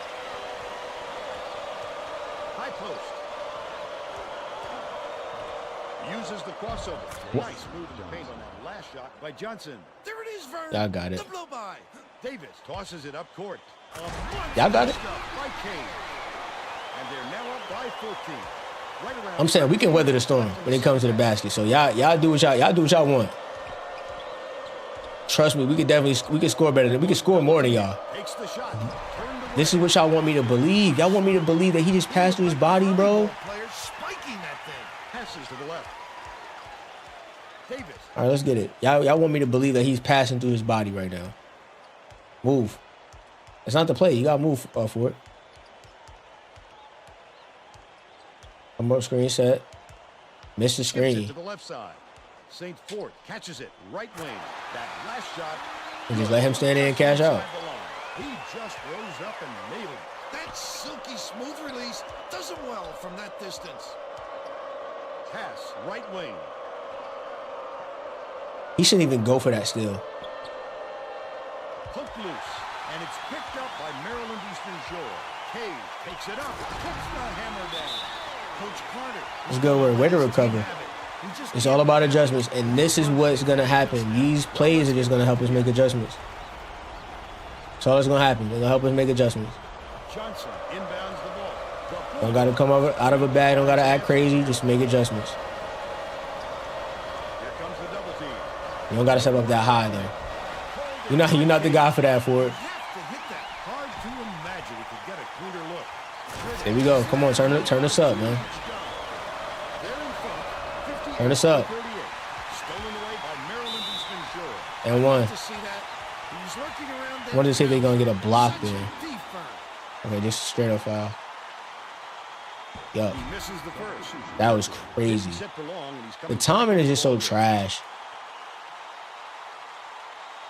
High post. Uses the crossover. Nice move in the paint on that last shot by Johnson. There it is, Vern. Y'all got it. The blow by. Davis tosses it up court. Y'all got it. By Kane. And they're now up by 14. Right around. I'm saying we can weather the storm when it comes to the basket. So y'all do what y'all want. Trust me, we can score better than we can score more than y'all. Takes the shot. This is what y'all want me to believe. Y'all want me to believe that he just passed through his body, bro. Players spiking that thing. Passes to the left. Davis. All right, let's get it. Y'all want me to believe that he's passing through his body right now. Move. It's not the play. You got to move for it. Come up screen set. Missed the Gives it screen. to the left side. St. Fort catches it right wing. That last shot. And just let him stand there and cash out. He just rose up and nailed it. That silky smooth release does it well from that distance. Pass right wing. He shouldn't even go for that steal. Poked loose. And it's picked up by Maryland Eastern Shore. Cage takes it up. Puts the hammer down. Coach Carter. It's good work. Way to recover. It's all about adjustments, and this is what's gonna happen. These plays are just gonna help us make adjustments. That's all that's gonna happen. They're gonna help us make adjustments. Johnson inbounds the ball. Don't gotta come out of a bag. Don't gotta act crazy. Just make adjustments. Here comes the double team. You don't gotta step up that high there. You're not the guy for that, Ford. Have to hit that. Hard to imagine we could get a cleaner look. There we go. Come on, turn this up, man. Turn this up. Stolen away by Maryland Eastern Shore. And one. To see that. He's lurking around I there. wanted to see if they're gonna get a block there. Defense. Okay, just straight up foul. Yo, He misses the first. that was crazy. Set for long, and he's The coming timing is just so trash.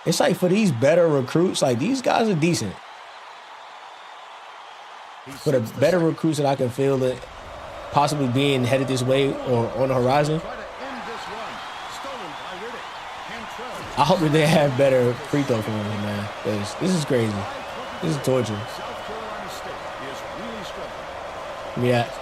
It's like for these better recruits, like these guys are decent. For the better recruits that I can feel that possibly being headed this way or on the horizon, Try to end this run. Stolen by Riddick. Cantrell. I hope that they have better free throw forms, man. Because this is crazy. This is torture. South Carolina State is really struggling. Yeah. Tip,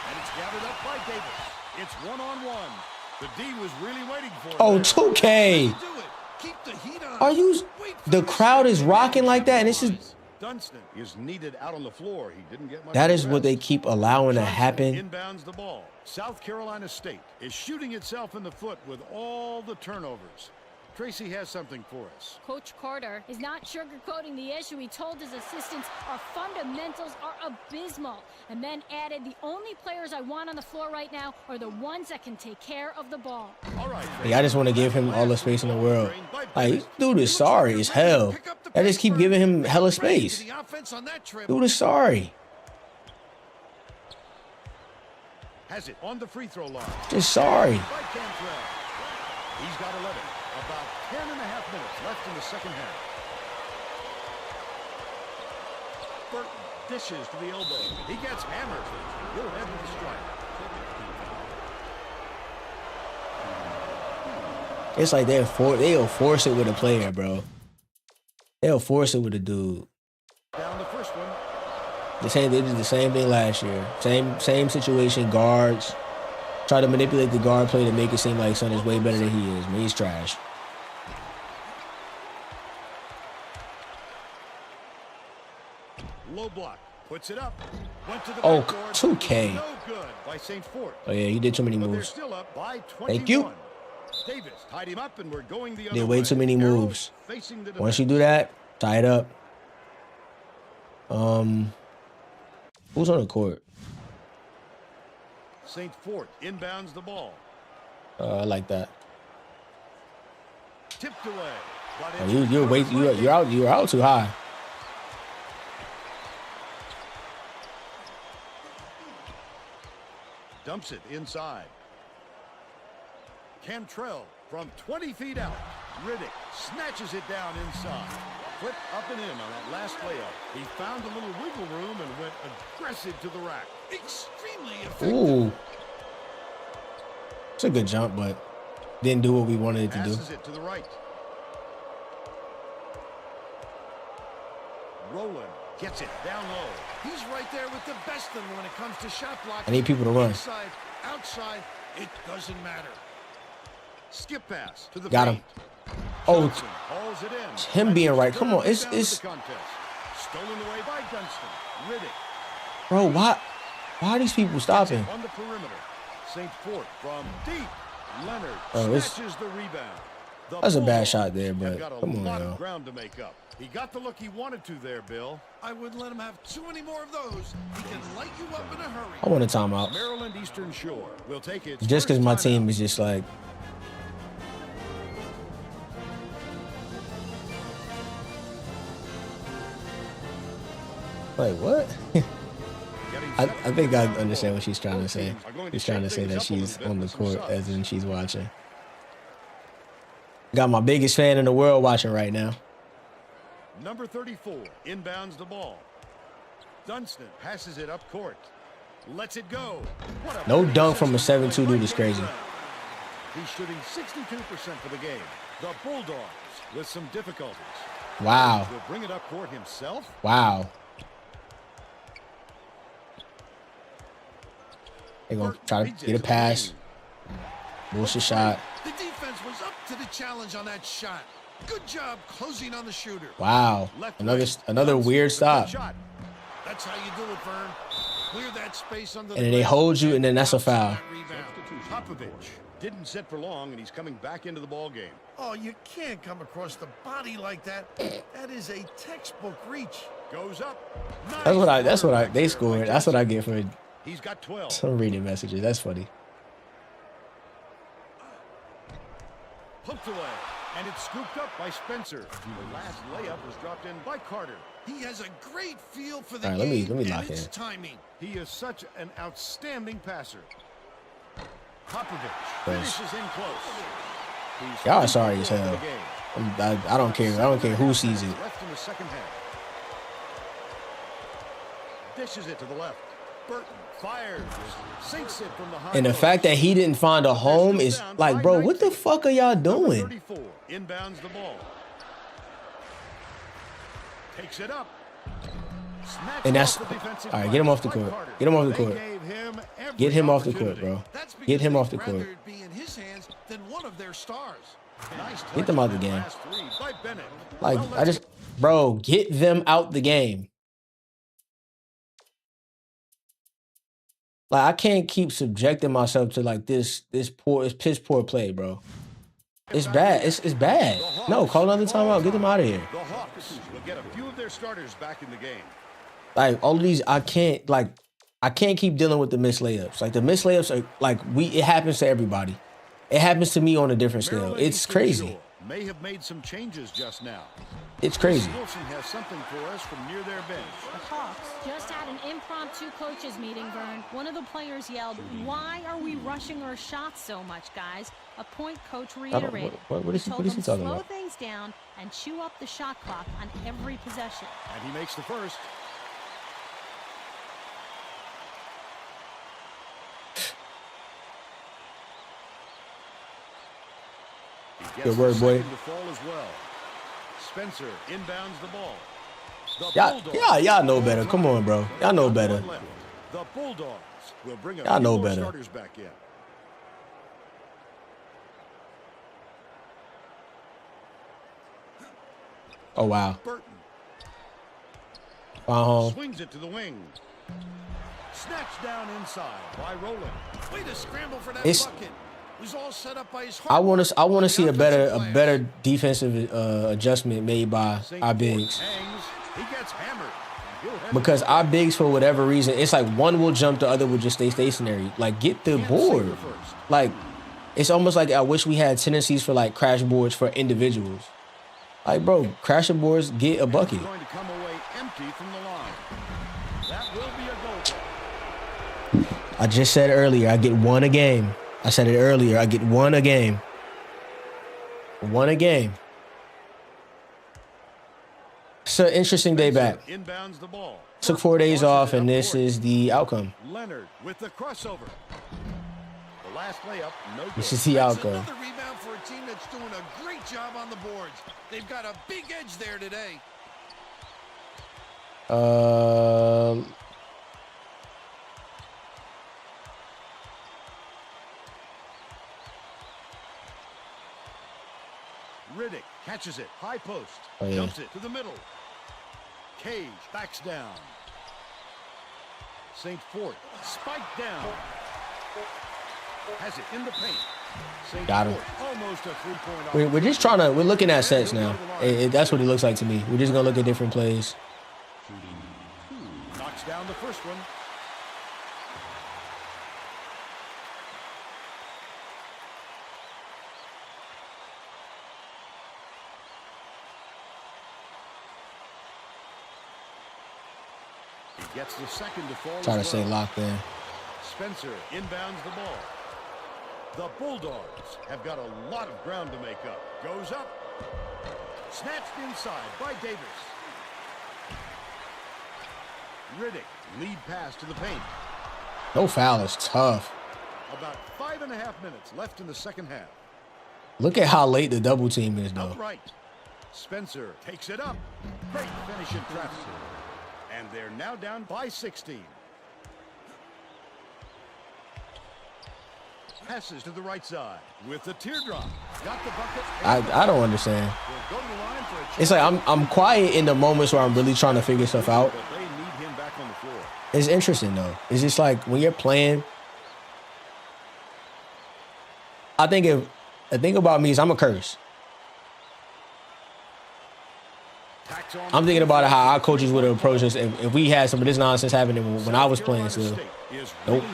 and it's gathered up by Davis. It's one-on-one. The D was really waiting for it. Oh, there. 2K. Do it. Keep the heat on. Are you? Wait for The the crowd is second. rocking like that, and it's just Dunston is needed out on the floor. He didn't get much. that is rest. what they keep allowing to happen. Inbounds the ball. South Carolina State is shooting itself in the foot with all the turnovers. Tracy has something for us. Coach Carter is not sugarcoating the issue. He told his assistants, our fundamentals are abysmal, and then added, the only players I want on the floor right now are the ones that can take care of the ball. All right. Hey, I just want to give him all the space in the world. Like, dude is sorry as hell. I just keep giving him hella space. The offense on that trip. Dude is sorry. Has it on the free throw line. Just sorry. By Cantrell. He's got 11. About 10 and a half minutes left in the second half. Burton dishes to the elbow. He gets hammered. He'll head with the strike. It's like they'll force it with a player, bro. They'll force it with a dude. Down the first one. They did the same thing last year. Same situation. Guards try to manipulate the guard play to make it seem like Son is way better than he is. Man, he's trash. Low block. Puts it up. Went to the Oh, backboard. 2K. No good by St. Fort. Oh yeah, you did too many But they're moves. still up by 21. Thank you. Davis tied him up and we're going the other Did way. way too many Arrow moves. facing the Once you defense. do that, tie it up. Who's on the court? St. Fort inbounds the ball. I like that. Tipped away. But Oh, it's you're out too high. dumps it inside. Cantrell from 20 feet out. Riddick snatches it down inside. Flip up and in on that last layup. He found a little wiggle room and went aggressive to the rack. Extremely effective. Ooh. It's a good jump, but didn't do what we wanted it to do. Passes it to the right. Rowland gets it down low. He's right there with the best of them when it comes to shot blocking. I need people to run. Inside, outside, it doesn't matter. Skip pass to the Got him. paint. Oh, Johnson hauls it in. it's him being right. Come on, it's Stolen away by Dunston. Riddick bro. Why are these people stopping? on the perimeter. St. Fort from deep. Leonard Oh, it's- snatches the rebound. The That's a bad Bulldogs shot there, have but got a come on, lot yo. of ground to make up. He got the look he wanted to there, Bill. I wouldn't let him have too many more of those. He can light you up in a hurry. I want a timeout. Maryland Eastern Shore will take it. Just because my team is just like. Like, what? I think I understand what she's trying to say. She's trying to say that she's on the court as in she's watching. Got my biggest fan in the world watching right now. Number 34 inbounds the ball. Dunston passes it up court. Lets it go. What a No pretty dunk from a assist 7'2" by dude is crazy. Cantrell. He's shooting 62% for the game. The Bulldogs with some difficulties. Wow. Will bring it up court himself. Wow. They're going to try to get a pass. Bullshit shot. The defense was up to the challenge on that shot. Good job closing on the shooter. Wow. Another weird stop. That's how you do it, Vern. Clear that space under And then they hold you, and then that's a foul. Popovich didn't sit for long, and he's coming back into the ball game. Oh, you can't come across the body like that. That is a textbook reach. Goes up. That's what I they scored. That's what I get for He's got 12. some reading messages. That's funny. Poked away, and it's scooped up by Spencer. The last layup was dropped in by Carter. He has a great feel for the All right, game let me and lock its in. timing. He is such an outstanding passer. Popovich finishes in close. Y'all are sorry as hell. I don't care. I don't care who sees it. Left in the second half. Dishes it to the left. Burton fires. Sinks it from the high And the post. fact that he didn't find a home is like, bro, what the fuck are y'all doing? 34 inbounds the ball. Takes it up. And that's all right. Get him off the court. Get him off the court. Get him off the court, bro. That's because Get him off the they'd court. rather it be in his hands than one of their stars. Nice Get them out the game. last three by Bennett. Like, Well, bro, get them out the game. Like, I can't keep subjecting myself to like this piss poor play, bro. It's bad. It's bad. No, call another timeout. Get them out of here. The Hawks will get a few of their starters back in the game. Like all of these, I can't keep dealing with the missed layups. Like the missed layups are like it happens to everybody. It happens to me on a different scale. Maryland It's Eastern crazy. Shore may have made some changes just now. It's crazy. Wilson has something for us from near their bench. The Hawks just had an impromptu coaches meeting, Vern. One of the players yelled, "Why are we rushing our shots so much, guys?" A point coach reiterated. What is he told them talking slow about? things down and chew up the shot clock on every possession. And he makes the first. He gets Good work, the boy. second to fall as well. Spencer inbounds the ball. The Bulldogs Y'all know better. Come on, bro. Y'all know better. One left. The Bulldogs will bring a Y'all few know more better. starters back in. Oh wow. Burton Uh-huh. swings it to the wing. Snatched down inside by Rowland. Way to scramble for that It's- bucket. It was all set up by his I want to see a better offensive defensive adjustment made by St. our Ford bigs. hangs. He gets hammered. And he'll head Because to the our bigs, for whatever reason, it's like one will jump, the other will just stay stationary. Like, get the Can't board. save the first. Like, it's almost like I wish we had tendencies for like crash boards for individuals. Like, bro, crashing boards, get a bucket. Going to come away empty from the line. That will be a goal. I just said earlier, I get one a game. I said it earlier, I get one a game. One a game. It's an interesting day back. Inbounds the ball. Took 4 days Launches off, it and up this court. is the outcome. Leonard with the crossover. The last layup, no good. This is the That's outcome. another rebound for a team that's doing a great job on the boards. They've got a big edge there today. Riddick catches it. High post. Oh, yeah. Jumps it to the middle. Cage backs down. St. Fort spiked down. Has it in the paint. St. Got him. Fort, almost a three-point We're just trying to, we're looking at sets now. That's what it looks like to me. We're just going to look at different plays. knocks down the first one. He gets the second to fall. Trying to as stay well. locked in. Spencer inbounds the ball. The Bulldogs have got a lot of ground to make up. Goes up. Snatched inside by Davis. Riddick, lead pass to the paint. No foul is tough. About 5.5 minutes left in the second half. Look at how late the double team is, though. Outright. Spencer takes it up. Great finish in traffic. And they're now down by 16. Passes to the right side with the teardrop. Got the bucket. I don't understand. Will go to the line for a It's like I'm quiet in the moments where I'm really trying to figure stuff out. but they need him back on the floor. It's interesting though. It's just like when you're playing. I think the thing about me is I'm a curse. I'm thinking about how our coaches would have approached us if we had some of this nonsense happening when I was playing still. Nope.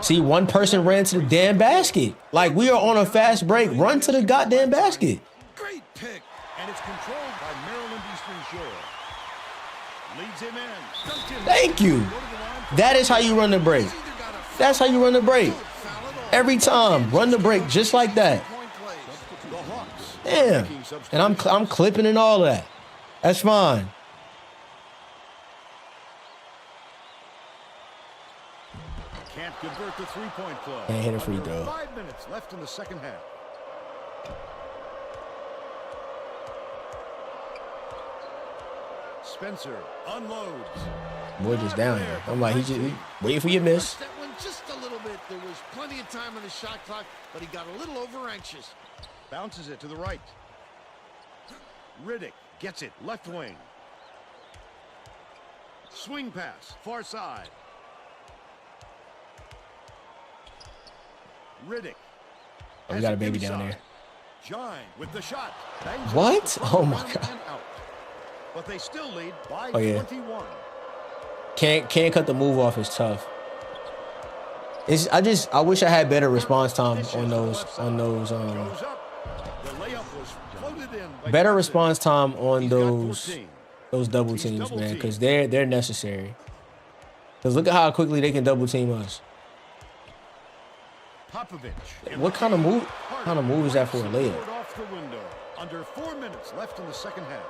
See, one person ran to the damn basket. Like, we are on a fast break. Run to the goddamn basket. Great pick. And it's controlled by Maryland Eastern Shore. Leads him in. Thank you. That is how you run the break. That's how you run the break. Every time, run the break just like that. Damn. And I'm clipping and all of that. That's fine. Can't convert the three-point play. Can't hit a free throw. 5 minutes left in the second half. Spencer unloads. Boy just down here. I'm like, he waiting for your miss. That one just a little bit. There was plenty of time on the shot clock, but he got a little over anxious. Bounces it to the right. Riddick gets it left wing. Swing pass far side. Riddick. Oh, we got a baby down there. Shine with the shot. What? Oh my God. But they still lead by 21. 21. Can't cut the move off is tough. I wish I had better response time on those better response time on those double teams, man, because they're necessary. Because look at how quickly they can double team us. What kind of move? Is that for a layup? Off the window. Under 4 minutes left in the second half.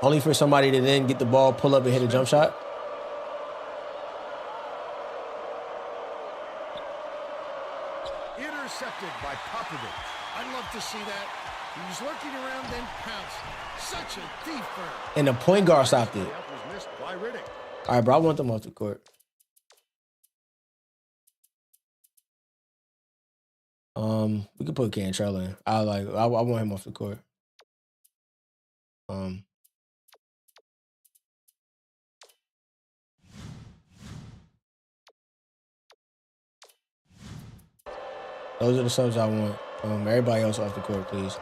Only for somebody to then get the ball, pull up, and hit a jump shot. Intercepted by Popovich. I'd love to see that. He was lurking around, then pounced. Such a deep burn. And the point guard stopped it. Was missed by Riddick. All right, bro. I want them off the court. We could put Cantrell in. I want him off the court. Those are the subs I want. Everybody else off the court, please.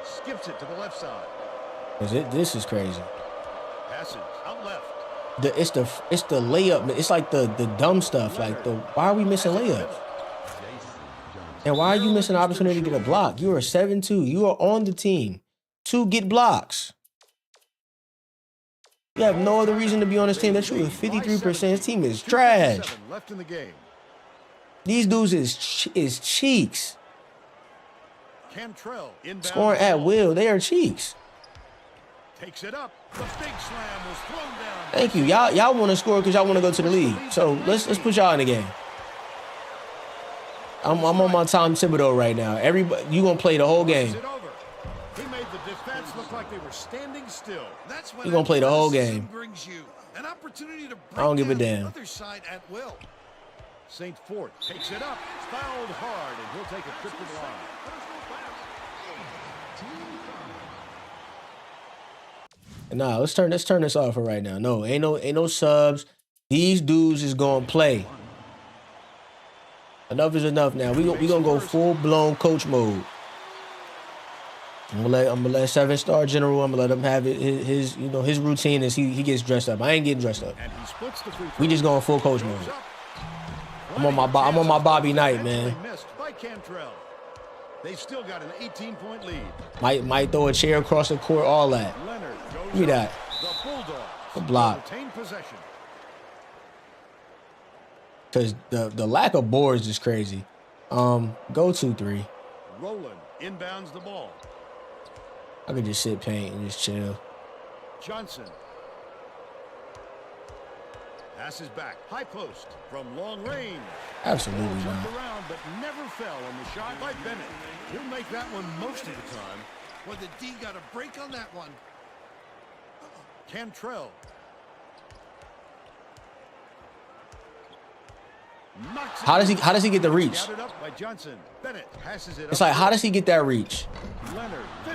Skips it to the left side. This is crazy. Passes out left. It's the layup. It's like the dumb stuff. Like why are we missing layups? And why are you missing an opportunity to get a block? You are 7-2. You are on the team to get blocks. You have no other reason to be on this team. That you are 53%. This team is trash. Left in the game. These dudes is cheeks. Cantrell scoring at will. They are cheeks. Takes it up. The big slam was thrown down. Thank you. Y'all want to score because y'all want to go to the league. So let's put y'all in the game. I'm on my Tom Thibodeau right now. Everybody, you gonna play the whole game. He made the defense look like they were standing still. That's when you gonna play the whole game. Brings you an opportunity to break I don't give a down damn. the other side at will. St. Fort takes it up, fouled hard, and he'll take a trip to the line. Nah, let's turn this off for right now. No, ain't no subs. These dudes is gonna play. Enough is enough now. We gonna go full blown coach mode. I'm gonna let 7-star general. I'm gonna let him have his routine as he gets dressed up. I ain't getting dressed up. We just going full coach mode. I'm on my Bobby Knight, man. They've still got an 18-point lead. Might throw a chair across the court, all that. Give me that. The Bulldogs a block. retain possession. Because the lack of boards is crazy. Go 2-3. Rowland inbounds the ball. I could just sit paint and just chill. Johnson passes back. High post from long range. Absolutely Jumped not. around but never fell on the shot by Bennett. He'll make that one most of the time. Well, the D got a break on that one. Cantrell. How does he get the reach? It's like, how does he get that reach?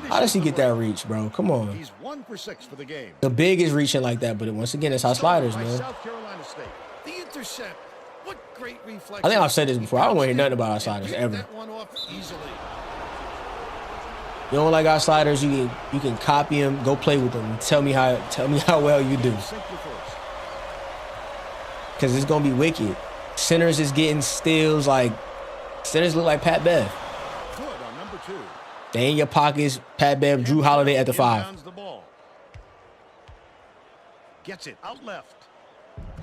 How does he get that reach, bro? Come on. He's 1 for 6 for the game. The big is reaching like that, but once again, it's how sliders, man. South Carolina State. The intercept. What great reflex. I think I've said this before. I don't want to hear nothing about our sliders ever. That one off easily. You don't like our sliders? You can copy them, go play with them, and tell me how well you do. Because it's gonna be wicked. Centers is getting steals like centers look like Pat Bev. Good on number 2. They in your pockets. Pat Bev, Drew Holiday at the 5. The ball. Gets it out left.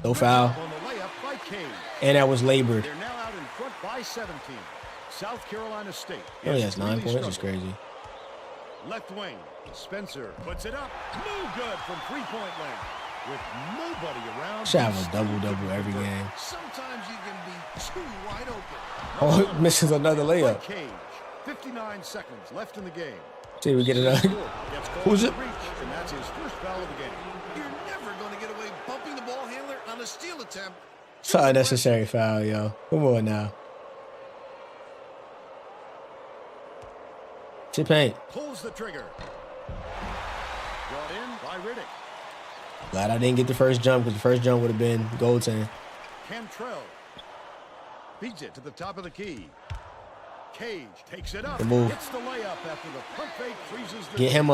No foul. On the layup by Cage. And that was labored. They're now out in front by 17. South Carolina State. Oh, he has 9 points. It's crazy. Left wing. Spencer puts it up. No good from 3-point land. With nobody around. Should have a double-double every game. Sometimes you can be too wide open. Oh, misses another layup. Cage. 59 seconds left in the game. See, we get another. Who's it? And that's his first foul of the game. You're never going to get away bumping the ball handler on a steal attempt. It's an unnecessary foul, yo. Come on now. Chip paint. Pulls the trigger. Brought in by Riddick. Glad I didn't get the first jump because the first jump would have been goaltending. Cantrell feeds it to the top of the key. Cage takes it up. Good move. Gets the layup after the pump fake freezes the Get him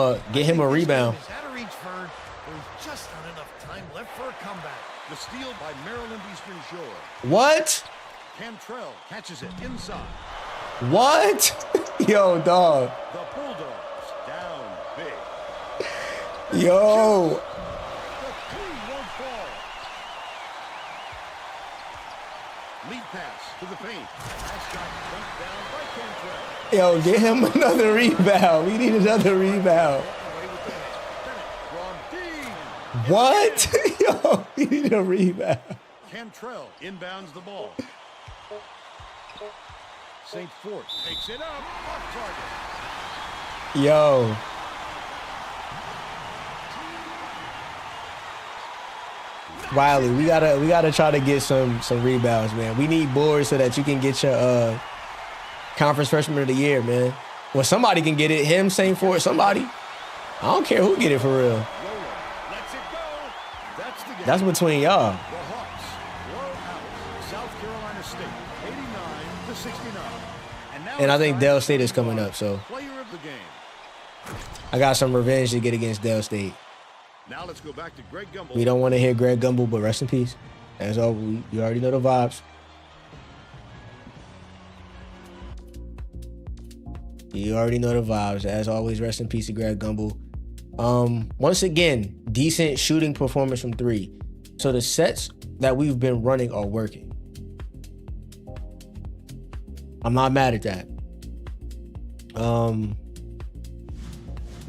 a rebound. Is out of reach for there's just not enough time left for a comeback. The steal by Maryland Eastern Shore. What? Cantrell catches it inside. What? Yo, dog. The Bulldogs down big. Yo. The three won't fall. Lead pass to the paint. That shot dunked down by Cantrell. Yo, get him another rebound. We need another rebound. What? Yo, we need a rebound. Cantrell inbounds the ball. St. Fort takes it up. Off target. Yo. Wiley, we gotta try to get some rebounds, man. We need boards so that you can get your conference freshman of the year, man. Well, somebody can get it. Him, St. Fort, somebody. I don't care who get it for real. Lets it go. That's the game. That's between y'all. The Hawks blow out South Carolina State 89-69. And I think Dell State is coming up, so Player of the game. I got some revenge to get against Dell State. Now let's go back to Greg Gumbel. We don't want to hear Greg Gumbel, but rest in peace. As all, you already know the vibes. You already know the vibes. As always, rest in peace to Greg Gumbel. Once again, decent shooting performance from 3. So the sets that we've been running are working. I'm not mad at that.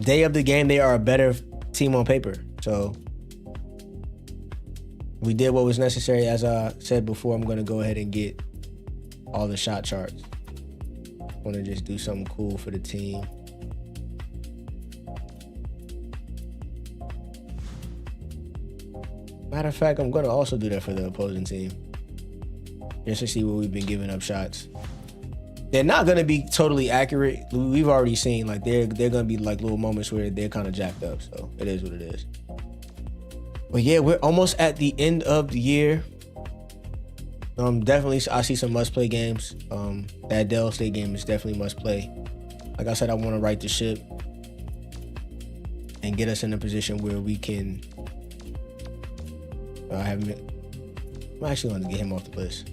Day of the game, they are a better team on paper. So we did what was necessary. As I said before, I'm going to go ahead and get all the shot charts. I want to just do something cool for the team. Matter of fact, I'm going to also do that for the opposing team. Just to see where we've been giving up shots. They're not going to be totally accurate. We've already seen, like, they're going to be, like, little moments where they're kind of jacked up. So it is what it is. But, yeah, we're almost at the end of the year. Definitely, I see some must-play games. That Dell State game is definitely must-play. Like I said, I want to right the ship and get us in a position where we can I'm actually going to get him off the list.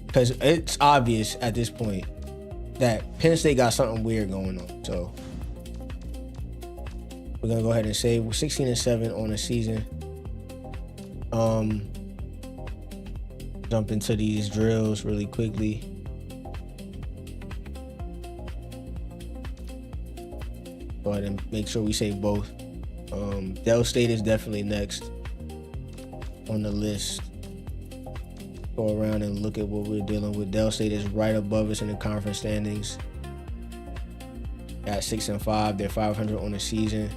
Because it's obvious at this point that Penn State got something weird going on. So we're going to go ahead and say we're 16-7 on the season. Jump into these drills really quickly. Go ahead and make sure we save both. Dell State is definitely next on the list. Go around and look at what we're dealing with. Dell State is right above us in the conference standings. At 6-5, they're 500 on the season.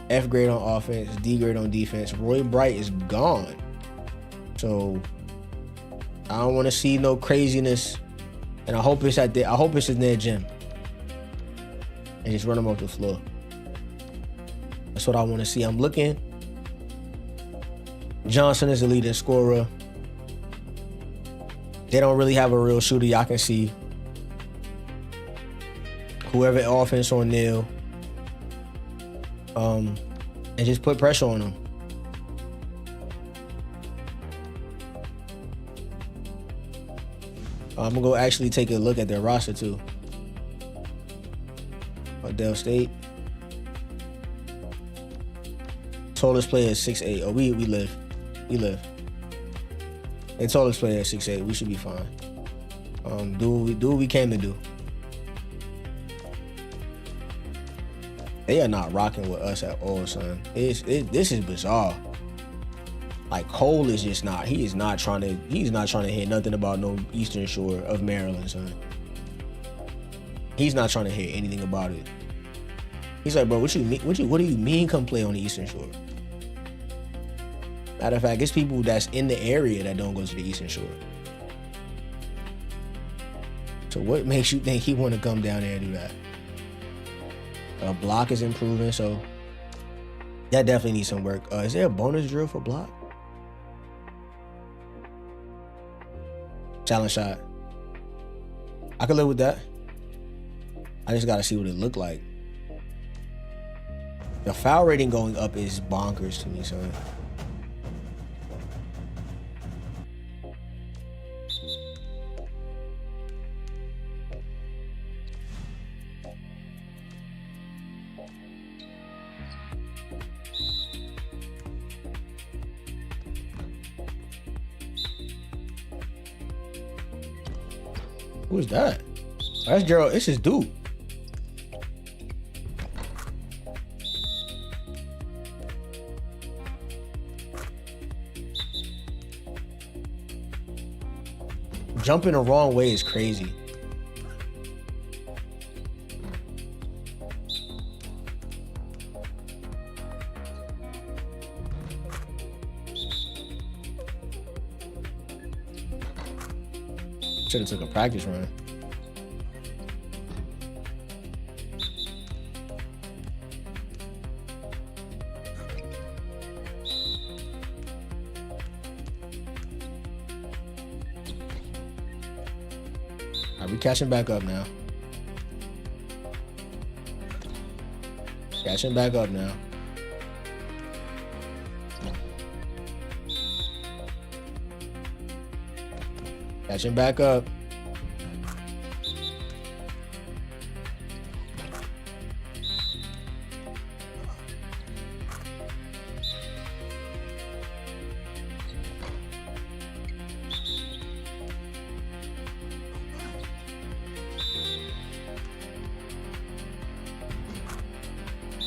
F grade on offense, D grade on defense. Roy Bright is gone. So I don't want to see no craziness. And I hope it's in their gym. And just run them off the floor. That's what I want to see. I'm looking. Johnson is the leading scorer. They don't really have a real shooter. Y'all can see whoever offense on Neil. And just put pressure on them. I'm gonna go actually take a look at their roster too. Dell State. Tallest player is 6'8". Oh, we live. And tallest player is 6'8". We should be fine. Do what we came to do. They are not rocking with us at all, son. This is bizarre. Like Cole is just not. He's not trying to hear nothing about no Eastern Shore of Maryland, son. He's not trying to hear anything about it. He's like, bro, what do you mean come play on the Eastern Shore? Matter of fact, it's people that's in the area that don't go to the Eastern Shore. So what makes you think he want to come down there and do that? Block is improving, so that definitely needs some work. Is there a bonus drill for block? Challenge shot. I could live with that. I just gotta see what it looked like. The foul rating going up is bonkers to me, son. Who is that? That's Gerald. It's his dude. Jumping the wrong way is crazy. Should have took a practice run. Are we catching back up now? Catching back up now. Catching back up.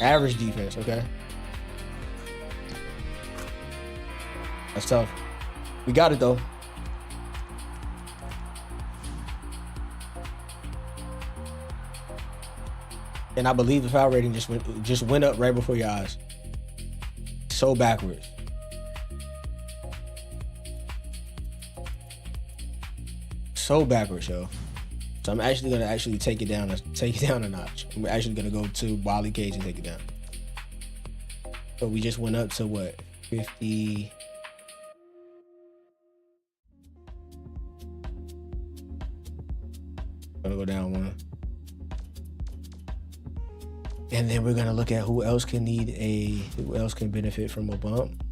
Average defense, okay? That's tough. We got it though. And I believe the foul rating just went up right before your eyes. So backwards. So backwards, yo. So I'm actually gonna take it down a notch. I'm actually gonna go to Wally Cage and take it down. So we just went up to what? 50. Gonna go down one. And then we're gonna look at who else can benefit from a bump.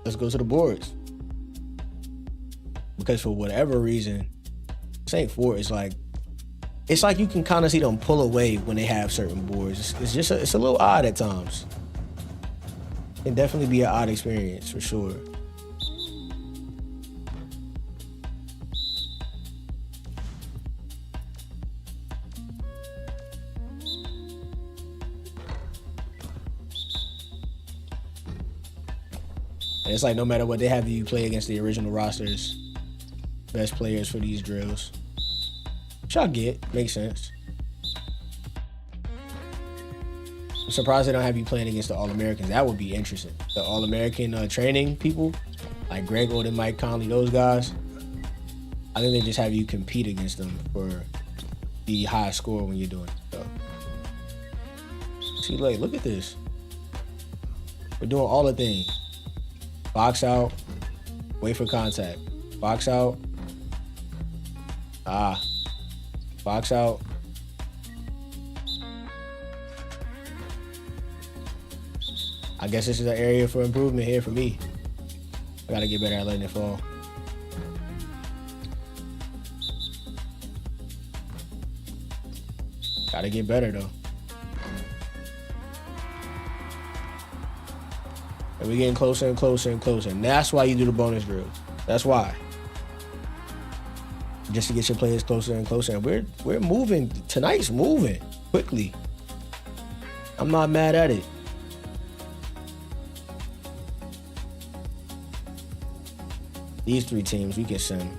Let's go to the boards. Because for whatever reason, St. Fort is like, it's like you can kind of see them pull away when they have certain boards. It's a little odd at times. It can definitely be an odd experience for sure. It's like no matter what, they have you play against the original rosters, best players for these drills. Which I get, makes sense. I'm surprised they don't have you playing against the All-Americans. That would be interesting. The All-American training people, like Greg Oden, Mike Conley, those guys. I think they just have you compete against them for the high score when you're doing it. So. See, like, look at this. We're doing all the things. Box out, wait for contact. Box out. Box out. I guess this is an area for improvement here for me. I gotta get better at letting it fall. Gotta get better though. And we're getting closer and closer and closer. And that's why you do the bonus drills. That's why. Just to get your players closer and closer. And we're moving. Tonight's moving quickly. I'm not mad at it. These 3 teams we can send.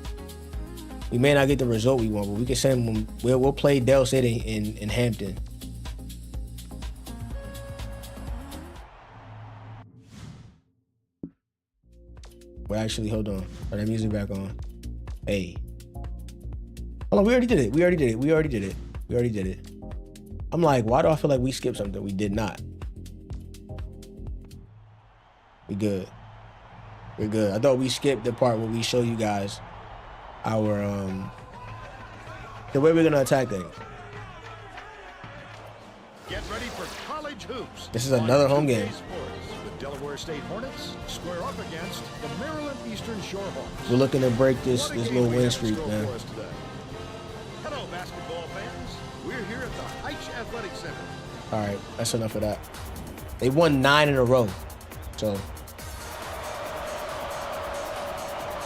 We may not get the result we want, but we can send them. We'll play Del City in Hampton. Well, actually, hold on. Turn that music back on. Hey. Hold on, we already did it. I'm like, why do I feel like we skipped something? We did not. We good. We're good. I thought we skipped the part where we show you guys our the way we're gonna attack things. Get ready for college hoops. This is another home game. The Delaware State Hornets square up against the Maryland Eastern Shore Hawks. We're looking to break this little win streak, man. Hello, basketball fans. We're here at the Heights Athletic Center. All right, that's enough of that. They won 9 in a row, so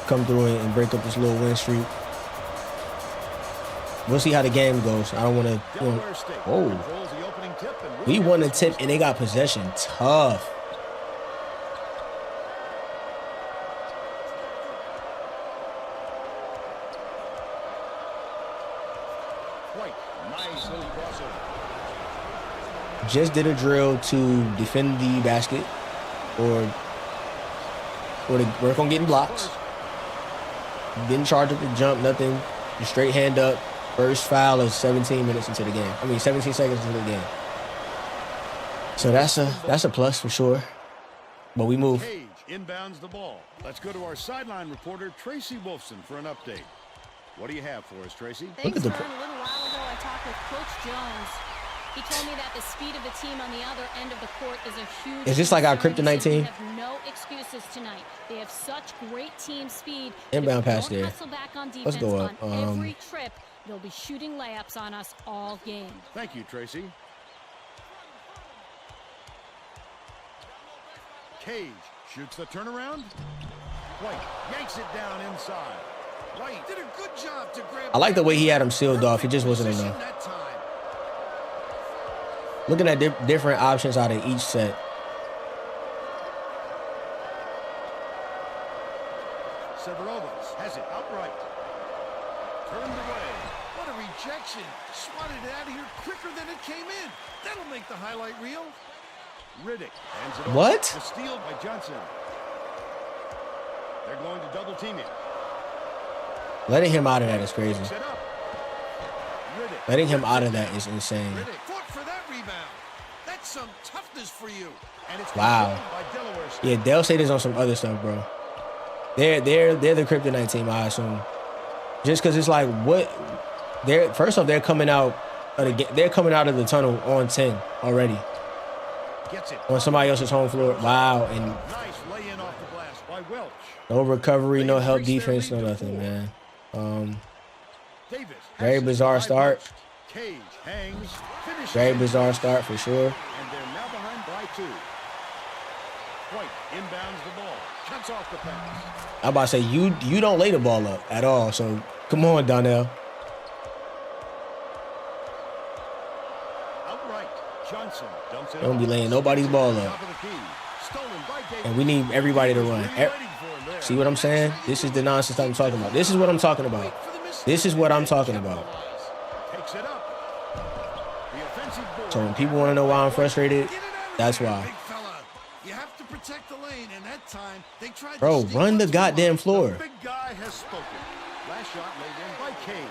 come through and break up this little win streak. We'll see how the game goes. I don't want to. Oh, we won the tip and they got possession. Tough. Just did a drill to defend the basket or to work on getting blocks. Didn't charge up the jump, nothing. Just straight hand up. First foul is 17 minutes into the game. 17 seconds into the game. So that's a plus for sure. But we move. Cage inbounds the ball. Let's go to our sideline reporter, Tracy Wolfson, for an update. What do you have for us, Tracy? Thanks, Vern. A little while ago, I talked with Coach Jones. He told me that the speed of the team on the other end of the court is a huge. Is this like our kryptonite team? They have no excuses tonight. They have such great team speed. Inbound pass there. Let's go up. On every trip, they'll be shooting layups on us all game. Thank you, Tracy. Cage shoots the turnaround. White yanks it down inside. White did a good job to grab. I like the way he had him sealed off. It just wasn't enough. Looking at different options out of each set. Severovas has it outright. Turned away. What a rejection. Swatted it out of here quicker than it came in. That'll make the highlight reel. Riddick hands it what? The steal by Johnson. They're going to double team him. Letting him out of that is crazy. Letting him out of that is insane. Riddick fought for that rebound. That's some toughness for you. And it's wow. Yeah, Del State is on some other stuff, bro. They're the kryptonite team, I assume. Just because it's like what they're first off, they're coming out of the tunnel on 10 already. Gets it on somebody else's home floor. Wow. And nice lay in off the glass by Welch. No recovery, no help defense, no nothing, man. Very bizarre start. Cage hangs, very bizarre start for sure. And they're now behind by 2. White inbounds the ball. Cuts off the pass. I'm about to say you don't lay the ball up at all. So come on, Donnell. Outright, Johnson dumps it. Don't be laying nobody's ball up. And we need everybody to run. See what I'm saying? This is the nonsense I'm talking about. This is what I'm talking about. This is what I'm talking about. So when people want to know why I'm frustrated, that's why. Bro, run the goddamn floor. The big guy has spoken. Last shot laid in by Cage.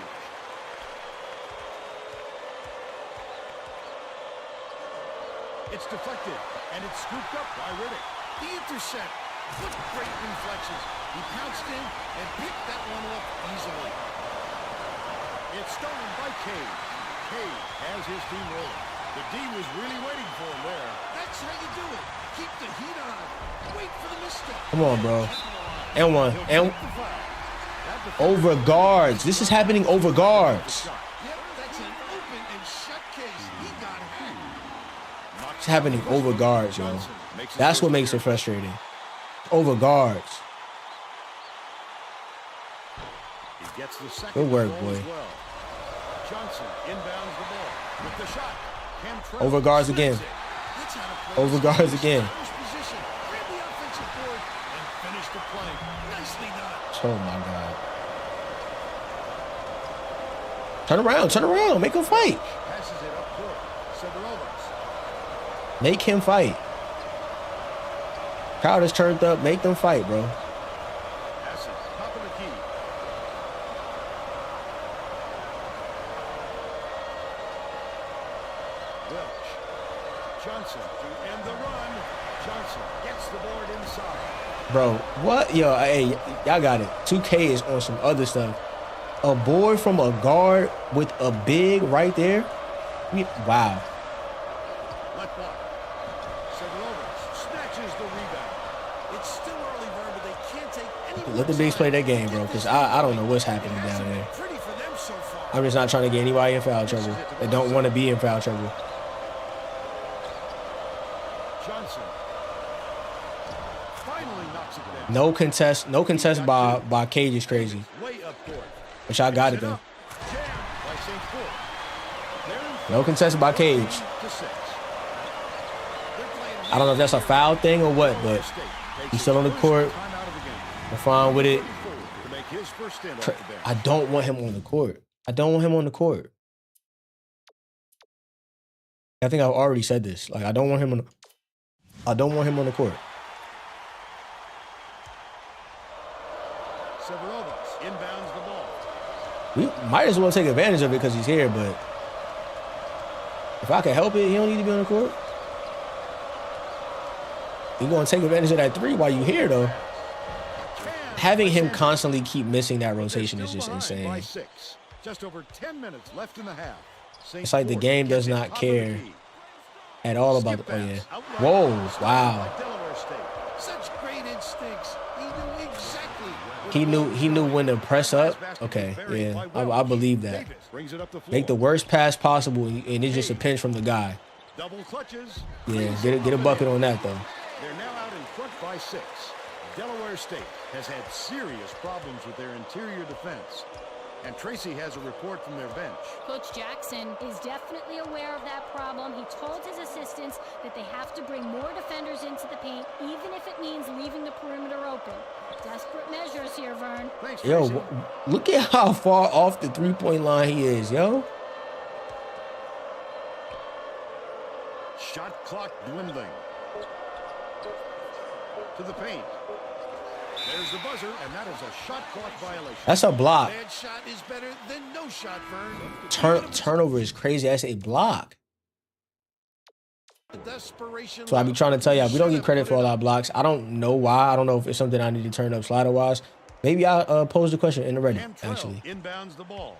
It's deflected, and it's scooped up by Riddick. The intercept. What great reflexes. He pounced in and picked that one up easily. It's stolen by Cage. Cage has his team rolling. The D was really waiting for him there. That's how you do it. Keep the heat on. Wait for the misstep. Come on, bro. And one. And over guards. This is happening over guards. Yep, that's an open and shut case. He got it. It's happening over guards, yo. That's what makes it frustrating. Over guards. He gets the second Good work, ball boy. as well. Johnson inbounds the ball with the shot. Cantrell Over guards again. That's how to play. Over guards again. Position. Grab the offensive board and finish the play. Nicely done. Oh my God. Turn around, turn around. Make him fight. Passes it up court. Severovas. Make him fight. Crowd is turned up. Make them fight, bro. Passes. Top of the key. Welch. Johnson to end the run. Johnson gets the board inside. Bro, what? Yo, hey, y'all got it. 2K is on some other stuff. A board from a guard with a big right there. Wow. Let block. Severovas snatches the rebound. It's still early, Vern, but they can't take any. Let the bigs play that game, bro, because I don't know what's happening down there. Pretty for them so far. I'm just not trying to get anybody in foul trouble. They don't want to be in foul trouble. Johnson finally knocks it down. No contest by Cage is crazy. Way up court. But y'all got it though. Jammed by St. Paul. They're in front No contest by Cage. to 6. They're playing I don't know if that's a foul thing or what, but State. he's still on the court. Time out of the game. I'm fine with it. To make his first stand off the bench. I don't want him on the court. I don't want him on the court. I think I've already said this. Like I don't want him on the court. Severovas inbounds the ball. We might as well take advantage of it because he's here, but if I can help it, he don't need to be on the court. You're going to take advantage of that 3 while you're here, though. Having him constantly keep missing that rotation is just By insane. 6. Just over 10 minutes left in the half. St. It's like the Paul game does gets it not top of the care key. at all about Skip the... Oh, yeah. pass. Outright Whoa, by wow. Delaware State. Such great instincts. He knew exactly. He knew when to press up. Okay, yeah, I believe that. Davis brings it up the floor. Make the worst pass possible, and it's just a pinch from the guy. Double clutches. Yeah, get a bucket on that, though. They're now out in front by 6. Delaware State has had serious problems with their interior defense. And Tracy has a report from their bench. Coach Jackson is definitely aware of that problem. He told his assistants that they have to bring more defenders into the paint, even if it means leaving the perimeter open. Desperate measures here, Vern. Thanks, Yo, Tracy. look at how far off the three-point line he is, yo. Shot clock dwindling. To the paint. There's the buzzer, and that is a shot clock violation. That's a block. Bad shot is better than no shot, Vern. Turnover is crazy. That's a block. Desperation. So I be trying to tell y'all, we don't get credit for all our blocks. I don't know why. I don't know if it's something I need to turn up slider-wise. Maybe I'll pose the question in the Reddit, Cantrell actually. inbounds the ball.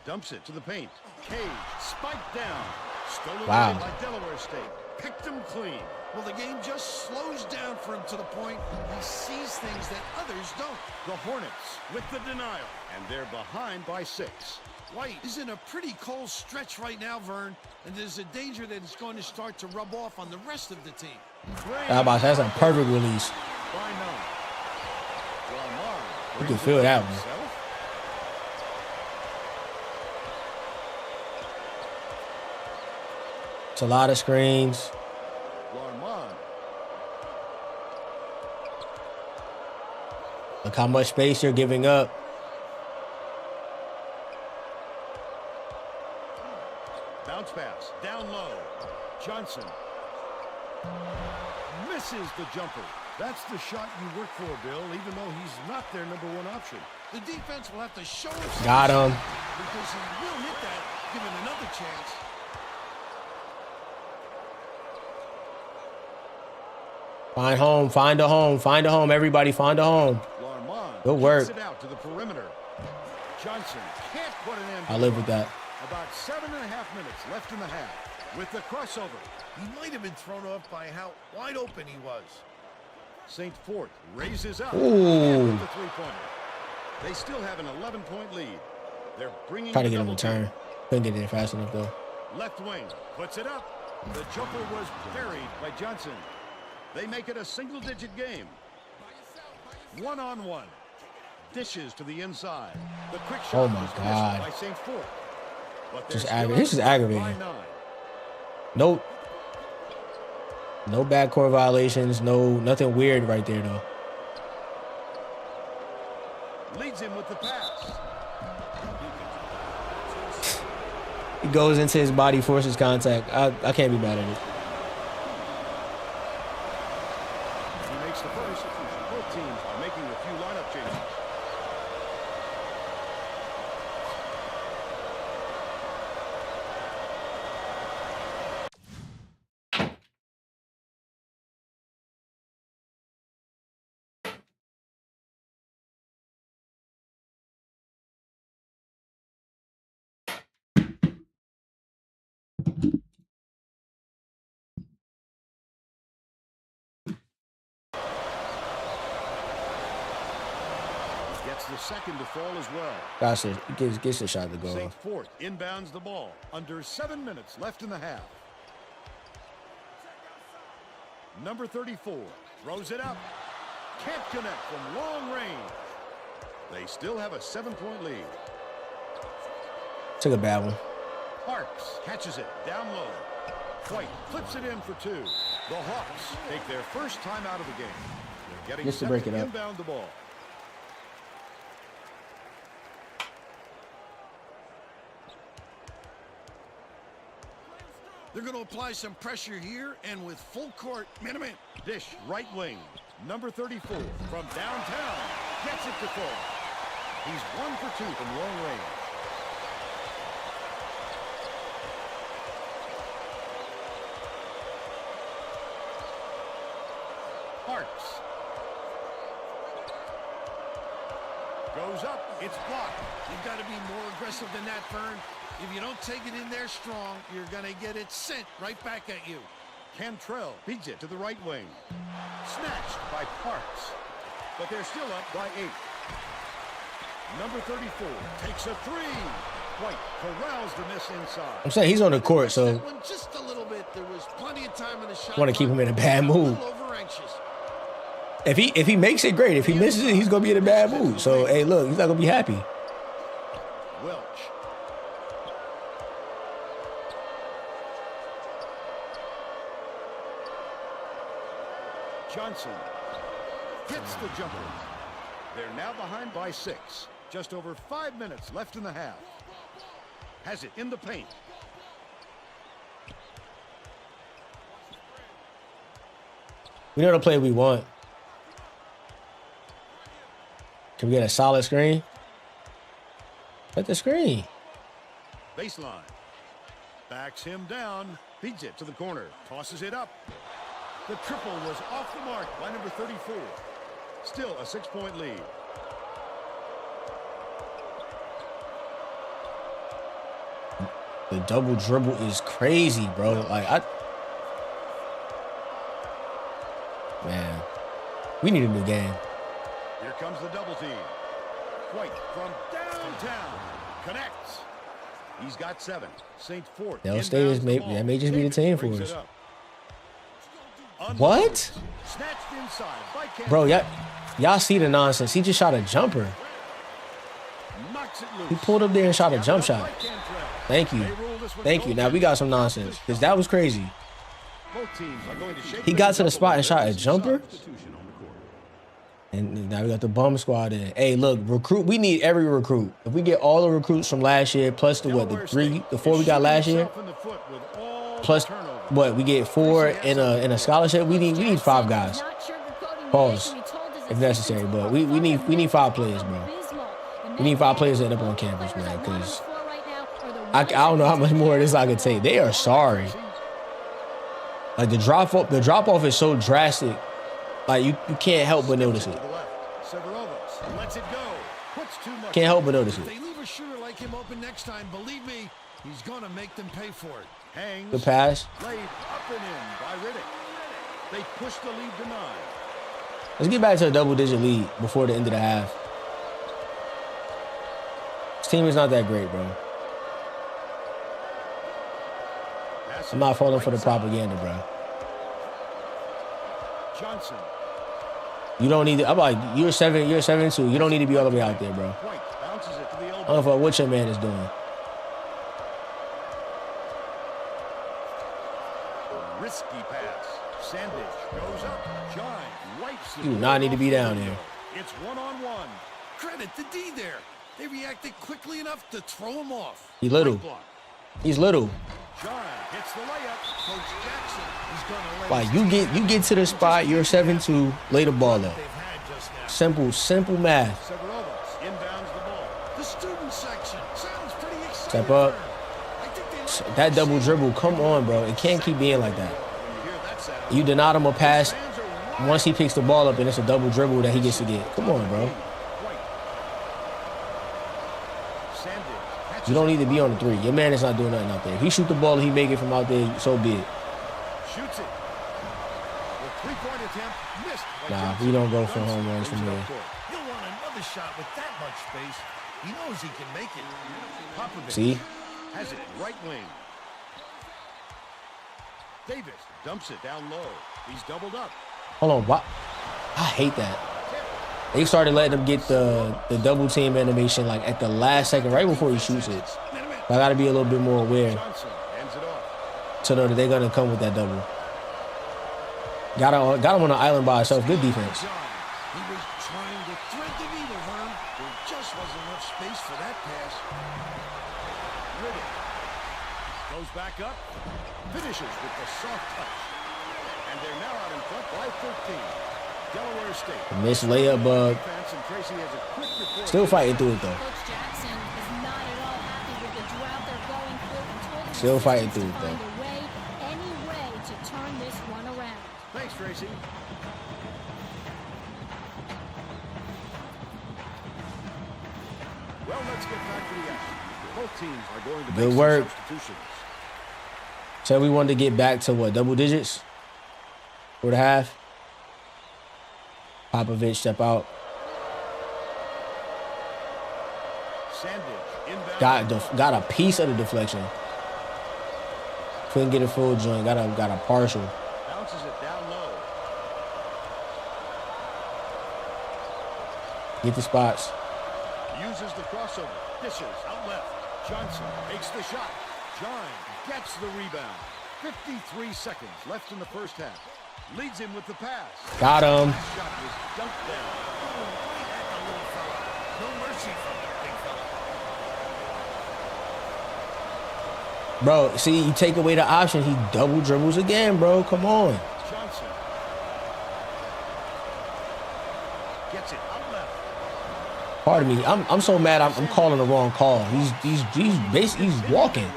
Dumps it to the paint. Cage spiked down. Stolen Wow. away by Delaware State. Picked him clean. Well, the game just slows down for him to the point he sees things that others don't. The Hornets with the denial, and they're behind by 6. White is in a pretty cold stretch right now, Vern, and there's a danger that it's going to start to rub off on the rest of the team. That's a perfect release. By 9. Lamar You can brings feel it that up one. himself. It's a lot of screens. Larmon Look how much space you're giving up. Bounce pass, down low. Johnson misses the jumper. That's the shot you work for, Bill, even though he's not their #1 option. The defense will have to show himself. Got him. Because he will hit that, given another chance. Find home, find a home, find a home. Everybody find a home. Larmont Good work. kicks it out to the perimeter. Johnson can't put an end. I live with that. About 7.5 minutes left in the half. With the crossover, He might have been thrown off by how wide open he was. St. Fort raises up. Ooh. With the three-pointer. They still have an 11-point lead. They're bringing Try to the get him double a turn. team. Couldn't get it fast enough though. Left wing puts it up. The jumper was buried by Johnson. They make it a single-digit game. 1-on-1. Dishes to the inside. The quick shot Oh my was missed God. by St. Fort. But Just they're still this is up by aggravating. 9. Nope. No backcourt violations. No, nothing weird right there though. Leads him with the pass. He goes into his body, forces contact. I can't be mad at it. He makes the first. Both teams are making a few lineup changes. Gets the second to fall as well. Gosh, it gets a shot to go St. off. Fort inbounds the ball. Under 7 minutes left in the half. Number 34 throws it up. Can't connect from long range. They still have a 7-point lead. Took a bad one. Parks catches it down low. White flips it in for 2. The Hawks take their first time out of the game. They're getting Just to set break to it up. inbound the ball. They're going to apply some pressure here, and with full court minimum. Dish right wing. Number 34 from downtown gets it to fall. He's 1 for 2 from long range. Parks goes up. It's blocked. You've got to be more aggressive than that, Vern. If you don't take it in there strong, you're going to get it sent right back at you. Cantrell beats it to the right wing. Snatched by Parks. But they're still up by 8. Number 34 takes a 3. White corrals the miss inside. I'm saying he's on the court, so That one just a little bit. There was plenty of time in the shot. want to keep him in a bad mood. Over-anxious. If he makes it, great. If he misses it, he's gonna be in a bad mood. So hey, look, he's not gonna be happy. Welch. Johnson hits the jumper. They're now behind by 6. Just over 5 minutes left in the half. Has it in the paint. We know the play we want. Can we get a solid screen? Let the screen. Baseline. Backs him down. Feeds it to the corner. Tosses it up. The triple was off the mark by number 34. Still a 6-point lead. The double dribble is crazy, bro. Like man, we need a new game. Here comes the double team. White from downtown. Connects. He's got 7. St. Fort. Dell State that may just be the team for us. What? Snatched inside by Bro, y'all see the nonsense. He just shot a jumper. Knocks it loose. He pulled up there and shot a jump shot. Thank you. Thank you. Now we got some nonsense. Because that was crazy. Both teams are going to shake He got to the spot and shot a jumper? And now we got the bum squad in. Hey, look, recruit. We need every recruit. If we get all the recruits from last year, plus the four we got last year, plus what we get 4 in a scholarship, we need 5 guys. Pause, if necessary, but we need 5 players, bro. We need 5 players that end up on campus, man, because I don't know how much more of this I can take. They are sorry. Like the drop off is so drastic. Like you can't help but notice it. Can't help but notice it. If they leave a shooter like him open next time, believe me, he's gonna make them pay for it. Hangs. Good pass. Laid up and in by Riddick. They push the lead to 9. Let's get back to a double-digit lead before the end of the half. This team is not that great, bro. I'm not falling for the propaganda, bro. Johnson. You don't need to. I'm like, you're 7-2. You don't need to be all the way out there, bro. Bounces it to the elbow. I don't know what your man is doing. Risky pass. Sandage goes up. John wipes it. You do not need to be down there. It's 1-on-1. Credit to D there. They reacted quickly enough to throw him off. He's little. He's little. John hits the layup. Coach Jackson is going to lay. Like you get to the spot, you're 7-2, lay the ball up. Simple math. Inbounds the ball. The student section sounds pretty exciting. Step up. That double dribble, come on, bro. It can't keep being like that. You denied him a pass. Once he picks the ball up and it's a double dribble that he gets to get. Come on, bro. You don't need to be on the 3. Your man is not doing nothing out there. If he shoot the ball and he make it from out there, so be it. Shoots it. The three-point attempt missed. Nah, we don't go for home runs from here. He'll want another shot with that much space. He knows he can make it. Popovich See? has it right wing. Davis dumps it down low. He's doubled up. Hold on. What? I hate that. They started letting him get the double team animation like at the last second, right before he shoots it. I got to be a little bit more aware to know that they're going to come with that double. Got him on the island by himself. Good defense. He was trying to thread the needle, Herm. There just wasn't enough space for that pass. Riddick goes back up, finishes with the soft touch. And they're now out in front by 13. Delaware State. Missed layup bug. Still fighting through it though. Coach Jackson is not at all happy with the drought they're going through and told his Still fighting through assistants it to though. find any way to turn this one around. Thanks, Tracy. Well, let's get back to the action. Both teams are going to Good make work. some substitutions. So we wanted to get back to what, double digits for the half. Popovich step out. Sandage Got a piece of the deflection. Couldn't get a full joint. Got a partial. bounces it down low. Get the spots. Uses the crossover. Dishes out left. Johnson takes the shot. John gets the rebound. 53 seconds left in the first half. Leads him with the pass. Got him. Shot was dunked down. No mercy from that big fella. Bro, see, you take away the option, he double dribbles again, bro. Come on. Johnson gets it out left. Pardon me. I'm so mad I'm calling the wrong call. He's basically walking.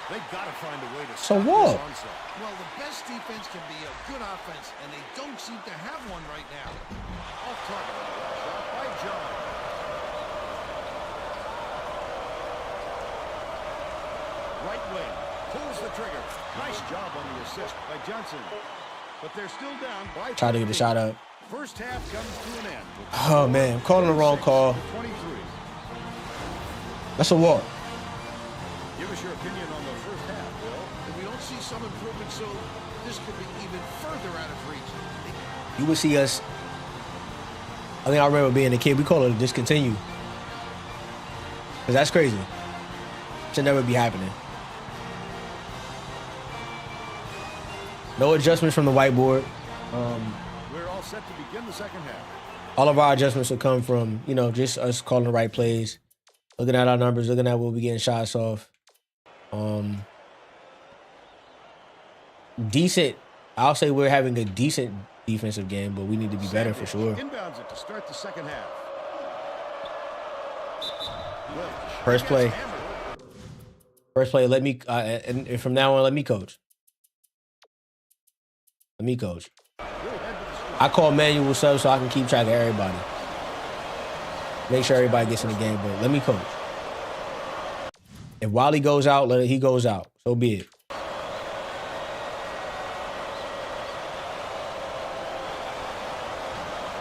They gotta find a way to So stop what? this onset. Well, the best defense can be a good offense, and they don't seem to have one right now. Off target. Shot by John. Right wing. Pulls the trigger. Nice job on the assist by Johnson. But they're still down by Try to get the 13. shot up. First half comes to an end. Oh, man. I'm calling the wrong call. 23. That's a walk. Give us your opinion on the first half, Bill. If we don't see some improvement soon, this could be even further out of reach. You would see us. I think I remember being a kid. We call it a discontinue. Because that's crazy. Should never be happening. No adjustments from the whiteboard. We're all set to begin the second half. All of our adjustments will come from, you know, just us calling the right plays, looking at our numbers, looking at what we getting shots off. Decent. I'll say we're having a decent defensive game, but we need to be better for sure. Inbounds it to start the second half. First play. First play. Let me and from now on, let me coach. Let me coach. I call manual subs so I can keep track of everybody. Make sure everybody gets in the game, but let me coach. If Wally goes out, he goes out. So be it.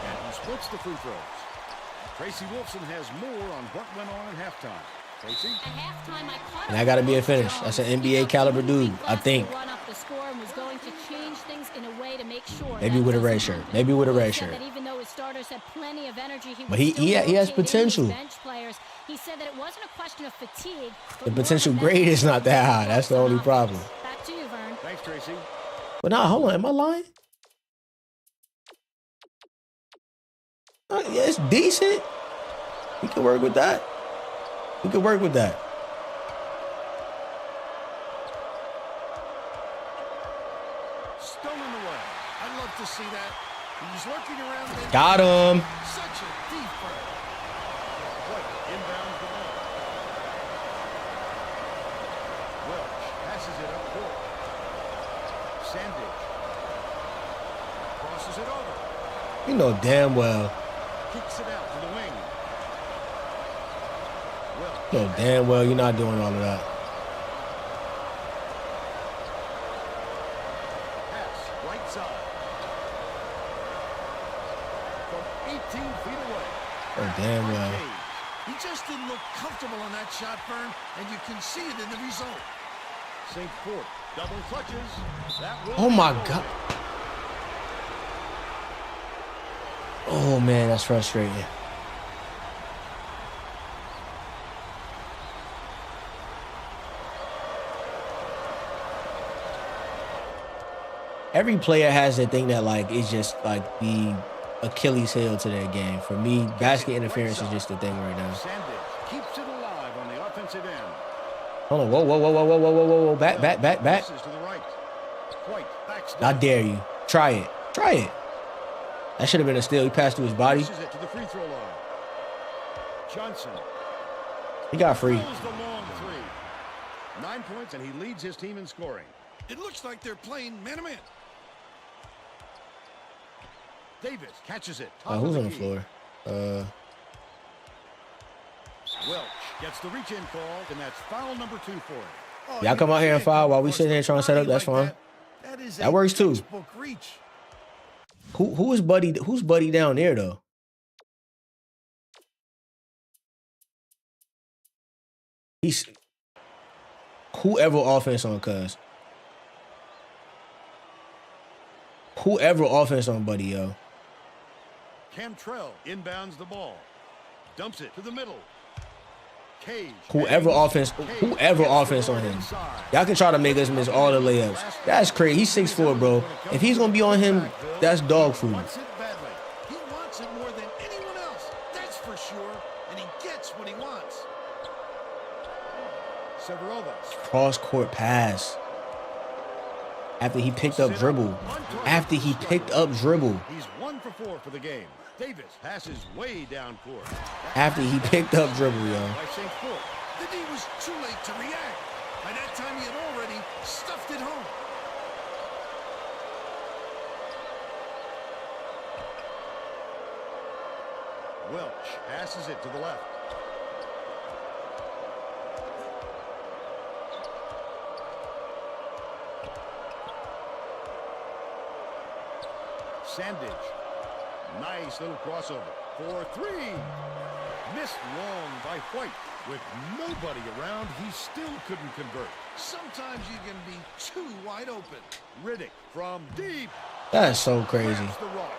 And he splits the free throws. Tracy Wolfson has more on what went on at halftime. Tracy? And I got to be a finish. That's an NBA caliber dude, I think. Maybe with a red shirt. Maybe with a red shirt. But he has potential. He said that it wasn't a question of fatigue. The potential grade is not that high. That's the only problem. Back to you, Vern. Thanks, Tracy. But nah, hold on. Am I lying? Yeah, it's decent. We can work with that. We can work with that. Stolen away. I'd love to see that. He's lurking around. Got him. Such a deep burn. Inbounds the ball. Welch passes it up court. Sandage crosses it over. You know damn well. Kicks it out to the wing. Welch. You know damn well you're not doing all of that. Pass right side. From 18 feet away. Oh damn well. He just didn't look comfortable on that shot, Vern, and you can see it in the result. St. Fort double clutches. That will Oh my God. Oh man, that's frustrating. Every player has that thing that like is just like the Achilles heel to their game. For me, basket interference is just the thing right now. Sandage keeps it alive on the offensive end. Hold on, whoa, back. Passes to the right. White backs I down. dare you. Try it. That should have been a steal. He passed through his body. Passes it to the free throw line. Johnson He got free. throws the long three. 9 points, and he leads his team in scoring. It looks like they're playing man-to-man. Davis catches it. Top Who's of on the key. floor? Welch gets the reach-in call, and that's foul number 2 for him. Oh, Y'all come out here and foul while we sitting here trying to set up. That's fine. That works too. Reach. Who is Buddy? Who's Buddy down there though? He's whoever offense on cuz. Whoever offense on Buddy, yo. Cantrell inbounds the ball. Dumps it to the middle. Cage. Whoever offense on him. Y'all can try to make us miss all the layups. That's crazy. He's 6'4", bro. If he's gonna be on him, that's dog food. Wants it badly. He wants it more than anyone else. That's for sure. And he gets what he wants. Severovas. Cross court pass. After he picked up dribble. He's 1 for 4 for the game. Davis passes way down court. After he picked up dribble, yo. By St. Fort. The D was too late to react. By that time, he had already stuffed it home. Welch passes it to the left. Sandage. Nice little crossover. 4-3. Missed long by White. With nobody around, he still couldn't convert. Sometimes you can be too wide open. Riddick from deep. That's so crazy. Grabs the rock.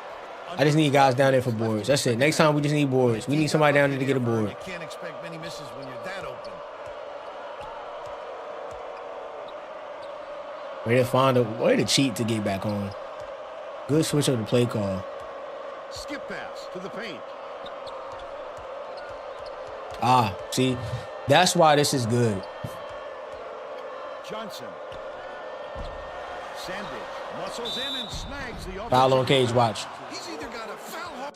I just need guys down there for boards. That's it. Next time we just need boards. We need somebody down there to get a board. You can't expect many misses when you're that open. Way to cheat to get back on. Good switch of the play call. Skip pass to the paint. Ah, see, that's why this is good. Johnson. Sandage muscles in and snags the Foul on Cage, watch. He's either got a foul.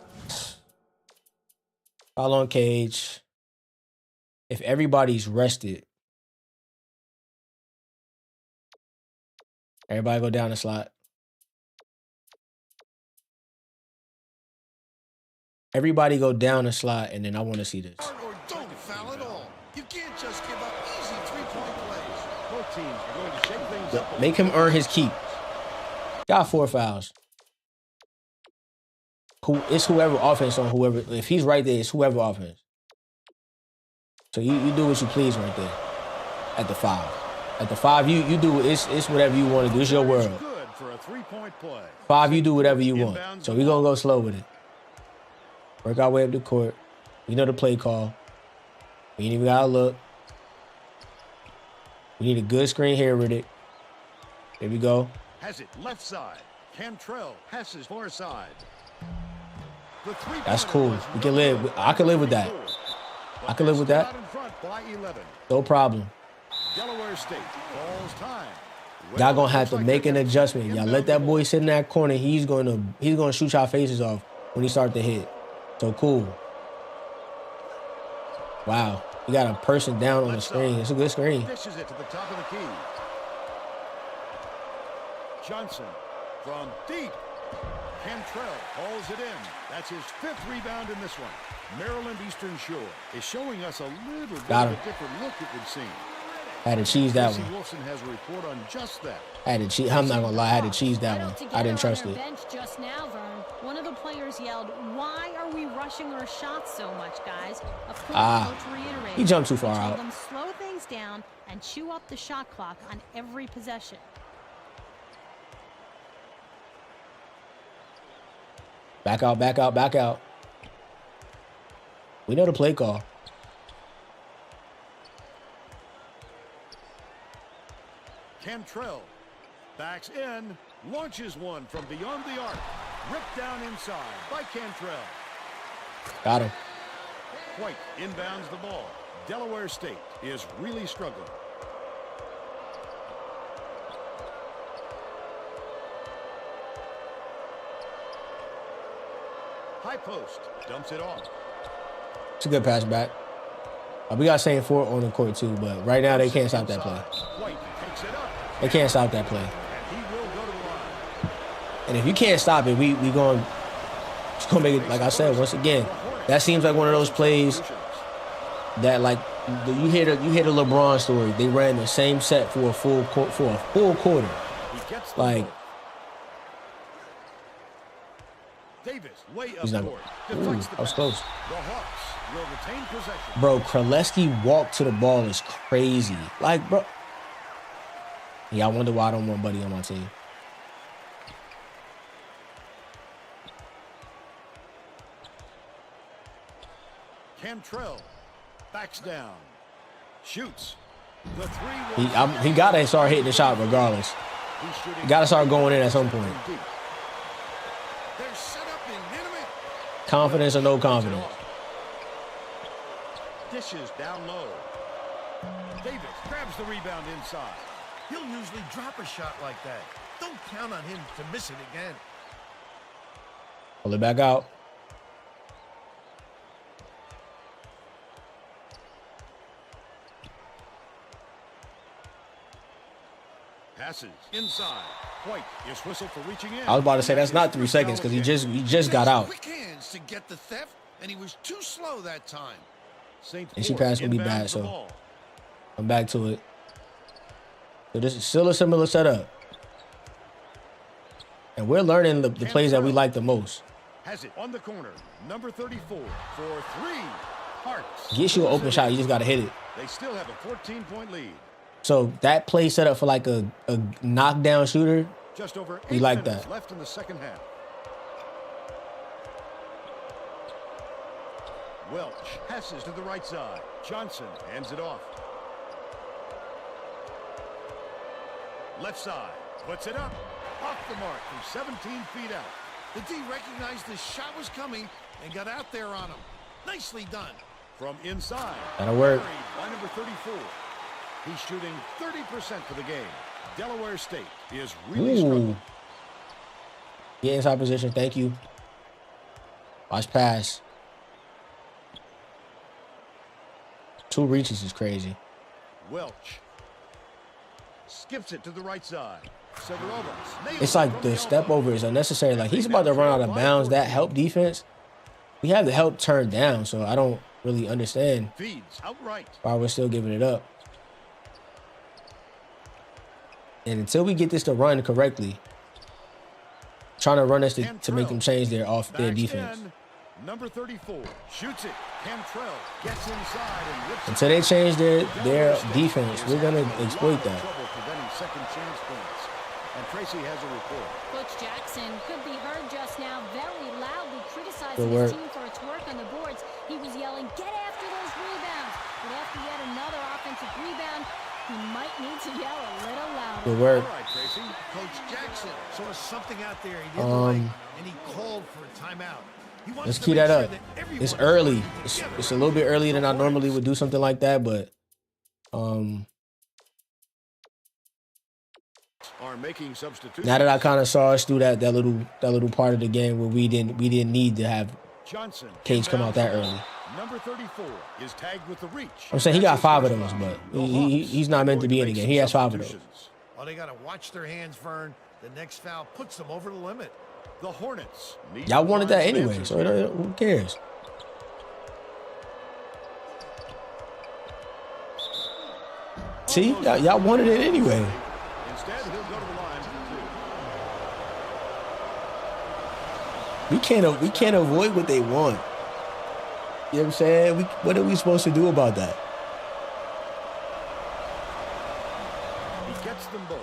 Foul on Cage. If everybody's rested, everybody go down the slot. Everybody go down the slot, and then I want to see this. Or don't foul at all. You can't just give up easy three-point plays. Both teams are going to shake things up. Make him earn his keep. Got 4 fouls. It's whoever offense on whoever. If he's right there, it's whoever offense. So you do what you please right there. At the 5. At the 5, you do it's whatever you want to do. It's your world. Good for a three-point play. 5, you do whatever you want. So we're gonna go slow with it. Work our way up the court. We know the play call. We ain't even gotta look. We need a good screen here with it. There we go. Has it left side. Cantrell passes far side. That's cool. We can live. I can live with that. I can live with that. No problem. Delaware State calls time. Y'all gonna have to make an adjustment. Y'all let that boy sit in that corner. He's gonna shoot y'all faces off when he start to hit. So cool. Wow. You got a person down on the screen. It's a good screen. Dishes it to the top of the key. Johnson from deep. Cantrell hauls it in. That's his 5th rebound in this one. Maryland Eastern Shore is showing us a little bit of a different look, it would seem. Had to cheese that one. Wilson has a report on just that. Had to cheese. I'm not gonna lie. I had to cheese that one. I didn't trust it. Bench just now, Vern. One of the players yelled, "Why are we rushing our shots so much, guys?" Of course, coach reiterated. He jumped too far told out. them slow things down and chew up the shot clock on every possession. Back out, back out, back out. We know the play call. Cantrell backs in, launches one from beyond the arc. Ripped down inside by Cantrell. Got him. White inbounds the ball. Delaware State is really struggling. High post, dumps it off. It's a good pass back. We got St. Fort on the court too, but right now they can't stop that play. White takes it up. They can't stop that play. And he will go to the line. And if you can't stop it, we going to make it, like I said, once again, that seems like one of those plays that, like, you hear the LeBron story. They ran the same set for a full quarter. Like, Davis way up he's not. court. Ooh, I was close. The Hawks will retain possession. Bro, Kraleski walk to the ball is crazy. Like, bro. Yeah, I wonder why I don't want Buddy on my team. Cantrell backs down. Shoots. The three. He got to start hitting the shot regardless. He got to start going in at some point. They're set up in minute. Confidence or no confidence. Dishes down low. Davis grabs the rebound inside. He'll usually drop a shot like that. Don't count on him to miss it again. Pull it back out. Passes inside. White is whistled for reaching in. I was about to say that's not 3 seconds because he just got out. Quick hands to get the theft, and he was too slow that time. And she passed me bad, so I'm back to it. So this is still a similar setup. And we're learning the plays that we like the most. Has it on the corner. Number 34 for 3. Hearts. Gets you an open shot. You just got to hit it. They still have a 14-point lead. So that play set up for like a knockdown shooter. Just over 8 we like minutes that. left in the second half. Welch passes to the right side. Johnson hands it off. Left side. Puts it up. Off the mark from 17 feet out. The D recognized the shot was coming and got out there on him. Nicely done. From inside. That'll work. By number 34. He's shooting 30% for the game. Delaware State is really struggling. Get inside position. Thank you. Watch pass. 2 reaches is crazy. Welch skips it to the right side. It's like the step over is unnecessary. Like he's about to run out of bounds. That help defense, we have the help turned down, so I don't really understand why we're still giving it up. And until we get this to run correctly, trying to run us to make them change their defense. Number 34 shoots it. Cantrell gets inside and rips until they change their defense, we're gonna exploit that. Second chance points. And Tracy has a report. Coach Jackson could be heard just now very loudly criticizing his team for its work on the boards. He was yelling, "Get after those rebounds!" But after yet another offensive rebound, he might need to yell a little louder. Good work. All right, Tracy. Coach Jackson saw something out there he didn't like, and he called for a timeout. Let's keep that up. It's early. It's a little bit earlier than I normally would do something like that, but are making substitutions. now that I kind of saw us through that little part of the game where we didn't need to have Johnson Cage come out that early. Number 34 is tagged with the reach. I'm saying he got 5 of those, but he's not meant to be in the game. He has 5 of those. Oh, they got to watch their hands, Vern. The next foul puts them over the limit. The Hornets. Y'all wanted that anyway, so who cares? See, y'all wanted it anyway. Instead, he'll go to the line for 2. We can't avoid what they want. You know what I'm saying? What are we supposed to do about that? He gets them both.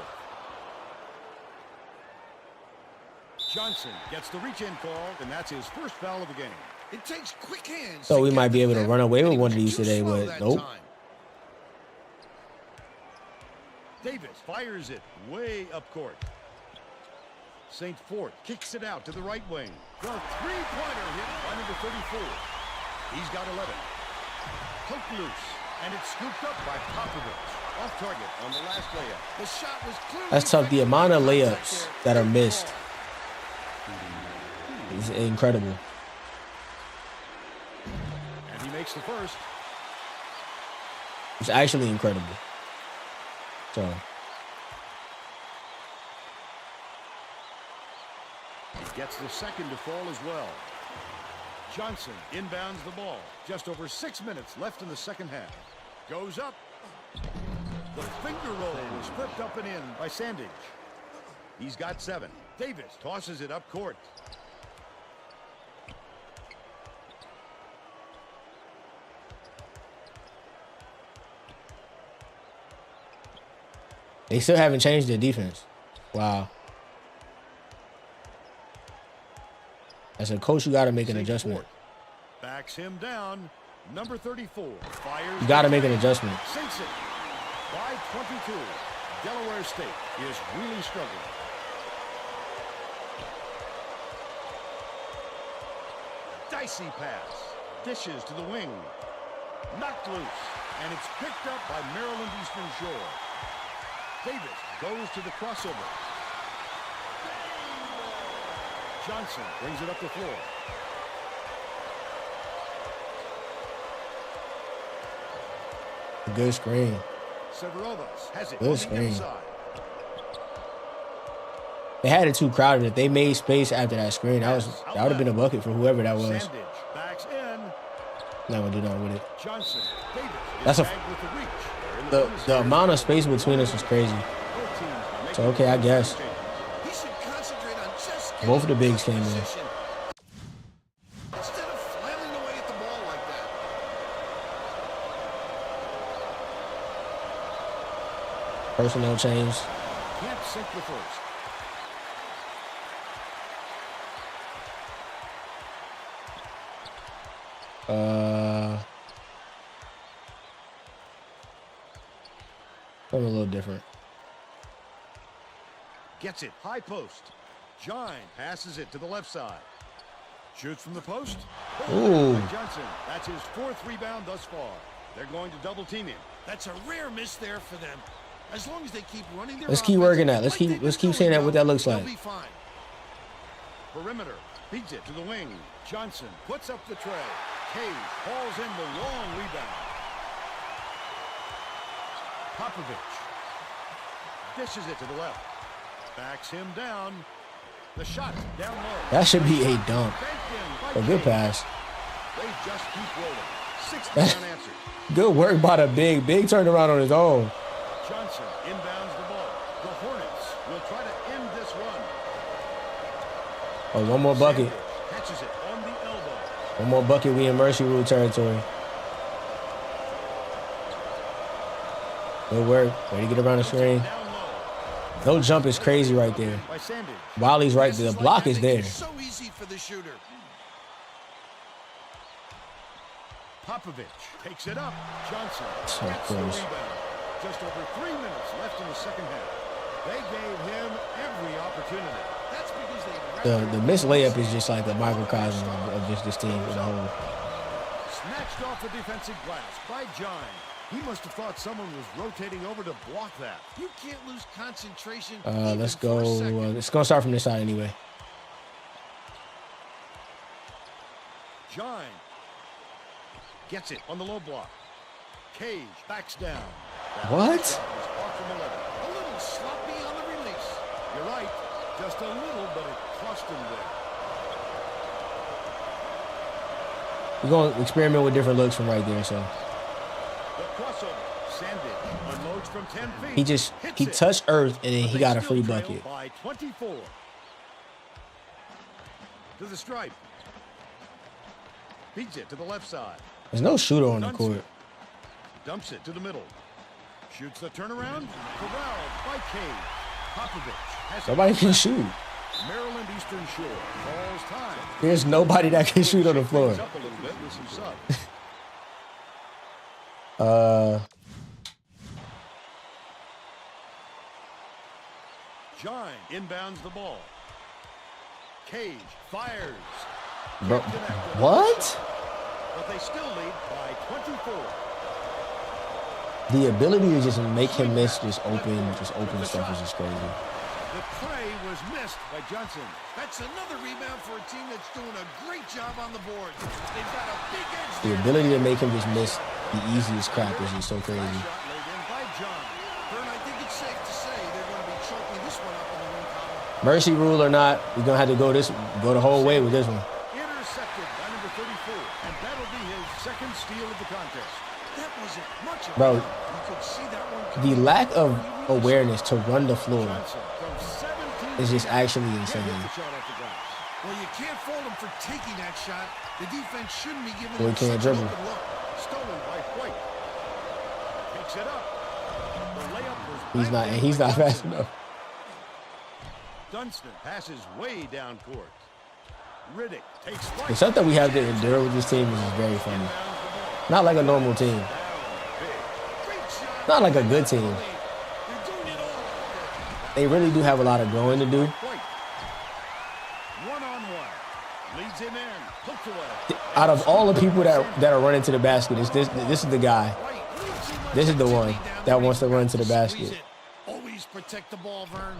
Johnson gets the reach-in call, and that's his first foul of the game. It takes quick hands. So we might be able to run away with one of these today, but nope. Davis fires it way up court. St. Fort kicks it out to the right wing. The three-pointer hit by number 34. He's got 11. Poked loose, and it's scooped up by Popovich. Off target on the last layup. The shot was clearly. That's tough. The amount of layups that are missed is incredible. And he makes the first. It's actually incredible. So he gets the second to fall as well. Johnson inbounds the ball. Just over 6 minutes left in the second half. Goes up. The finger roll was flipped up and in by Sandage. He's got 7. Davis tosses it up court. they still haven't changed their defense. Wow. As a coach, you got to make an adjustment. Backs him down. Number 34 fires. You got to make an adjustment. Sinks it. By 22. Delaware State is really struggling. Dicey pass. Dishes to the wing. Knocked loose. And it's picked up by Maryland Eastern Shore. Davis goes to the crossover. Johnson brings it up the floor. Good screen. Severovas has it. Good screen. They had it too crowded. If they made space after that screen, that would have been a bucket for whoever that was. Backs in. Not gonna do nothing with it. Johnson. Davis That's the amount of space between us was crazy. So okay, I guess. Both of the bigs came in. Instead of flailing away at the ball like that. Personnel change. Can't sink the first. Something a little different. Gets it. High post. John passes it to the left side. Shoots from the post. Ooh. Johnson. That's his 4th rebound thus far. They're going to double team him. That's a rare miss there for them. As long as they keep running their Let's keep working that. Let's keep saying that what that looks like. They'll be fine. Perimeter. Beats it to the wing. Johnson puts up the tray. Cage hauls in the long rebound. Popovich dishes it to the left. Backs him down. The shot down low. That should be a dunk. A good pass. They just keep rolling. 60 unanswered. Good work by the big. Big turned around on his own. Johnson inbounds the ball. The Hornets will try to end this run. Oh, one more bucket. Catches it on the elbow. One more bucket. We in mercy rule territory. Good work. Way to get around the screen. No jump is crazy right there. Wiley's right there. The block is there. So easy for the shooter. Popovich takes it up. Johnson So gets the close. rebound. Just over 3 minutes left in the second half. They gave him every opportunity. That's because they The missed layup is just like a microcosm of just this team as a whole. Snatched off the defensive glass by John. He must have thought someone was rotating over to block that. You can't lose concentration. Let's even for go. a second. It's gonna start from this side anyway. John gets it on the low block. Cage backs down. That What? shot was off from 11. A little sloppy on the release. You're right. Just a little, but it cost him there. We're gonna experiment with different looks from right there. So The crossover. Sanded unloads from 10 feet. he Hits it. touched earth and then But he they got a still free trail bucket. By 24. To the stripe. Beats it to the left side. There's no shooter on the court. Dumps it to the middle. Shoots the turnaround. Corralled by Cage. Popovich has Nobody can shoot. Maryland Eastern Shore calls time. There's nobody that can shoot on the floor. Things up a little bit with some subs. John inbounds the ball. Cage fires. Bro, what? But they still lead by 24. The ability to just make him miss just open stuff is just crazy. The tray was missed by Johnson. That's another rebound for a team that's doing a great job on the board. They've got a big edge The there. ability to make him just miss the easiest crap is just so crazy. Shot laid in by John. Vern, I think it's safe to say they're going to be choking this one up in the win column. Mercy rule or not, we're gonna have to go the whole way with this one. Intercepted by number 34, and that'll be his second steal of the contest. That wasn't much of Bro, a run. You could see that one The coming. lack of awareness to run the floor Johnson from 17 is just actually can't hit insane. the shot off the glass. Well, you can't fault him for taking that shot. The defense shouldn't be giving Boy him can't such an dribble. open look. Stolen by White. Picks it up. The layup was He's not fast enough. Dunston passes way down court. Riddick takes flight. The stuff that we have to endure with this team is just very funny. Not like a normal team. Great shot. Not like a good team. They're doing it all. They really do have a lot of growing to do. White. One-on-one. Leads him in. Hooked away. Out of all the people that are running to the basket, this is the guy. White leaves him This is the one down that the wants to run to the squeeze basket. it. Always protect the ball, Vern.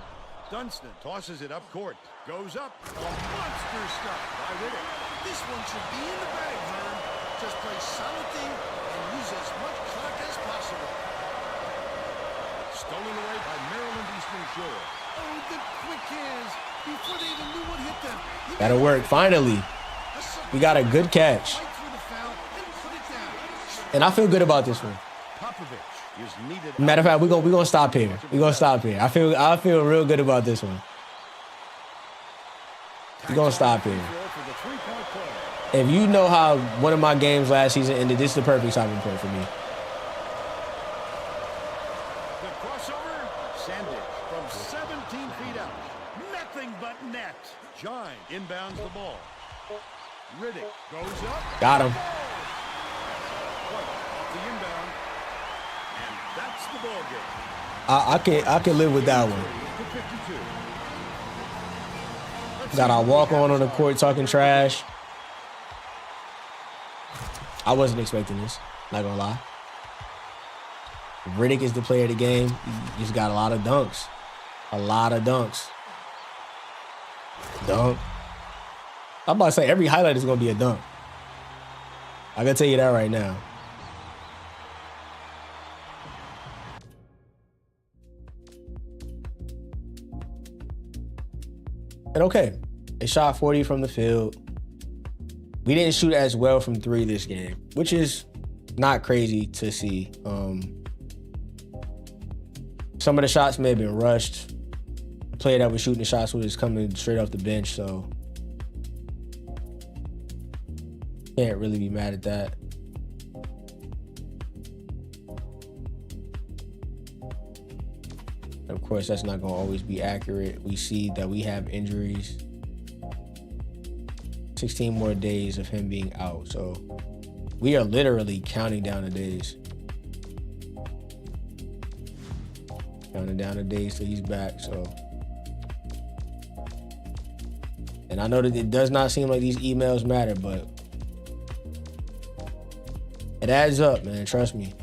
Dunston tosses it up court. Goes up. A monster stop by Riddick. This one should be in the bag, Vern. Just play solid thing and use as much clock as possible. Stolen away by Maryland Eastern Shore. Oh, the quick hands before they even knew what hit them. He That'll made work. Finally, a sucker we got a good catch. right through the foul and put it down. And I feel good about this one. Popovich is needed. Matter of fact, we're gonna stop here. We're gonna stop here. I feel real good about this one. We're gonna stop here. For the three-point play. If you know how one of my games last season ended, this is the perfect stopping point for me. The crossover. Sandage from 17 feet out. Nothing but net. John inbounds the ball. Riddick goes up. Got him. White off the inbound. And that's the ball game. I can live with that one. To 52. Got our walk-on the court talking trash. I wasn't expecting this, not gonna lie. Riddick is the player of the game. He's got a lot of dunks. A lot of dunks. Dunk. I'm about to say every highlight is gonna be a dunk. I can tell you that right now. And okay, they shot 40 from the field. We didn't shoot as well from 3 this game, which is not crazy to see. Some of the shots may have been rushed. The player that was shooting the shots was coming straight off the bench, so can't really be mad at that. Of course, that's not going to always be accurate. We see that we have injuries. 16 more days of him being out. So we are literally counting down the days. Counting down the days till he's back. So, and I know that it does not seem like these emails matter, but it adds up, man. Trust me.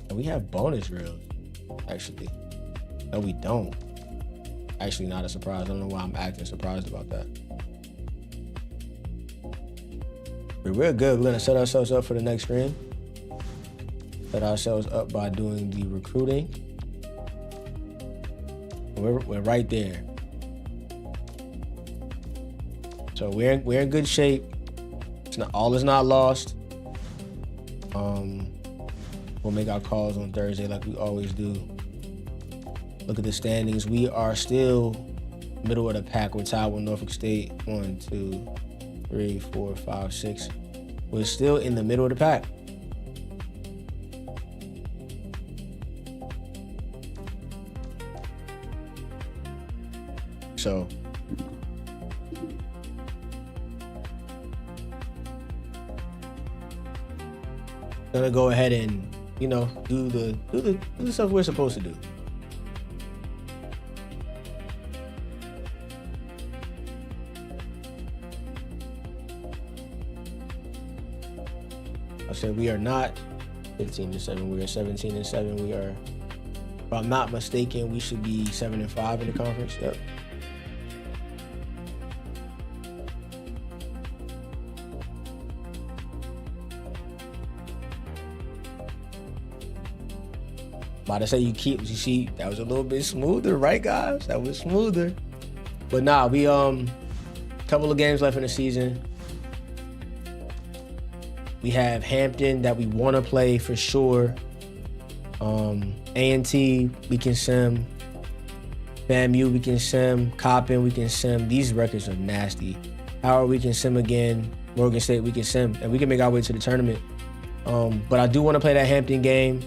And we have bonus reels. Actually, no, we don't. Actually, not a surprise. I don't know why I'm acting surprised about that. But we're good. We're gonna set ourselves up for the next stream. Set ourselves up by doing the recruiting. We're right there. So we're in good shape. All is not lost. We'll make our calls on Thursday like we always do. Look at the standings. We are still middle of the pack. We're tied with Norfolk State. 1, 2, 3, 4, 5, 6. We're still in the middle of the pack. So gonna go ahead and, you know, do the stuff we're supposed to do. I said we are not 15-7. We are 17-7. We are, if I'm not mistaken, we should be 7-5 in the conference. Yep. About to say you see, that was a little bit smoother, right, guys? That was smoother. But nah, we couple of games left in the season. We have Hampton that we want to play for sure. A&T, we can sim. FAMU, we can sim. Coppin, we can sim. These records are nasty. Howard, we can sim again. Morgan State, we can sim. And we can make our way to the tournament. But I do want to play that Hampton game.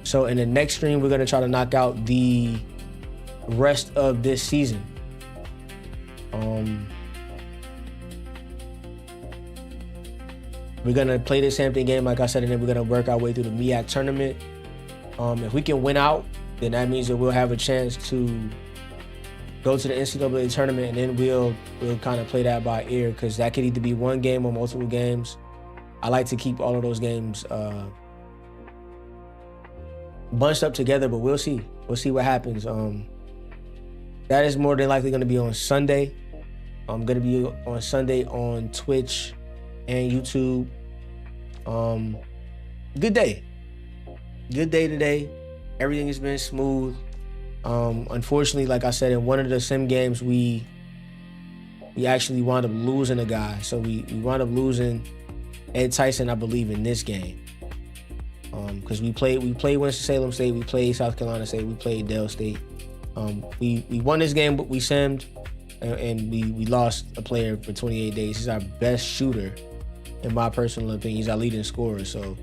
So in the next stream, we're going to try to knock out the rest of this season. We're going to play this Hampton game, like I said, and then we're going to work our way through the MEAC tournament. If we can win out, then that means that we'll have a chance to go to the NCAA tournament, and then we'll kind of play that by ear, because that could either be one game or multiple games. I like to keep all of those games bunched up together, but we'll see. We'll see what happens. That is more than likely going to be on Sunday. I'm going to be on Sunday on Twitch and YouTube. Good day. Good day today. Everything has been smooth. Unfortunately, like I said, in one of the sim games, we actually wound up losing a guy. So we wound up losing Ed Tyson, I believe, in this game. Because we played Winston-Salem State, we played South Carolina State, we played Dell State. We won this game, but we simmed, and we lost a player for 28 days. He's our best shooter, in my personal opinion. He's our leading scorer. So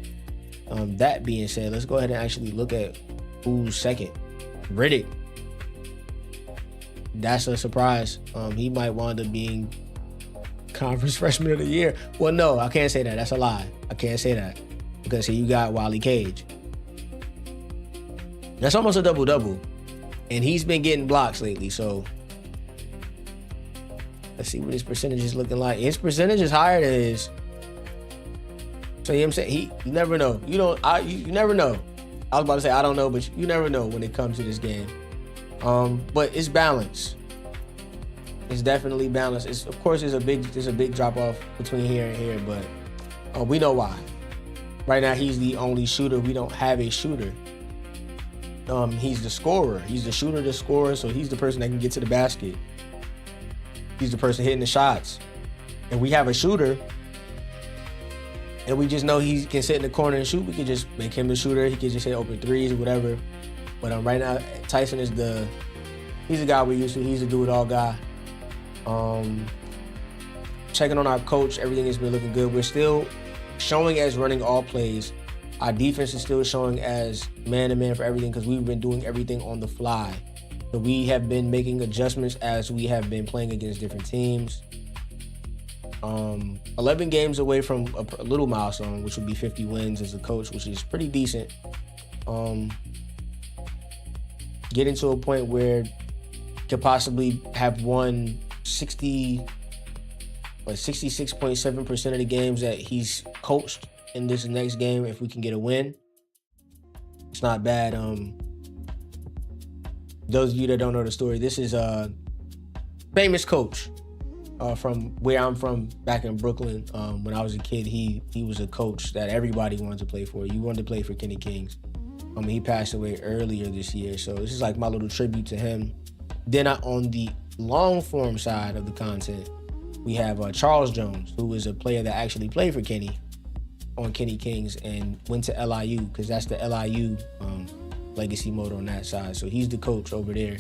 that being said, let's go ahead and actually look at who's second. Riddick. That's a surprise. He might wind up being Conference Freshman of the Year. Well, no, I can't say that. That's a lie. I can't say that. Because here you got Wiley Cage. That's almost a double-double. And he's been getting blocks lately, so Let's see what his percentage is looking like. His percentage is higher than his. So you know what I'm saying? You never know. You never know. I was about to say I don't know, but you never know when it comes to this game. But it's balanced. It's definitely balanced. Of course there's a big drop off between here and here, but we know why. Right now he's the only shooter. We don't have a shooter. He's the scorer. He's the shooter, the scorer, so he's the person that can get to the basket. He's the person hitting the shots. And we have a shooter, and we just know he can sit in the corner and shoot. We can just make him the shooter. He can just hit open threes or whatever. But right now, Tyson is he's the guy we're used to. He's the do-it-all guy. Checking on our coach, everything has been looking good. We're still showing as running all plays. Our defense is still showing as man-to-man for everything because we've been doing everything on the fly. So we have been making adjustments as we have been playing against different teams. 11 games away from a little milestone, which would be 50 wins as a coach, which is pretty decent. Getting to a point where could possibly have won 66.7% of the games that he's coached in this next game if we can get a win. It's not bad. Those of you that don't know the story, this is a famous coach from where I'm from back in Brooklyn. When I was a kid, he was a coach that everybody wanted to play for. You wanted to play for Kenny Kings. He passed away earlier this year, so this is like my little tribute to him. Then on the long form side of the content, we have Charles Jones, who is a player that actually played for Kenny on Kenny Kings and went to LIU because that's the LIU legacy mode on that side. So he's the coach over there.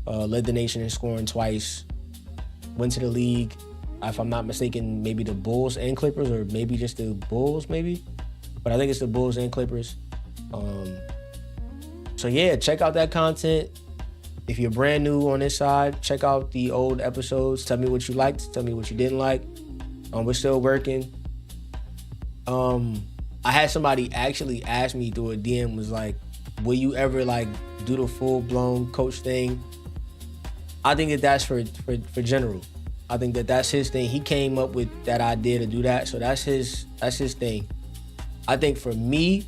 Led the nation in scoring twice. Went to the league, if I'm not mistaken, maybe the Bulls and Clippers, or maybe just the Bulls, maybe. But I think it's the Bulls and Clippers. So yeah, check out that content. If you're brand new on this side, check out the old episodes. Tell me what you liked. Tell me what you didn't like. We're still working. I had somebody actually ask me through a DM, was like, will you ever like do the full-blown coach thing? I think that's for general. I think that's his thing. He came up with that idea to do that, so that's his thing. I think for me,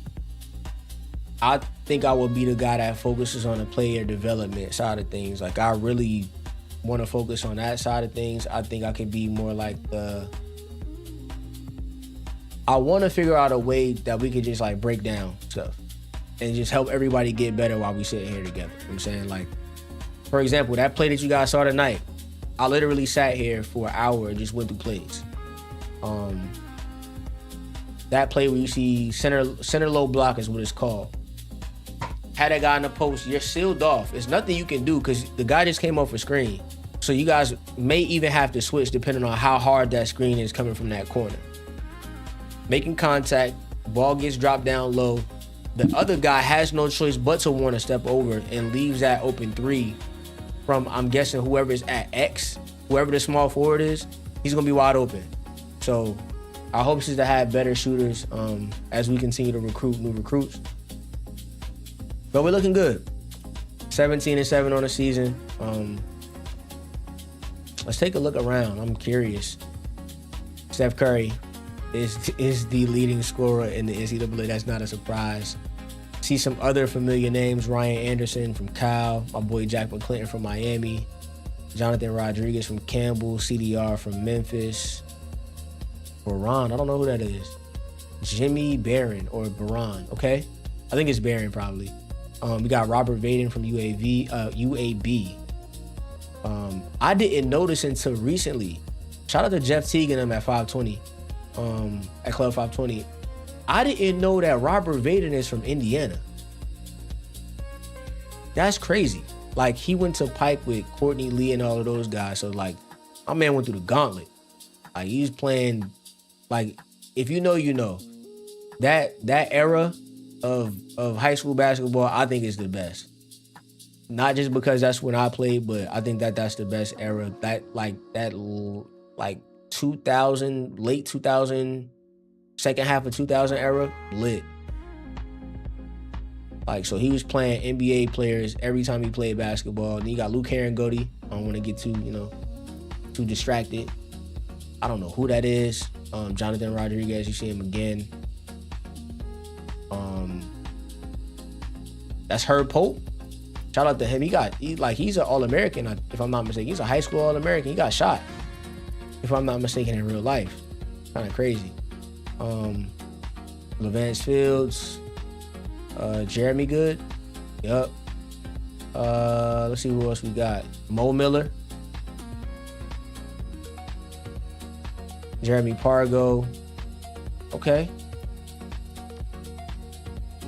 I think I would be the guy that focuses on the player development side of things. Like, I really want to focus on that side of things. I think I could be more like I want to figure out a way that we could just like break down stuff and just help everybody get better while we sit here together. You know what I'm saying? Like, for example, that play that you guys saw tonight, I literally sat here for an hour and just went through plays. That play where you see center low block is what it's called. Had that guy in the post, you're sealed off. There's nothing you can do because the guy just came off a screen. So you guys may even have to switch depending on how hard that screen is coming from that corner. Making contact, ball gets dropped down low. The other guy has no choice but to want to step over and leaves that open three from, I'm guessing, whoever is at X, whoever the small forward is, he's going to be wide open. So our hopes is to have better shooters as we continue to recruit new recruits. But we're looking good. 17-7 on the season. Let's take a look around. I'm curious. Steph Curry is the leading scorer in the NCAA. That's not a surprise. See some other familiar names. Ryan Anderson from Cal. My boy Jack McClinton from Miami. Jonathan Rodriguez from Campbell. CDR from Memphis. Baron. I don't know who that is. Jimmy Barron or Baron. Okay. I think it's Barron probably. We got Robert Vaden from UAB. I didn't notice until recently. Shout out to Jeff Teague and them at 520. At Club 520. I didn't know that Robert Vaden is from Indiana. That's crazy. Like, he went to Pike with Courtney Lee and all of those guys. So, like, my man went through the gauntlet. Like, he's playing, like, if you know, you know. That era of high school basketball, I think is the best. Not just because that's when I played, but I think that's the best era. That 2000, late 2000, second half of 2000 era, lit. Like, so he was playing NBA players every time he played basketball. And you got Luke Herringody. I don't want to get too, too distracted. I don't know who that is. Jonathan Rodriguez, you see him again. That's Herb Pope. Shout out to him. He's an All-American, if I'm not mistaken. He's a high school All-American. He got shot, if I'm not mistaken, in real life. Kind of crazy. Levance Fields. Jeremy Good. Yup. Let's see who else we got. Mo Miller. Jeremy Pargo. Okay.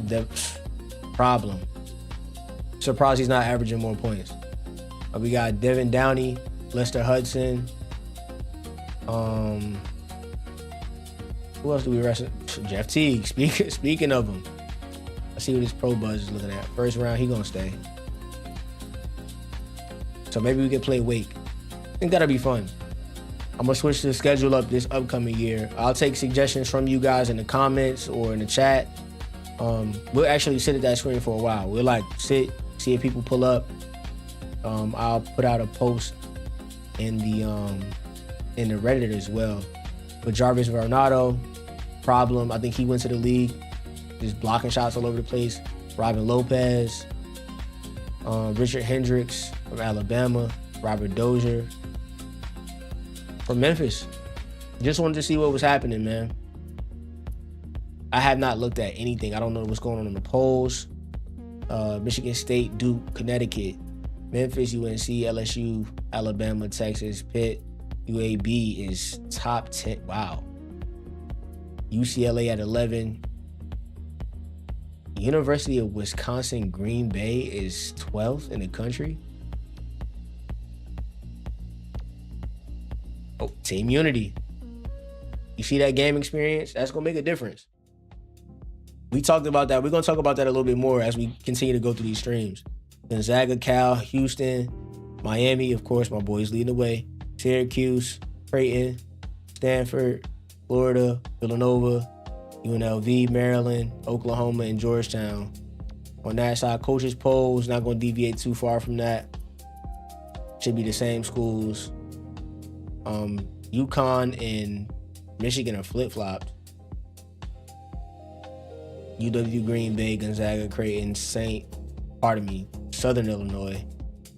The problem. Surprised he's not averaging more points. We got Devin Downey, Lester Hudson. Who else do we wrestle? Jeff Teague. Speaking of him, let's see what his pro buzz is looking at. First round, he gonna stay. So maybe we can play Wake. I think that'll be fun. I'm gonna switch the schedule up this upcoming year. I'll take suggestions from you guys in the comments or in the chat. We'll actually sit at that screen for a while. We'll sit, see if people pull up. I'll put out a post in the Reddit as well. But Jarvis Varnado, problem. I think he went to the league, just blocking shots all over the place. Robin Lopez, Richard Hendricks from Alabama, Robert Dozier from Memphis. Just wanted to see what was happening, man. I have not looked at anything. I don't know what's going on in the polls. Michigan State, Duke, Connecticut, Memphis, UNC, LSU, Alabama, Texas, Pitt, UAB is top 10. Wow. UCLA at 11. University of Wisconsin, Green Bay is 12th in the country. Oh, Team Unity. You see that game experience? That's going to make a difference. We talked about that. We're going to talk about that a little bit more as we continue to go through these streams. Gonzaga, Cal, Houston, Miami, of course, my boys leading the way. Syracuse, Creighton, Stanford, Florida, Villanova, UNLV, Maryland, Oklahoma, and Georgetown. On that side, coaches polls, not going to deviate too far from that. Should be the same schools. UConn and Michigan are flip-flopped. UW, Green Bay, Gonzaga, Creighton, Southern Illinois,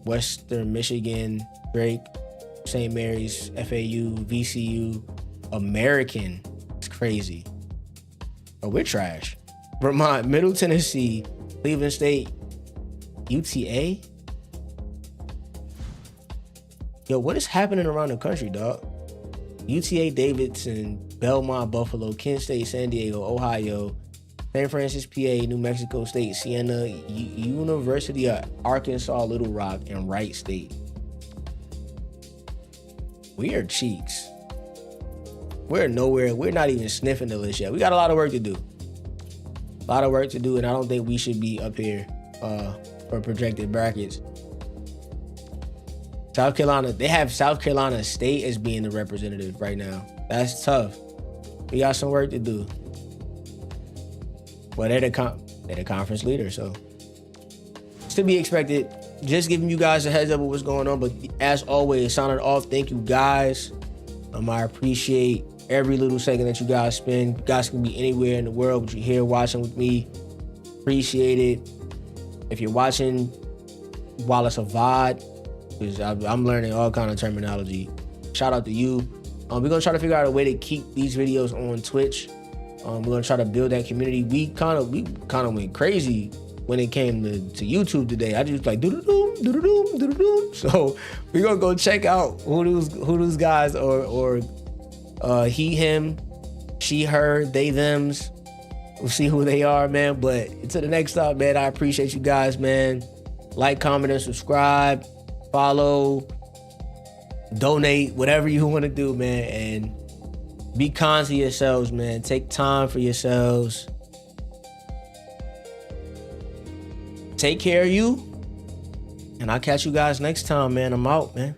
Western Michigan, Drake, St. Mary's, FAU, VCU, American. It's crazy. Oh, we're trash. Vermont, Middle Tennessee, Cleveland State, UTA. Yo, what is happening around the country, dog? UTA, Davidson, Belmont, Buffalo, Kent State, San Diego, Ohio, San Francisco, PA, New Mexico State, Siena, University of Arkansas, Little Rock, and Wright State. We are cheeks. We're nowhere. We're not even sniffing the list yet. We got a lot of work to do. And I don't think we should be up here for projected brackets. South Carolina, they have South Carolina State as being the representative right now. That's tough. We got some work to do. Well, they're the conference leader, so it's to be expected. Just giving you guys a heads up of what's going on. But as always, signing off. Thank you guys. I appreciate every little second that you guys spend. You guys can be anywhere in the world, but you're here watching with me. Appreciate it. If you're watching while it's a VOD, because I'm learning all kind of terminology. Shout out to you. We're gonna try to figure out a way to keep these videos on Twitch. We're gonna try to build that community. We kind of went crazy when it came to YouTube today. I just like do-do-doom. So we're gonna go check out who those guys or he, him, she, her, they, thems. We'll see who they are, man. But until the next time, man, I appreciate you guys, man. Like, comment, and subscribe. Follow, donate, whatever you want to do, man. And be kind to yourselves, man. Take time for yourselves. Take care of you. And I'll catch you guys next time, man. I'm out, man.